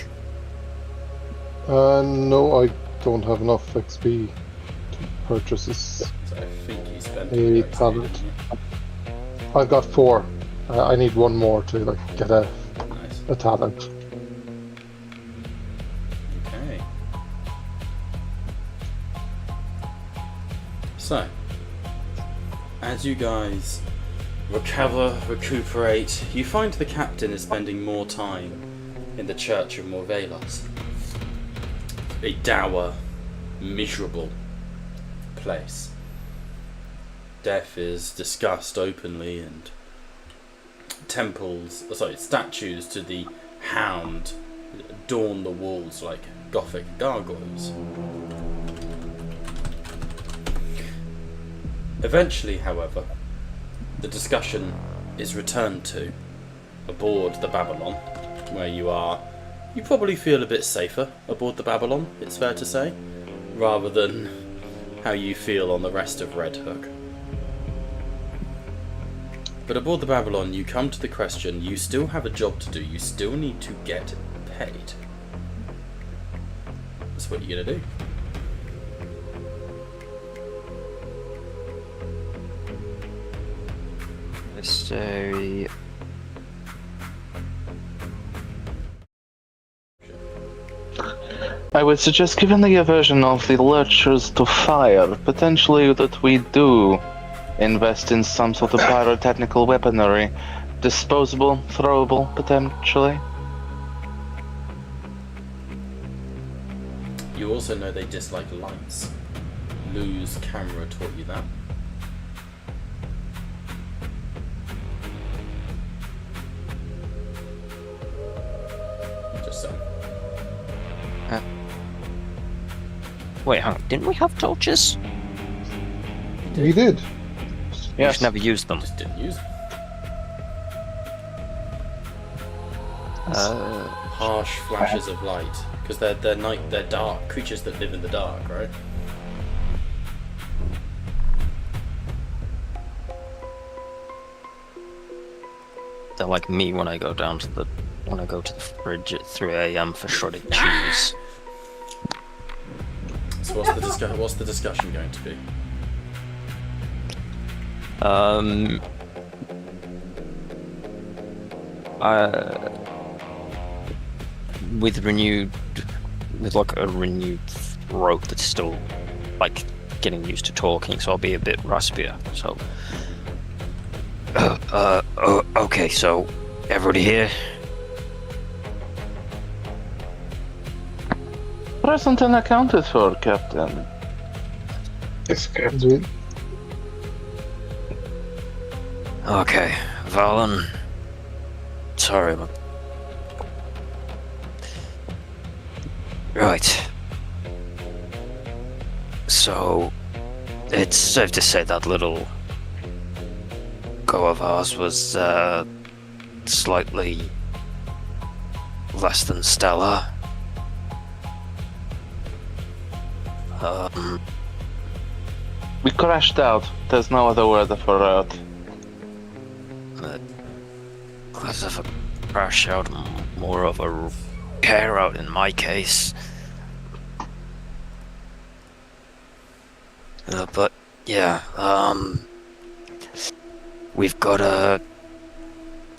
No, I don't have enough XP to purchase this. So I think you spent A XP, tablet. didn't I've got 4. I need one more to like get you? Nice. a talent. Okay. So, as you guys recover, recuperate, you find the captain is spending more time in the Church of Morvelos. A dour, miserable place. Death is discussed openly, and statues to the Hound adorn the walls like Gothic gargoyles. Eventually, however, the discussion is returned to aboard the Babylon, where you are. You probably feel a bit safer aboard the Babylon, it's fair to say, rather than how you feel on the rest of Red Hook. But aboard the Babylon, you come to the question, you still have a job to do, you still need to get paid. That's what you're gonna do. So, I would suggest, given the aversion of the lurchers to fire, potentially that we do invest in some sort of pyrotechnical weaponry. Disposable, throwable, potentially. You also know they dislike lights. Lou's camera taught you that. Just so. wait, hang on. Didn't we have torches? We did. We just never used them. Just didn't use them. Harsh flashes of light, because they're dark creatures that live in the dark, right? They're like me when I go to the fridge at 3 AM for shredded cheese. So what's the discussion going to be? With like a renewed throat that's still like getting used to talking, so I'll be a bit raspier. So, okay, so everybody here? Present and accounted for, Captain. Yes, Captain. Indeed. Okay, Valen. Sorry, but... Right. So, it's safe to say that little go of ours was, slightly less than stellar. We crashed out. There's no other word for out. Less of a crash out, more of a repair out in my case. But yeah, we've got at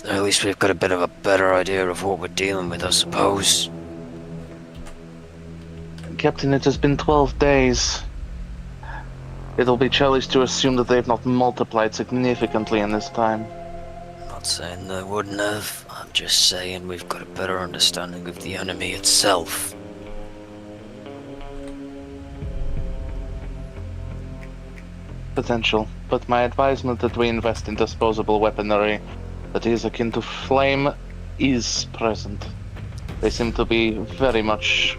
least we've got a bit of a better idea of what we're dealing with, I suppose. Captain, it has been 12 days. It'll be childish to assume that they've not multiplied significantly in this time. Not saying they wouldn't have, I'm just saying we've got a better understanding of the enemy itself. Potential, but my advisement that we invest in disposable weaponry that is akin to flame is present. They seem to be very much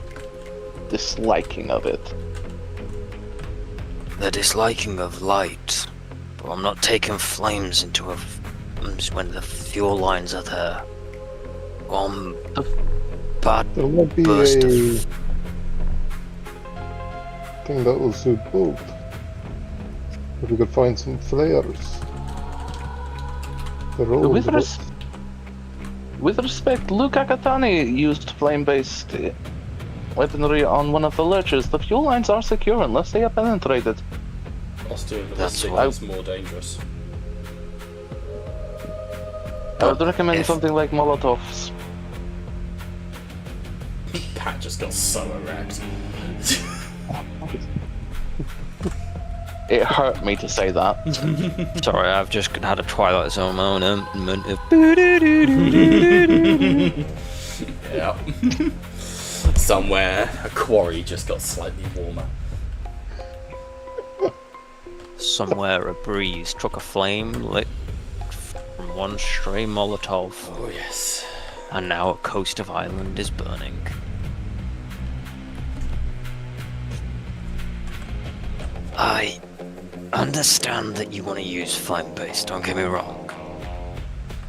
disliking of it. The disliking of light, but I'm not taking flames into when the fuel lines are there. One bad There might be burst a of thing that will suit both. If we could find some flares. The road. With respect, Luke Akatani used flame-based weaponry on one of the lurchers. The fuel lines are secure unless they are penetrated. That's It's more dangerous. I would recommend if- something like Molotovs. Pat just got so erect. It hurt me to say that. Sorry, I've just had a Twilight Zone moment of Yeah. Somewhere, a quarry just got slightly warmer. somewhere a breeze struck a flame lit from one stray Molotov, Oh yes. and now a coast of island is burning. I understand that you want to use flame-based, don't get me wrong.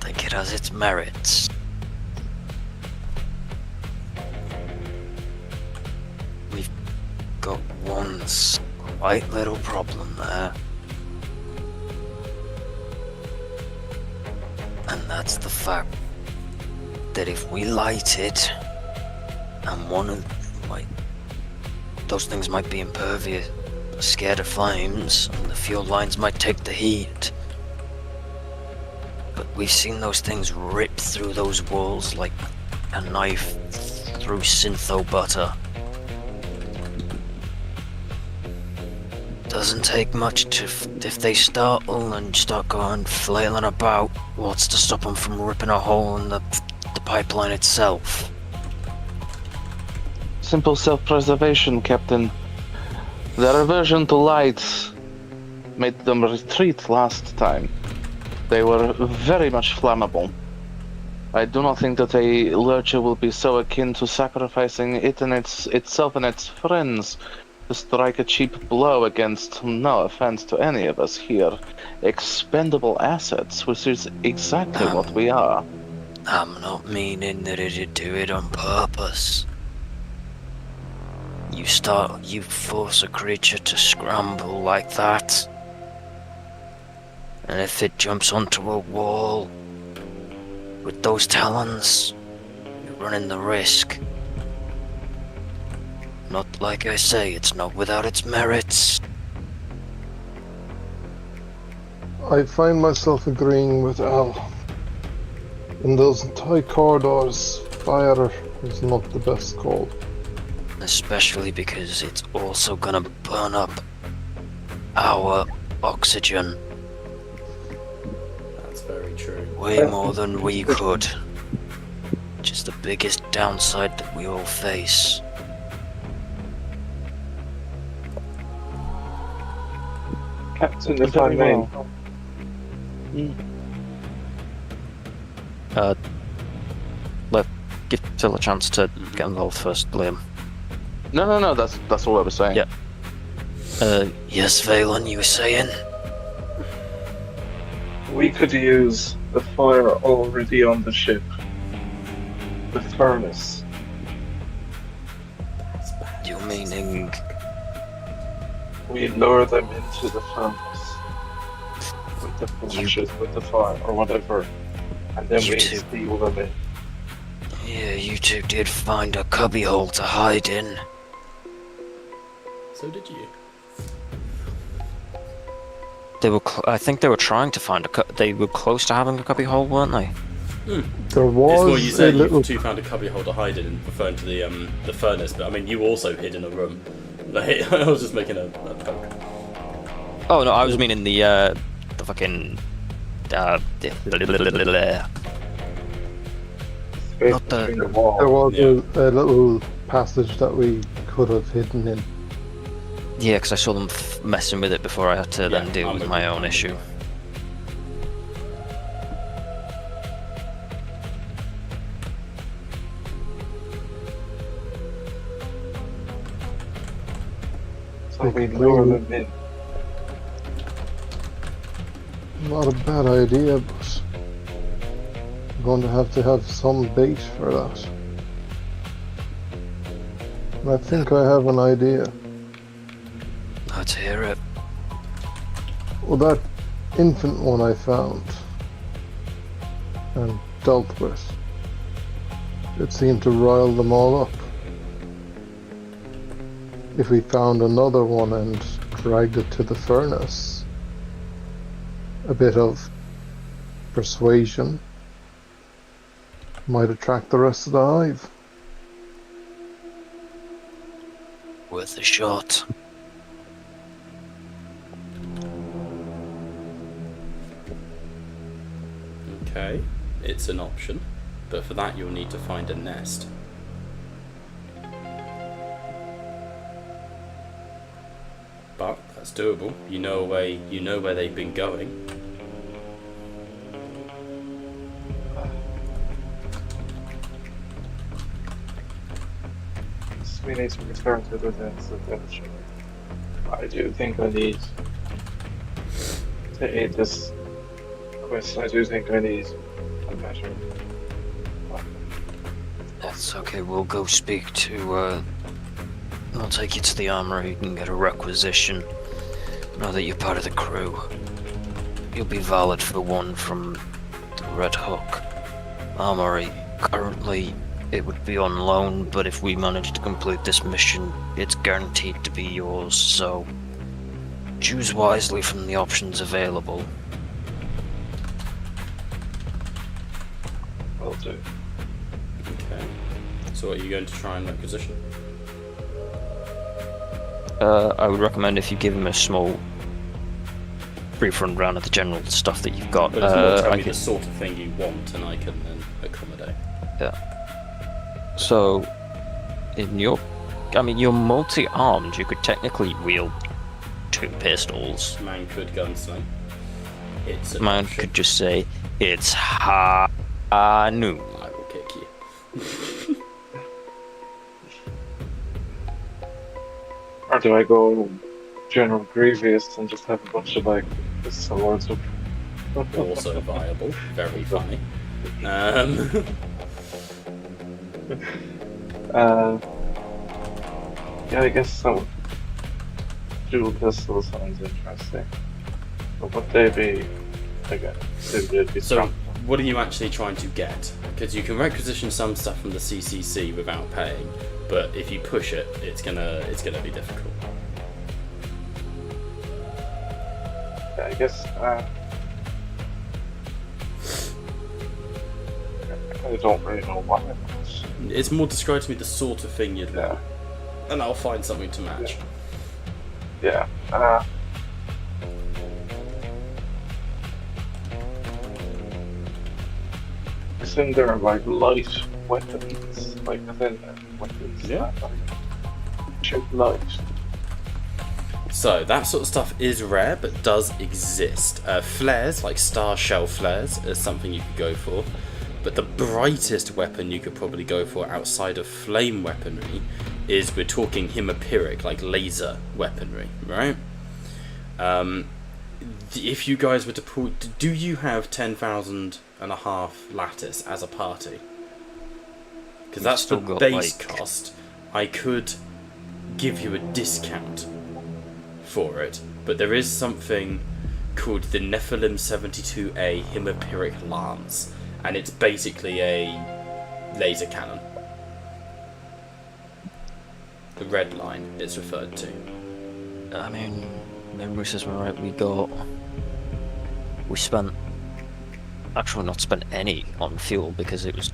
I think it has its merits. We've got one slight little problem there. And that's the fact that if we light it, and one of those things might be impervious, scared of flames, and the fuel lines might take the heat. But we've seen those things rip through those walls like a knife through syntho butter. Doesn't take much to, if they startle and start going flailing about, what's to stop them from ripping a hole in the pipeline itself? Simple self-preservation, Captain. Their aversion to light made them retreat last time. They were very much flammable. I do not think that a lurcher will be so akin to sacrificing it and itself and its friends to strike a cheap blow against, no offense to any of us here, expendable assets, which is exactly what we are. I'm not meaning that it'd do it on purpose. You force a creature to scramble like that, and if it jumps onto a wall with those talons, you're running the risk. Not like I say, it's not without its merits. I find myself agreeing with Al. In those tight corridors, fire is not the best call. Especially because it's also gonna burn up our oxygen That's very true. way more than we could. Which is the biggest downside that we all face. Captain, if I may, Give Phil a chance to get involved first, Liam. No, that's all I was saying. Yeah. Yes, Valen, you were saying? we could use the fire already on the ship. The furnace. You're meaning... We lure them into the furnace. With the flashes, with the fire, or whatever. And then You we two. steal them in. Yeah, you two did find a cubbyhole to hide in. So did you? They were. I think they were trying to find they were close to having a cubbyhole, weren't they? There It's what you was a said. little. You two found a cubbyhole to hide in, referring to the furnace. But I mean, you also hid in a room. Like, I was just making a poke. Oh no, I was meaning the fucking. Not Space Not the- between the walls. There was Yeah. a little passage that we could have hidden in. Yeah, because I saw them messing with it before I had to then Yeah, deal I'm with with my you. own issue. So we lure them in. Not a bad idea, but I'm going to have some bait for that. And I think I have an idea. Let's hear it. Well, that infant one I found and dealt with, it seemed to rile them all up. If we found another one and dragged it to the furnace, a bit of persuasion might attract the rest of the hive. Worth a shot. Okay, it's an option, but for that you'll need to find a nest. But that's doable. You know where they've been going. We need to return to the nest eventually. I do think I need to aid this quest. I do think I need a better weapon. That's okay, we'll go speak to, I'll take you to the armory, you can get a requisition. Now that you're part of the crew, you'll be valid for one from the Red Hook Armory. Currently, it would be on loan, but if we manage to complete this mission, it's guaranteed to be yours, so choose wisely from the options available. Will do. Okay. So what are you going to try and requisition? I would recommend if you give him a small brief rundown of the general stuff that you've got. But it's more tell I me can- the sort of thing you want, and I can then accommodate. So, you're multi-armed. You could technically wield 2 pistols. Man could gunsling. It's an Man option. could just say, "It's Hanu." I will kick you. Or do I go General Grievous and just have a bunch of like swords? Also viable. Very funny. Yeah, I guess some dual pistol sounds interesting. But would they be again? They'd be So, strong. what are you actually trying to get? Because you can requisition some stuff from the CCC without paying, but if you push it, it's gonna be difficult. Yeah, I guess. I don't really know what it was. It's more describe to me the sort of thing you'd Yeah, want, and I'll find something to match. yeah. Isn't there like light weapons, like within weapons? Yeah. That, like, shoot light. So that sort of stuff is rare, but does exist. Flares, like star shell flares, is something you could go for. But the brightest weapon you could probably go for outside of flame weaponry is we're talking hemipyric, like laser weaponry, right? If you guys were to pull, do you have 10,500 lattice as a party? Because that's the still got, base like- cost. I could give you a discount for it, but there is something called the Nephilim 72A Hemipyric Lance, and it's basically a laser cannon. The red line it's referred to. I mean, memory says we're right. We spent, actually not spent any on fuel because it was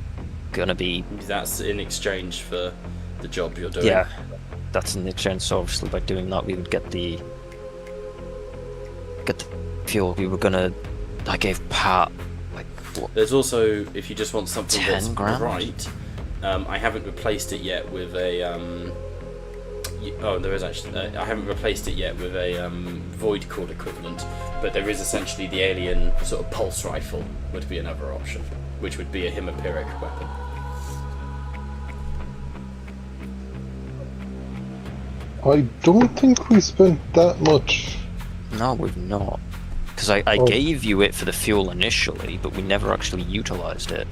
gonna be, That's in exchange for the job you're doing. yeah, that's in exchange. So obviously by doing that we would get the fuel. We were gonna, I gave Pat like what, There's also, if you just want something 10 that's grand? bright, I haven't replaced it yet with a there is actually I haven't replaced it yet with a Voidcall equivalent, but there is essentially the alien sort of pulse rifle would be another option, which would be a hemipyric weapon. I don't think we spent that much. No, we've not. Because I Oh. gave you it for the fuel initially, but we never actually utilized it.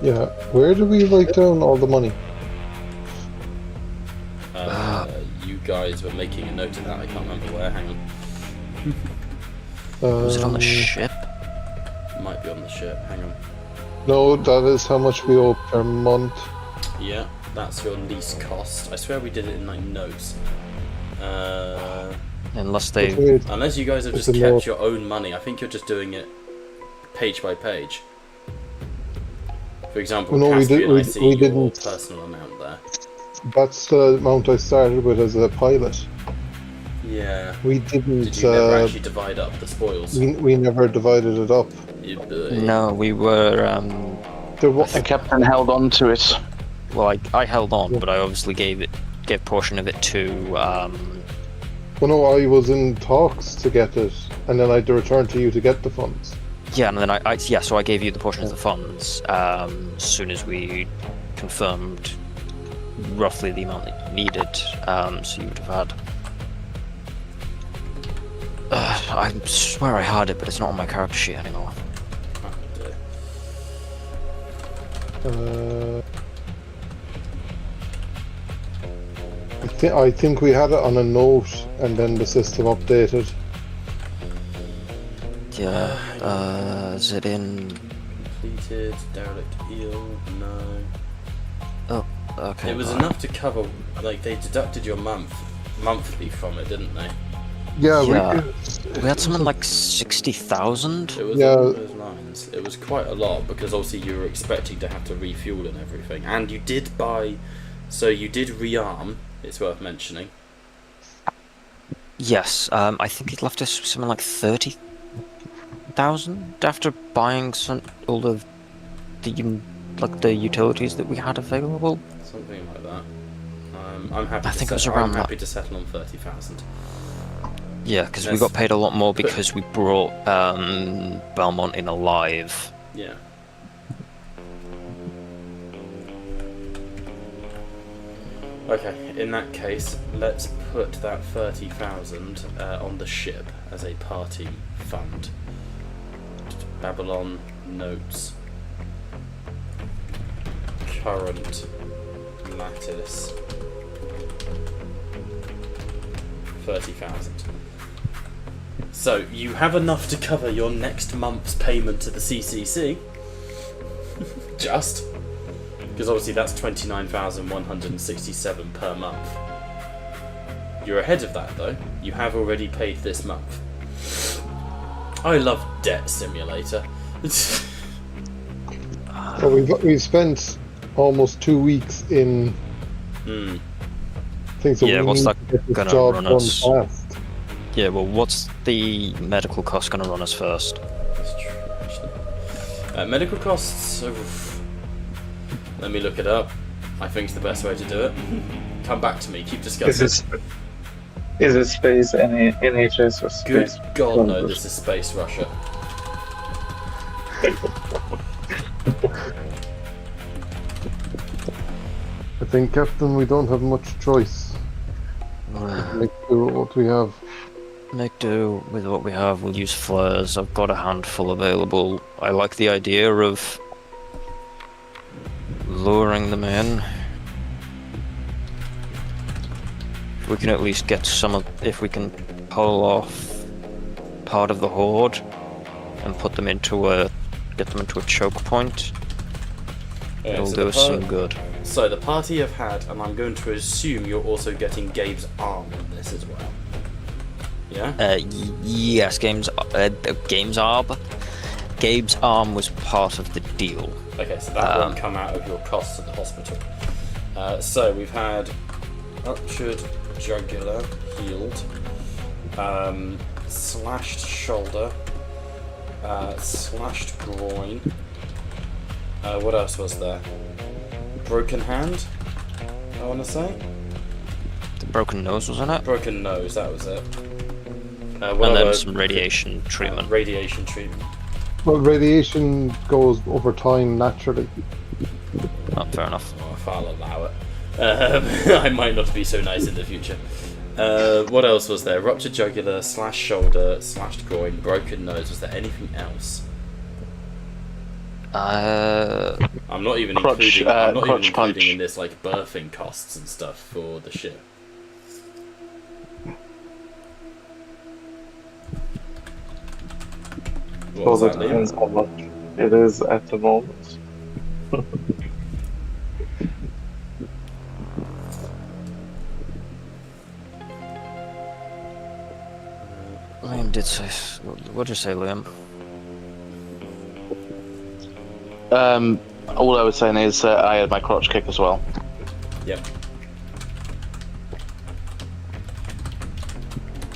Yeah, where do we write down all the money? You guys were making a note of that. I can't remember where. Hang on. Was it on the Um, ship? Might be on the ship. Hang on. No, that is how much we owe per month. Yeah, that's your lease cost. I swear we did it in like notes. Unless they... Wait, Unless you guys have It's just a kept note. your own money. I think you're just doing it page by page. For example, No, we Caspian, did- I see we your didn't. personal amount there. That's the amount I started with as a pilot. Yeah. We didn't. Did you never actually divide up the spoils? we never divided it up. No, we were... There was, The captain held on to it. Well, I held on, but I obviously gave a portion of it to... well, no, I was in talks to get it, and then I had to return to you to get the funds. Yeah, and then so I gave you the portion of the funds as soon as we confirmed roughly the amount that you needed. So you would have had. I swear I had it, but it's not on my character sheet anymore. I think we had it on a note, and then the system updated. Yeah. Is it in? Completed, derelict eel, no. Oh, okay. It was right. enough to cover, like, they deducted your monthly from it, didn't they? Yeah, Yeah. We had something like 60,000. It was Yeah. along those lines. It was quite a lot, because obviously you were expecting to have to refuel and everything. And you did buy, so you did rearm, it's worth mentioning. Yes. I think it left us something like 30,000 after buying all of the the utilities that we had available. Something like that. I'm happy. I to think it was settle, around I'm happy that. to settle on 30,000. Yeah, because we Yes. got paid a lot more because we brought Belmont in alive. Yeah. Okay, in that case, let's put that 30,000 on the ship as a party fund. Babylon notes. Current lattice. 30,000. So you have enough to cover your next month's payment to the CCC. Just. Because obviously that's 29,167 per month. You're ahead of that though. You have already paid this month. I love Debt Simulator. So we spent almost 2 weeks in things that Yeah, we what's need that to get this gonna job run done us? fast. Yeah, well, what's the medical cost going to run us first? That's true, actually. Medical costs. Let me look it up. I think it's the best way to do it. Come back to me. Keep discussing. Is it space NHS or Good space? God, no! This is Space Russia. I think, Captain, we don't have much choice. Make do with what we have. Make do with what we have. We'll use flares. I've got a handful available. I like the idea of luring them in. If we can at least get some of, if we can pull off part of the horde and put them into get them into a choke point, Yeah, it'll so do the us some good. So the party have had, and I'm going to assume you're also getting Gabe's arm in this as well. Yeah? Yes, Gabe's arm. Gabe's arm was part of the deal. Okay, so that won't come out of your costs at the hospital. So we've had ruptured jugular, healed, slashed shoulder, slashed groin. What else was there? Broken hand, I want to say. The broken nose, wasn't it? Broken nose, that was it. And then some radiation treatment. Radiation treatment. Well, radiation goes over time naturally. Oh, fair enough. Oh, if I'll allow it. I might not be so nice in the future. What else was there? Ruptured jugular, slashed shoulder, slashed groin, broken nose. Was there anything else? I'm not even including. I'm not even including in this like birthing costs and stuff for the ship. What was So that, that Liam? depends how much it is at the moment. Liam did say. What did you say, Liam? All I was saying is I had my crotch kick as well. Yep.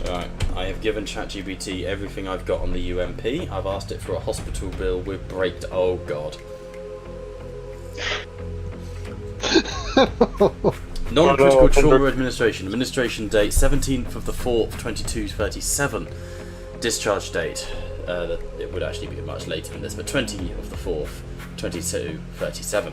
Alright, I have given ChatGPT everything I've got on the UMP. I've asked it for a hospital bill with break. Oh god. Non-critical trauma administration. Administration date 17th of the 4th, 2237. Discharge date. It would actually be much later than this, but 20 of the 4th, 2237.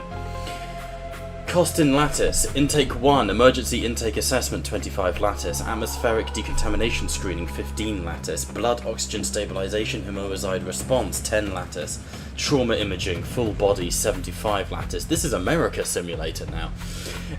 Cost in lattice. Intake 1, emergency intake assessment 25 lattice, atmospheric decontamination screening 15 lattice, blood oxygen stabilization hemorrhagide response 10 lattice, trauma imaging full body 75 lattice. This is America simulator now.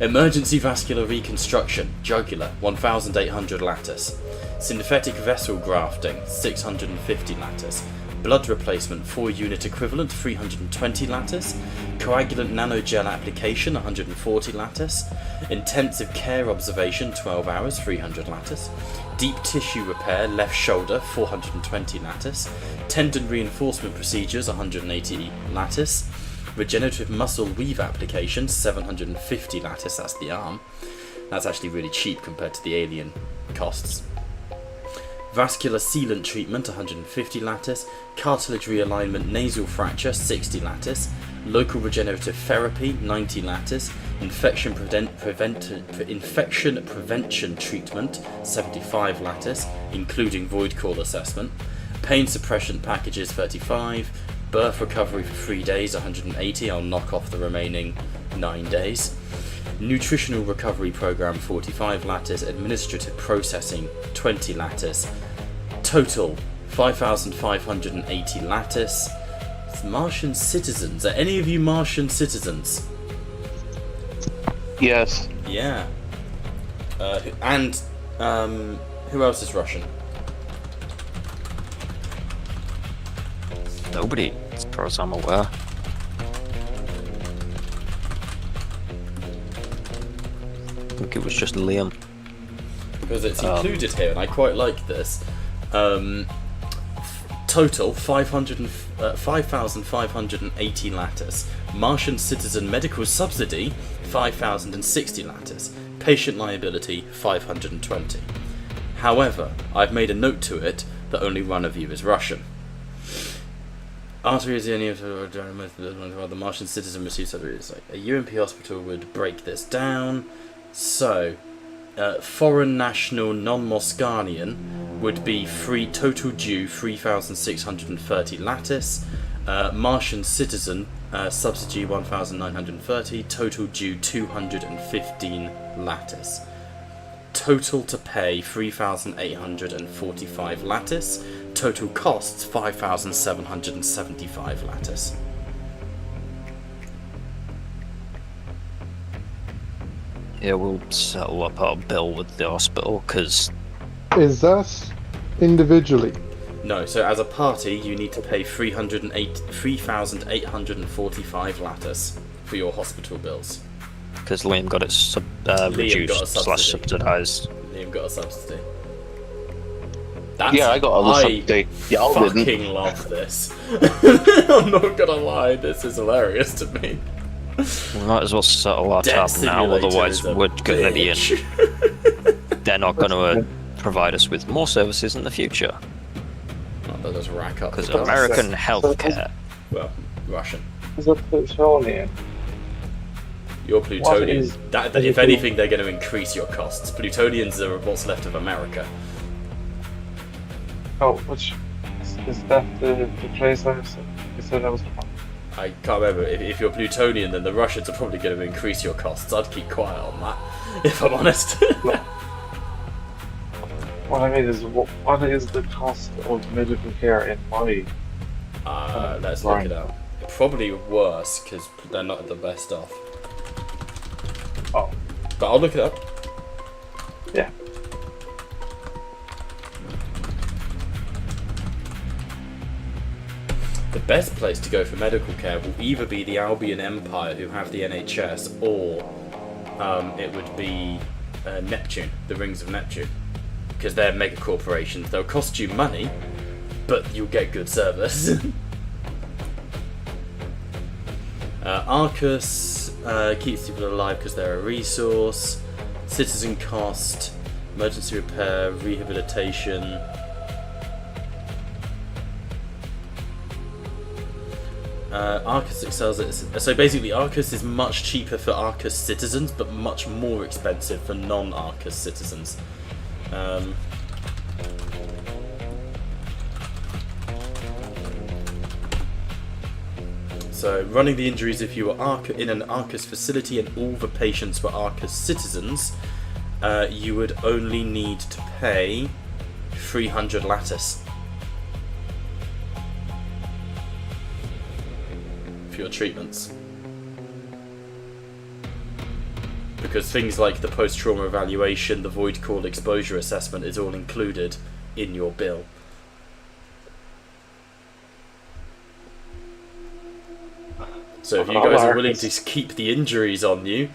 Emergency vascular reconstruction jugular 1800 lattice, synthetic vessel grafting 650 lattice, blood replacement 4 unit equivalent 320 lattice, coagulant nanogel application 140 lattice, intensive care observation 12 hours 300 lattice, deep tissue repair left shoulder 420 lattice, tendon reinforcement procedures 180 lattice, regenerative muscle weave application 750 lattice, that's the arm. That's actually really cheap compared to the alien costs. Vascular sealant treatment 150 lattice, cartilage realignment nasal fracture 60 lattice, local regenerative therapy 90 lattice, infection prevention treatment 75 lattice, including Voidcall assessment, pain suppression packages 35, birth recovery for 3 days 180, I'll knock off the remaining 9 days. Nutritional recovery program 45 lattice, administrative processing 20 lattice, total 5,580 lattice. It's Martian citizens. Are any of you Martian citizens? Yes. Yeah. And who else is Russian? Nobody, as far as I'm aware. I think it was just Liam. Because it's included here, and I quite like this. Total 5,580 lattice. Martian citizen medical subsidy 5,060 lattice. Patient liability 520. However, I've made a note to it that only one of you is Russian. Artery is the only the Martian citizen receives surgery. A UMP hospital would break this down. So, foreign national non-Moscanian would be free, total due 3,630 lattice. Martian citizen subsidy 1,930, total due 215 lattice. Total to pay 3,845 lattice. Total costs 5,775 lattice. Yeah, we'll settle up our bill with the hospital, because... Is that individually? No, so as a party, you need to pay 3,845 lattice for your hospital bills. Because Liam got it reduced / subsidised. Liam got a subsidy. Yeah, I got a subsidy. Y'all didn't. I fucking love this. I'm not gonna lie, this is hilarious to me. We might as well settle our tab now, otherwise we're gonna be in. They're not gonna provide us with more services in the future. They'll just rack up. Because American healthcare. Well, Russian. Is a Plutonian? You're Plutonian. Is If anything, they're going to increase your costs. Plutonians are what's left of America. Oh, which is that the place I said I was from? I can't remember. If you're Plutonian, then the Russians are probably going to increase your costs. I'd keep quiet on that, if I'm honest. What I mean is, what is the cost of medical care in my? Let's look it up. Probably worse because they're not the best off. Oh, But I'll look it up. yeah. The best place to go for medical care will either be the Albion Empire, who have the NHS, or it would be Neptune, the Rings of Neptune, because they're mega corporations. They'll cost you money, but you'll get good service. Arcus keeps people alive because they're a resource. Citizen cost, emergency repair, rehabilitation. Arcus excels at... So basically Arcus is much cheaper for Arcus citizens, but much more expensive for non-Arcus citizens. So running the injuries, if you were in an Arcus facility and all the patients were Arcus citizens, you would only need to pay 300 lattice for your treatments, because things like the post-trauma evaluation, the Voidcall exposure assessment is all included in your bill. So if you guys are willing to keep the injuries on you,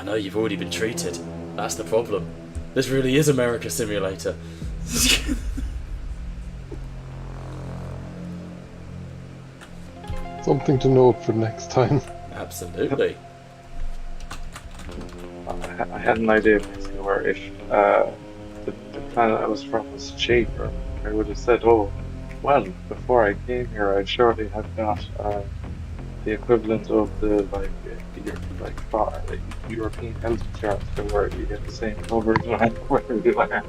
no, you've already been treated. That's the problem. This really is America Simulator. Something to note for next time. Absolutely. I had an idea basically where if the planet I was from was cheaper, I would have said, oh, well, before I came here, I'd surely have got the equivalent of the European health insurance, where you get the same coverage wherever you are.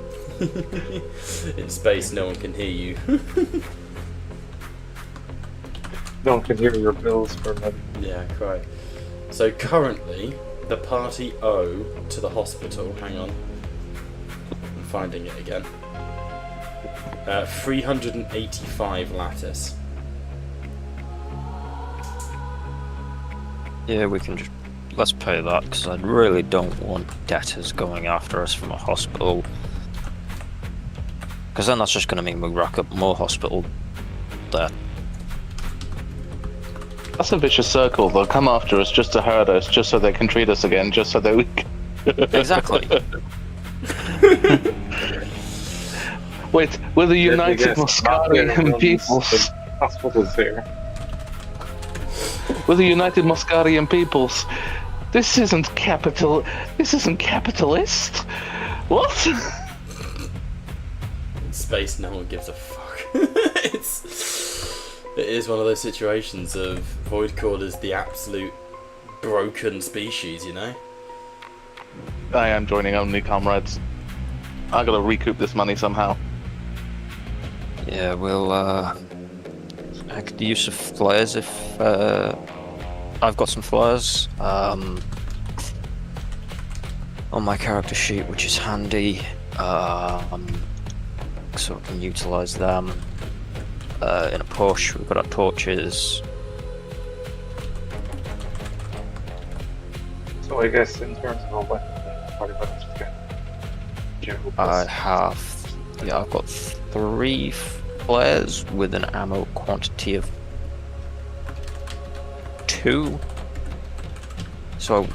In space, no one can hear you. No one can hear your bills for medical. Yeah, quite. So currently, the party owe to the hospital, hang on, I'm finding it again, 385 lattice. Yeah, we can just... Let's pay that, because I really don't want debtors going after us from a hospital. Because then that's just going to mean we rack up more hospital debt. That's a vicious circle. They'll come after us just to hurt us, just so they can treat us again, just so that we can... Exactly. Wait, we're the United Moscarian Peoples. Hospitals here. We're the United Moscarian Peoples. This isn't capitalist. What? In space, no one gives a fuck. It is one of those situations of Voidcall is the absolute broken species, you know? I am joining only, comrades. I gotta recoup this money somehow. Yeah, we'll I could use some flares if I've got some flares on my character sheet, which is handy, so we can utilize them. In a push, we've got our torches. So I guess in terms of a weapon, what about just get I've got 3 flares with an ammo quantity of 2. So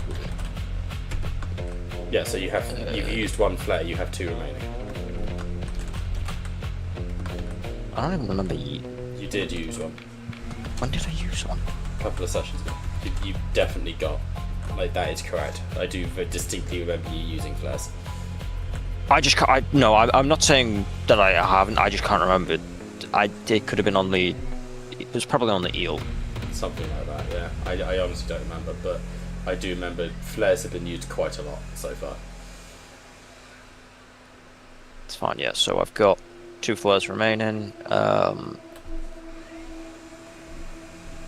Yeah, so you've used 1 flare, you have 2 remaining. I don't even remember. You did use 1. When did I use one? A couple of sessions ago. You definitely got, like, that is correct. I do distinctly remember you using flares. I just can't. I'm not saying that I haven't. I just can't remember. It could have been on the. It was probably on the eel. Something like that, yeah. I honestly don't remember, but I do remember flares have been used quite a lot so far. It's fine, yeah. So I've got 2 flares remaining.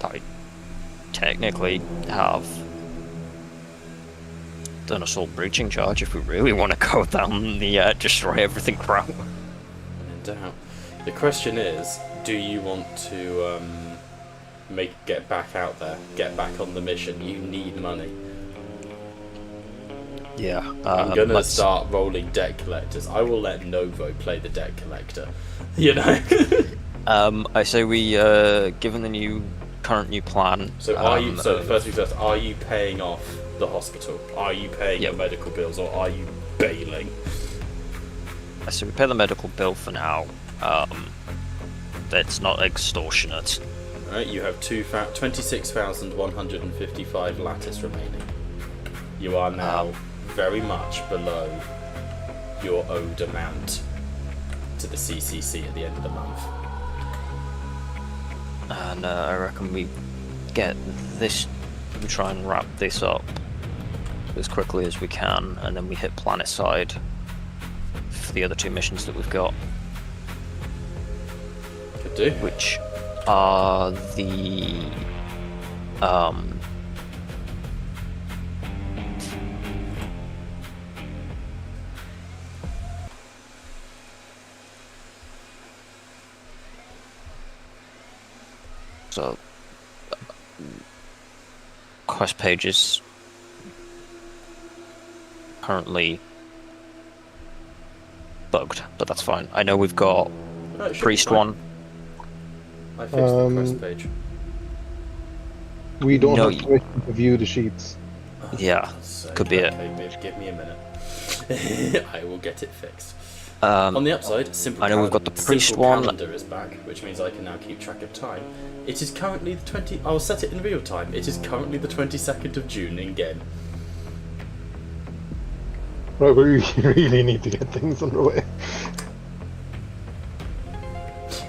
I technically have an assault breaching charge if we really want to go down the destroy everything route. No doubt. The question is, do you want to get back out there, get back on the mission? You need money. Yeah. I'm gonna start rolling debt collectors. I will let Novo play the debt collector. You know. I say we, given the current new plan. So are you? So first things first. Are you paying off the hospital? Are you paying Yep. your medical bills, or are you bailing? So we pay the medical bill for now. It's not extortionate. Right. You have 26,155 lattice remaining. You are now very much below your owed amount to the CCC at the end of the month. And I reckon we get this, we try and wrap this up as quickly as we can, and then we hit planet side for the other two missions that we've got, Could do. which are the so quest pages currently bugged, but that's fine. I know we've got Oh, it should be priest fine. one. I fixed the quest page. We don't No, have permission to view the sheets. Yeah, So, could be it. okay, give me a minute. I will get it fixed. Um, On the upside, simple. I know we've got the priest simple one. calendar is back, which means I can now keep track of time. It is currently the 20. I'll set it in real time. It is currently the 22nd of June in game. Right, we really need to get things underway.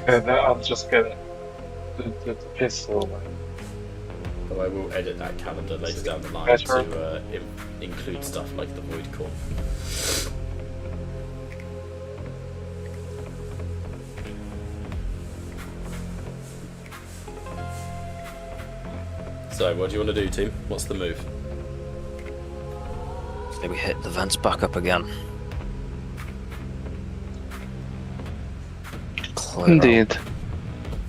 And now I'll just get the pistol. Though I will edit that calendar later down the line Better. to include stuff like the Voidcall. So, what do you want to do, team? What's the move? Maybe hit the vents back up again. Indeed.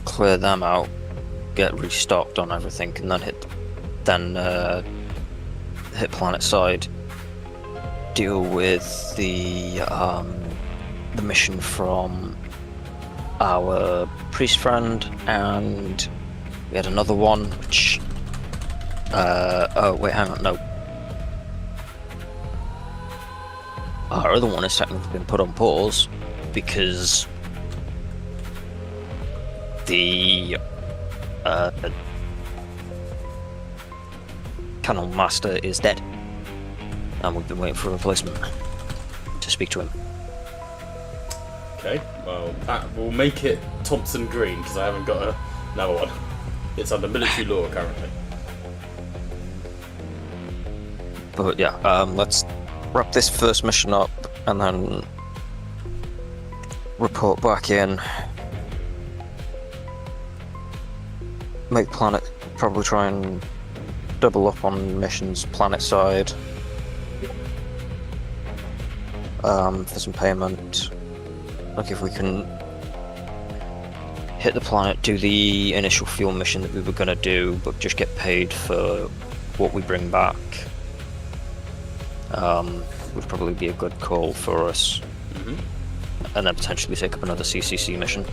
Clear them out, get restocked on everything, and then hit planet side. Deal with the mission from our priest friend, and we had another one which. Oh wait, hang on, no. Our other one has technically been put on pause because the Cannon Master is dead, and we've been waiting for a replacement to speak to him. Okay, well, that will make it Thompson Green, because I haven't got another one. It's under military law currently. But yeah, let's wrap this first mission up and then report back in. Make planet, probably try and double up on missions planet side for some payment. Look if we can hit the planet, do the initial fuel mission that we were going to do, but just get paid for what we bring back. Would probably be a good call for us. And then potentially take up another CCC mission.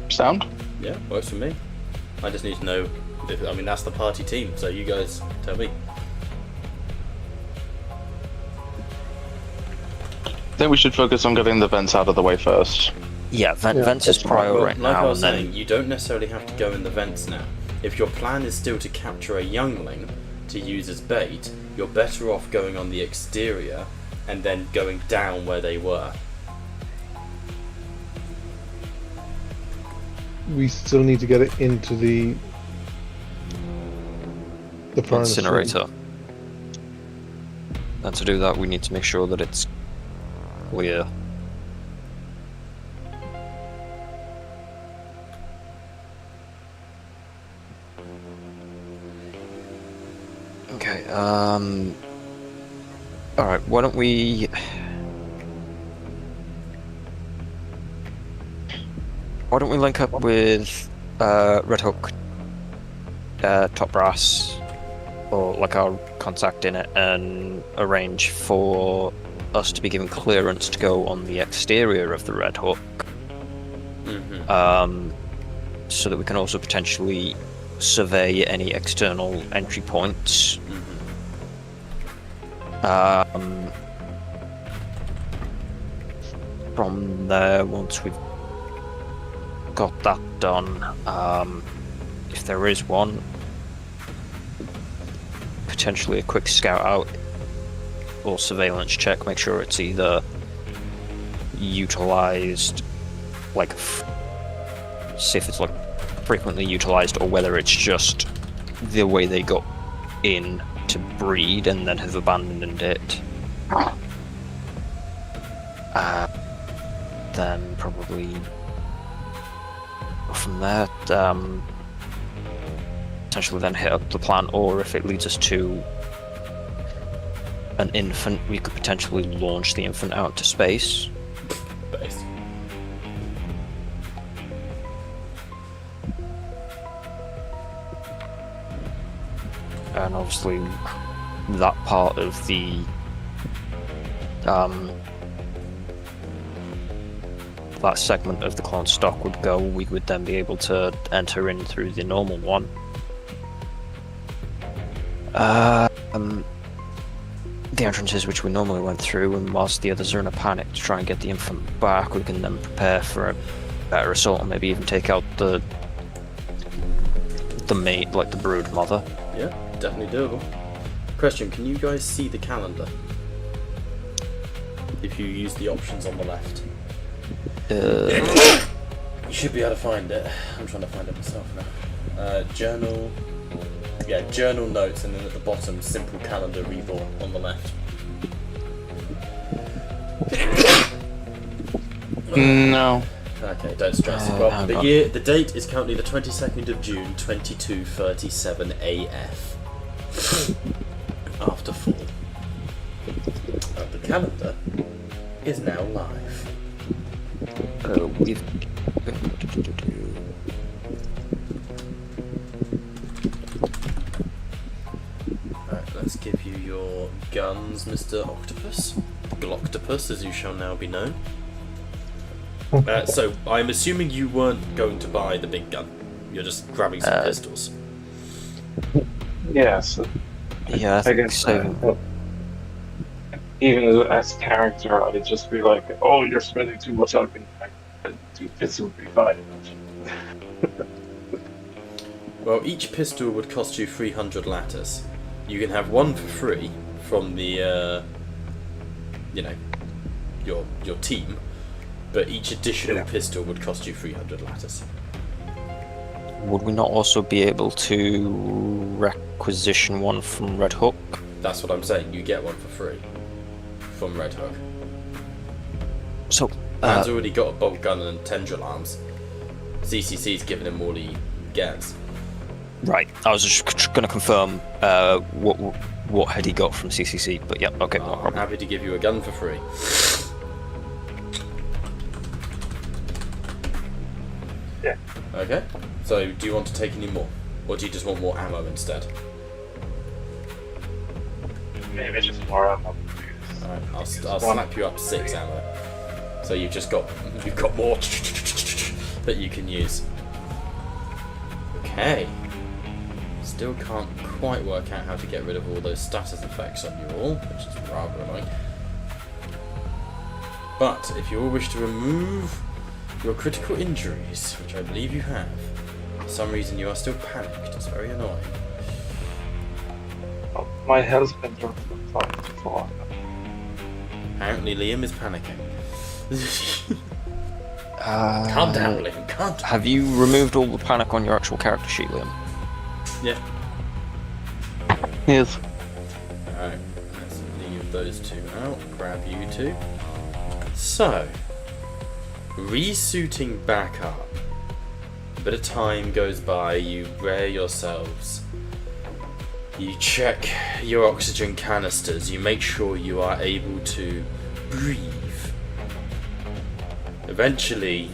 Sound? Yeah, works for me. I just need to know. I mean, that's the party team, so you guys tell me. I think we should focus on getting the vents out of the way first. Yeah, vents is prior Well, right like I now, was and saying, then you don't necessarily have to go in the vents now. If your plan is still to capture a youngling to use as bait, you're better off going on the exterior and then going down where they were. We still need to get it into the furnace room. incinerator. And to do that, we need to make sure that it's clear. Okay, alright, why don't we... Why don't we link up with Red Hook, Top Brass, or like our contact in it, and arrange for us to be given clearance to go on the exterior of the Red Hook, so that we can also potentially survey any external entry points. From there, once we've got that done, if there is one, potentially a quick scout out or surveillance check, make sure it's either utilized, like see if it's like frequently utilized, or whether it's just the way they got in to breed and then have abandoned it. Then probably from there, potentially then hit up the plant, or if it leads us to an infant, we could potentially launch the infant out to space. Base. And obviously that part of the that segment of the clone stock would go, we would then be able to enter in through the normal one. The entrances which we normally went through, and whilst the others are in a panic to try and get the infant back, we can then prepare for a better assault, and maybe even take out the mate, like the brood mother. Yeah, definitely doable. Question, can you guys see the calendar? If you use the options on the left. You should be able to find it. I'm trying to find it myself now. Journal. Yeah, journal notes, and then at the bottom, simple calendar reborn on the left. No. Okay, don't stress. Well, the date is currently the 22nd of June, 22:37 AF. After 4. The calendar is now live. We've Alright, let's give you your guns, Mr. Octopus. Gloctopus, as you shall now be known. So, I'm assuming you weren't going to buy the big gun. You're just grabbing some pistols. Yes. yeah, I I think guess so. Even as character, I'd just be like, "Oh, you're spending too much on me. This would be fine." Well, each pistol would cost you 300 latters. You can have one for free from the, your team, but each additional pistol would cost you 300 latters. Would we not also be able to requisition one from Red Hook? That's what I'm saying. You get one for free from Red Hook. So, Man's already got a bolt gun and tendril arms. CCC's given him all he gets. right, I was just going to confirm what had he got from CCC, but yeah, okay, no I'm problem. happy to give you a gun for free. Yeah. Okay. So, do you want to take any more, or do you just want more ammo instead? Maybe just more ammo. Alright, I'll slap you up 6 ammo. So you've got more that you can use. Okay. Still can't quite work out how to get rid of all those status effects on you all, which is rather annoying. But if you all wish to remove your critical injuries, which I believe you have, for some reason you are still panicked. It's very annoying. Oh, my health's been dropped from 5 to 4. Apparently Liam is panicking. Calm down, Liam. Calm down. Have you removed all the panic on your actual character sheet, Liam? Yeah. Yes. Alright, let's leave those two out. Grab you two. So, resuiting back up bit of time goes by, you rear yourselves. You check your oxygen canisters, you make sure you are able to breathe. Eventually,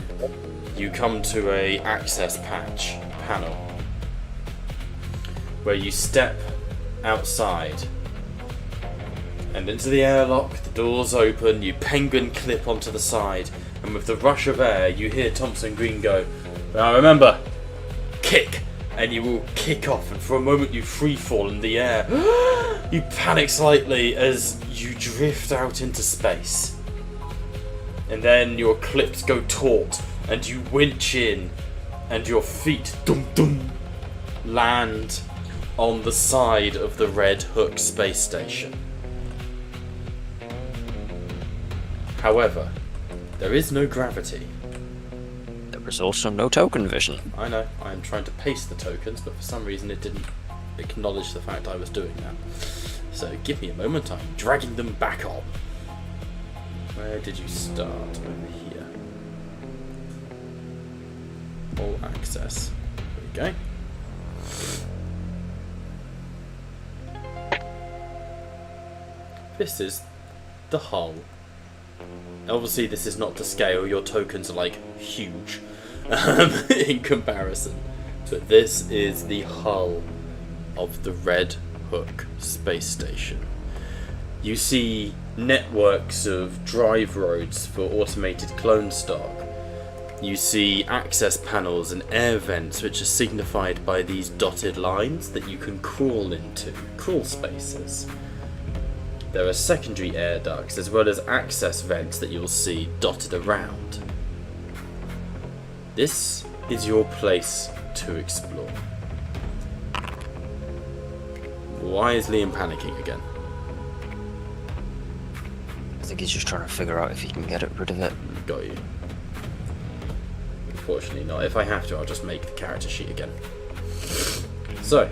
you come to a access panel where you step outside and into the airlock. The doors open, you penguin clip onto the side, and with the rush of air, you hear Thompson Green go, "Now remember, kick!" And you will kick off, and for a moment you free fall in the air. You panic slightly as you drift out into space. And then your clips go taut, and you winch in, and your feet land on the side of the Red Hook space station. However, there is no gravity. There was also no token vision. I know, I am trying to paste the tokens, but for some reason it didn't acknowledge the fact I was doing that. So give me a moment, I'm dragging them back on. Where did you start? Over here. All access. There we go. This is the hull. Obviously this is not to scale, your tokens are like huge in comparison. But this is the hull of the Red Hook space station. You see networks of drive roads for automated clone stock. You see access panels and air vents which are signified by these dotted lines that you can crawl into, crawl spaces. There are secondary air ducts as well as access vents that you'll see dotted around. This is your place to explore. Why is Liam panicking again? I think he's just trying to figure out if he can get rid of it. Got you. Unfortunately not. If I have to, I'll just make the character sheet again. So,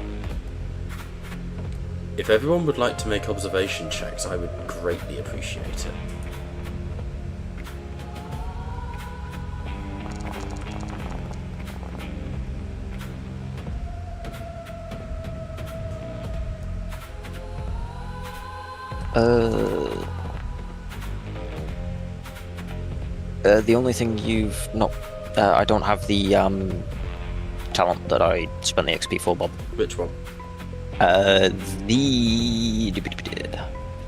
if everyone would like to make observation checks, I would greatly appreciate it. The only thing you've not... I don't have the talent that I spent the XP for, Bob. Which one? The...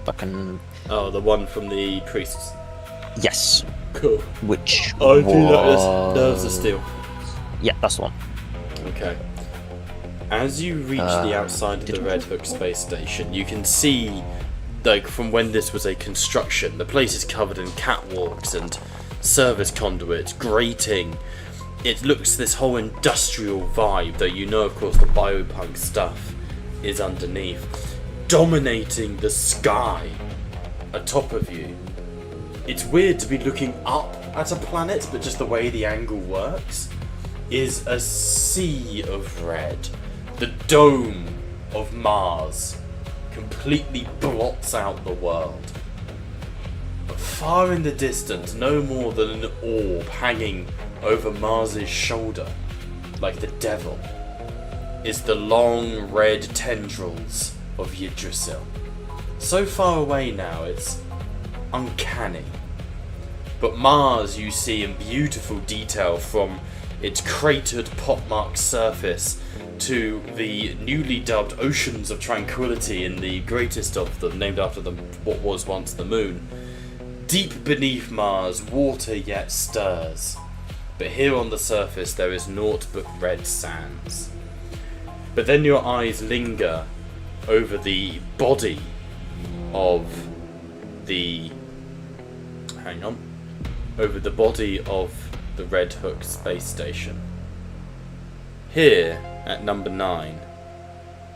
Fucking... Oh, the one from the priests. Yes. Cool. Which I do that as Nerves of Steel. Yeah, that's the one. Okay. As you reach the outside of the Red Hook space station, you can see, like, from when this was a construction, the place is covered in catwalks and service conduits, grating. It looks this whole industrial vibe, though you know, of course, the biopunk stuff is underneath, dominating the sky atop of you. It's weird to be looking up at a planet, but just the way the angle works is a sea of red. The dome of Mars completely blots out the world. But far in the distance, no more than an orb hanging over Mars's shoulder, like the devil, is the long red tendrils of Yggdrasil. So far away now, it's uncanny. But Mars you see in beautiful detail, from its cratered pockmarked surface to the newly dubbed Oceans of Tranquility in the greatest of them, named after what was once the moon. Deep beneath Mars, water yet stirs, but here on the surface there is naught but red sands. But then your eyes linger over the body of the... over the body of the Red Hook space station. Here, at number 9,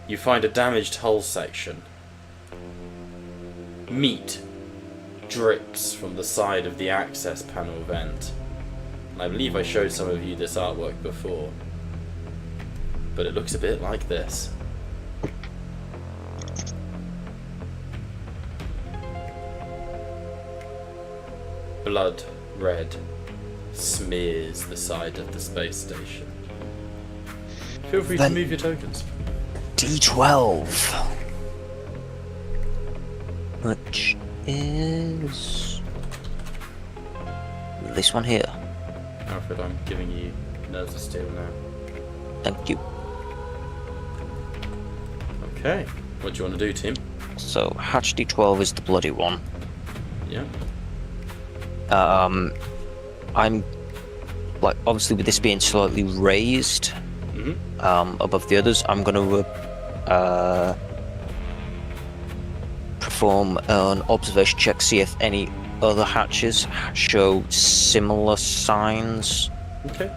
you find a damaged hull section. Meat drips from the side of the access panel vent. And I believe I showed some of you this artwork before, but it looks a bit like this. Blood red smears the side of the space station. Feel free Then- to move your tokens. D12. Which is this one here. Alfred, I'm giving you Nerves of Steel now. Thank you. Okay. What do you want to do, Tim? So hatch D12 is the bloody one. Yeah. I'm like, obviously with this being slightly raised above the others, I'm gonna perform an observation check, see if any other hatches show similar signs Okay.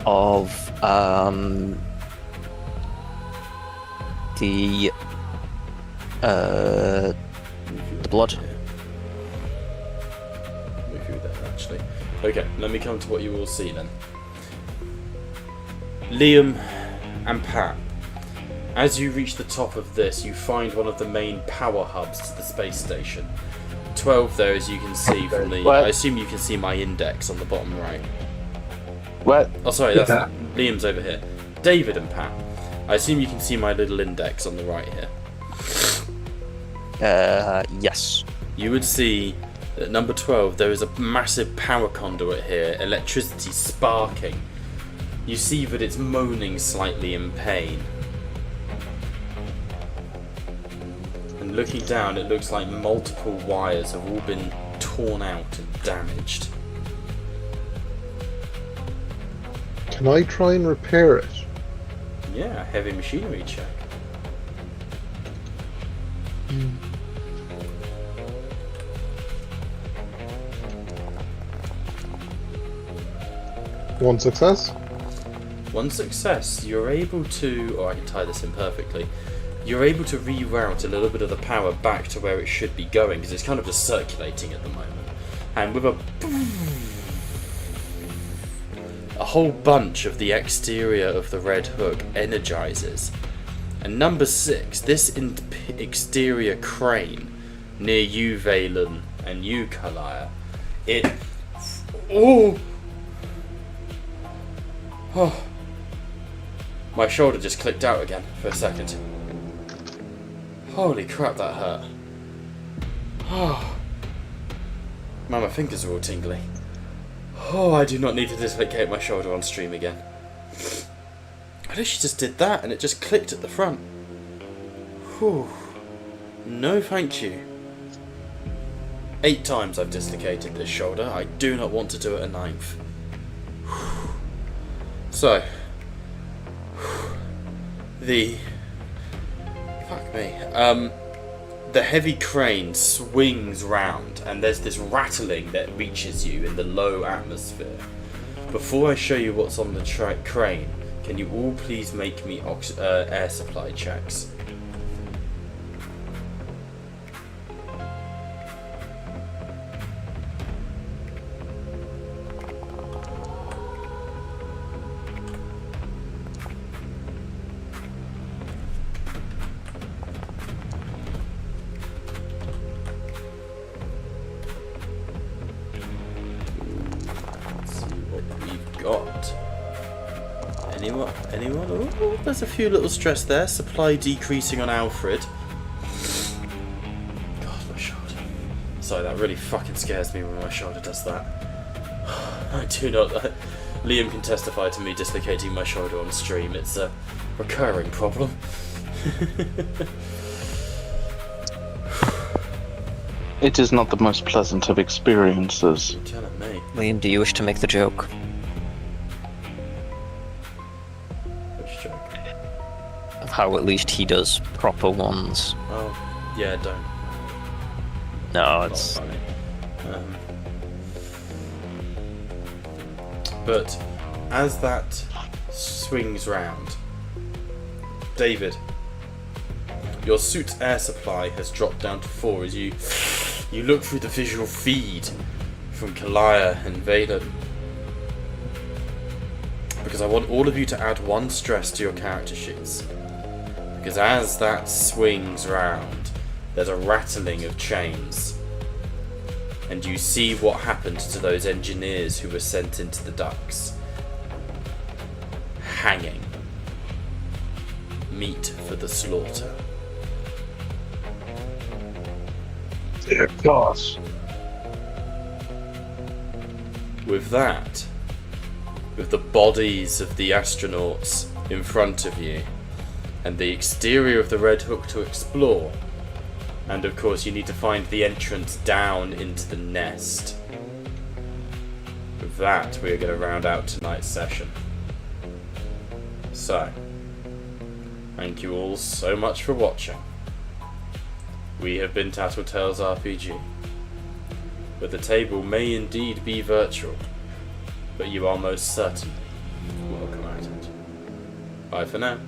of the blood. Move you there, actually. Okay, let me come to what you all see then. Liam and Pat, as you reach the top of this, you find one of the main power hubs to the space station. 12 there, as you can see from the... What? I assume you can see my index on the bottom right. What? Oh, sorry, that's Yeah. Liam's over here. David and Pat, I assume you can see my little index on the right here. Yes. You would see at number 12 there is a massive power conduit here, electricity sparking. You see that it's moaning slightly in pain. And looking down, it looks like multiple wires have all been torn out and damaged. Can I try and repair it? Yeah, heavy machinery check. One success. One success, you're able to, or I can tie this in perfectly, you're able to reroute a little bit of the power back to where it should be going, because it's kind of just circulating at the moment. And with a whole bunch of the exterior of the Red Hook energizes. And number 6, this exterior crane near you, Valen, and you, Kalia, it... Oh! Oh. My shoulder just clicked out again for a second. Holy crap, that hurt. Oh. Man, my fingers are all tingly. Oh, I do not need to dislocate my shoulder on stream again. I literally just did that and it just clicked at the front. Whew. No thank you. 8 times I've dislocated this shoulder. I do not want to do it a 9th. So, fuck me. The heavy crane swings round, and there's this rattling that reaches you in the low atmosphere. Before I show you what's on the crane, can you all please make me air supply checks? Got anyone? Oh, there's a few little stress there. Supply decreasing on Alfred. God, my shoulder. Sorry, that really fucking scares me when my shoulder does that. I do not. Liam can testify to me dislocating my shoulder on stream. It's a recurring problem. It is not the most pleasant of experiences. You're telling me. Liam, do you wish to make the joke? Which joke? Of how at least he does proper ones. Oh, yeah, don't. No, Not it's... funny. But as that swings round, David, your suit's air supply has dropped down to 4 as you look through the visual feed from Kalia and Valen. Because I want all of you to add 1 stress to your character sheets. Because as that swings round, there's a rattling of chains. And you see what happened to those engineers who were sent into the ducts. Hanging. meat for the slaughter. Dear God. With that, with the bodies of the astronauts in front of you, and the exterior of the Red Hook to explore, and of course you need to find the entrance down into the nest. With that, we're going to round out tonight's session. So, thank you all so much for watching. We have been Tattletales RPG, where the table may indeed be virtual, but you are most certainly welcome at it. Bye for now.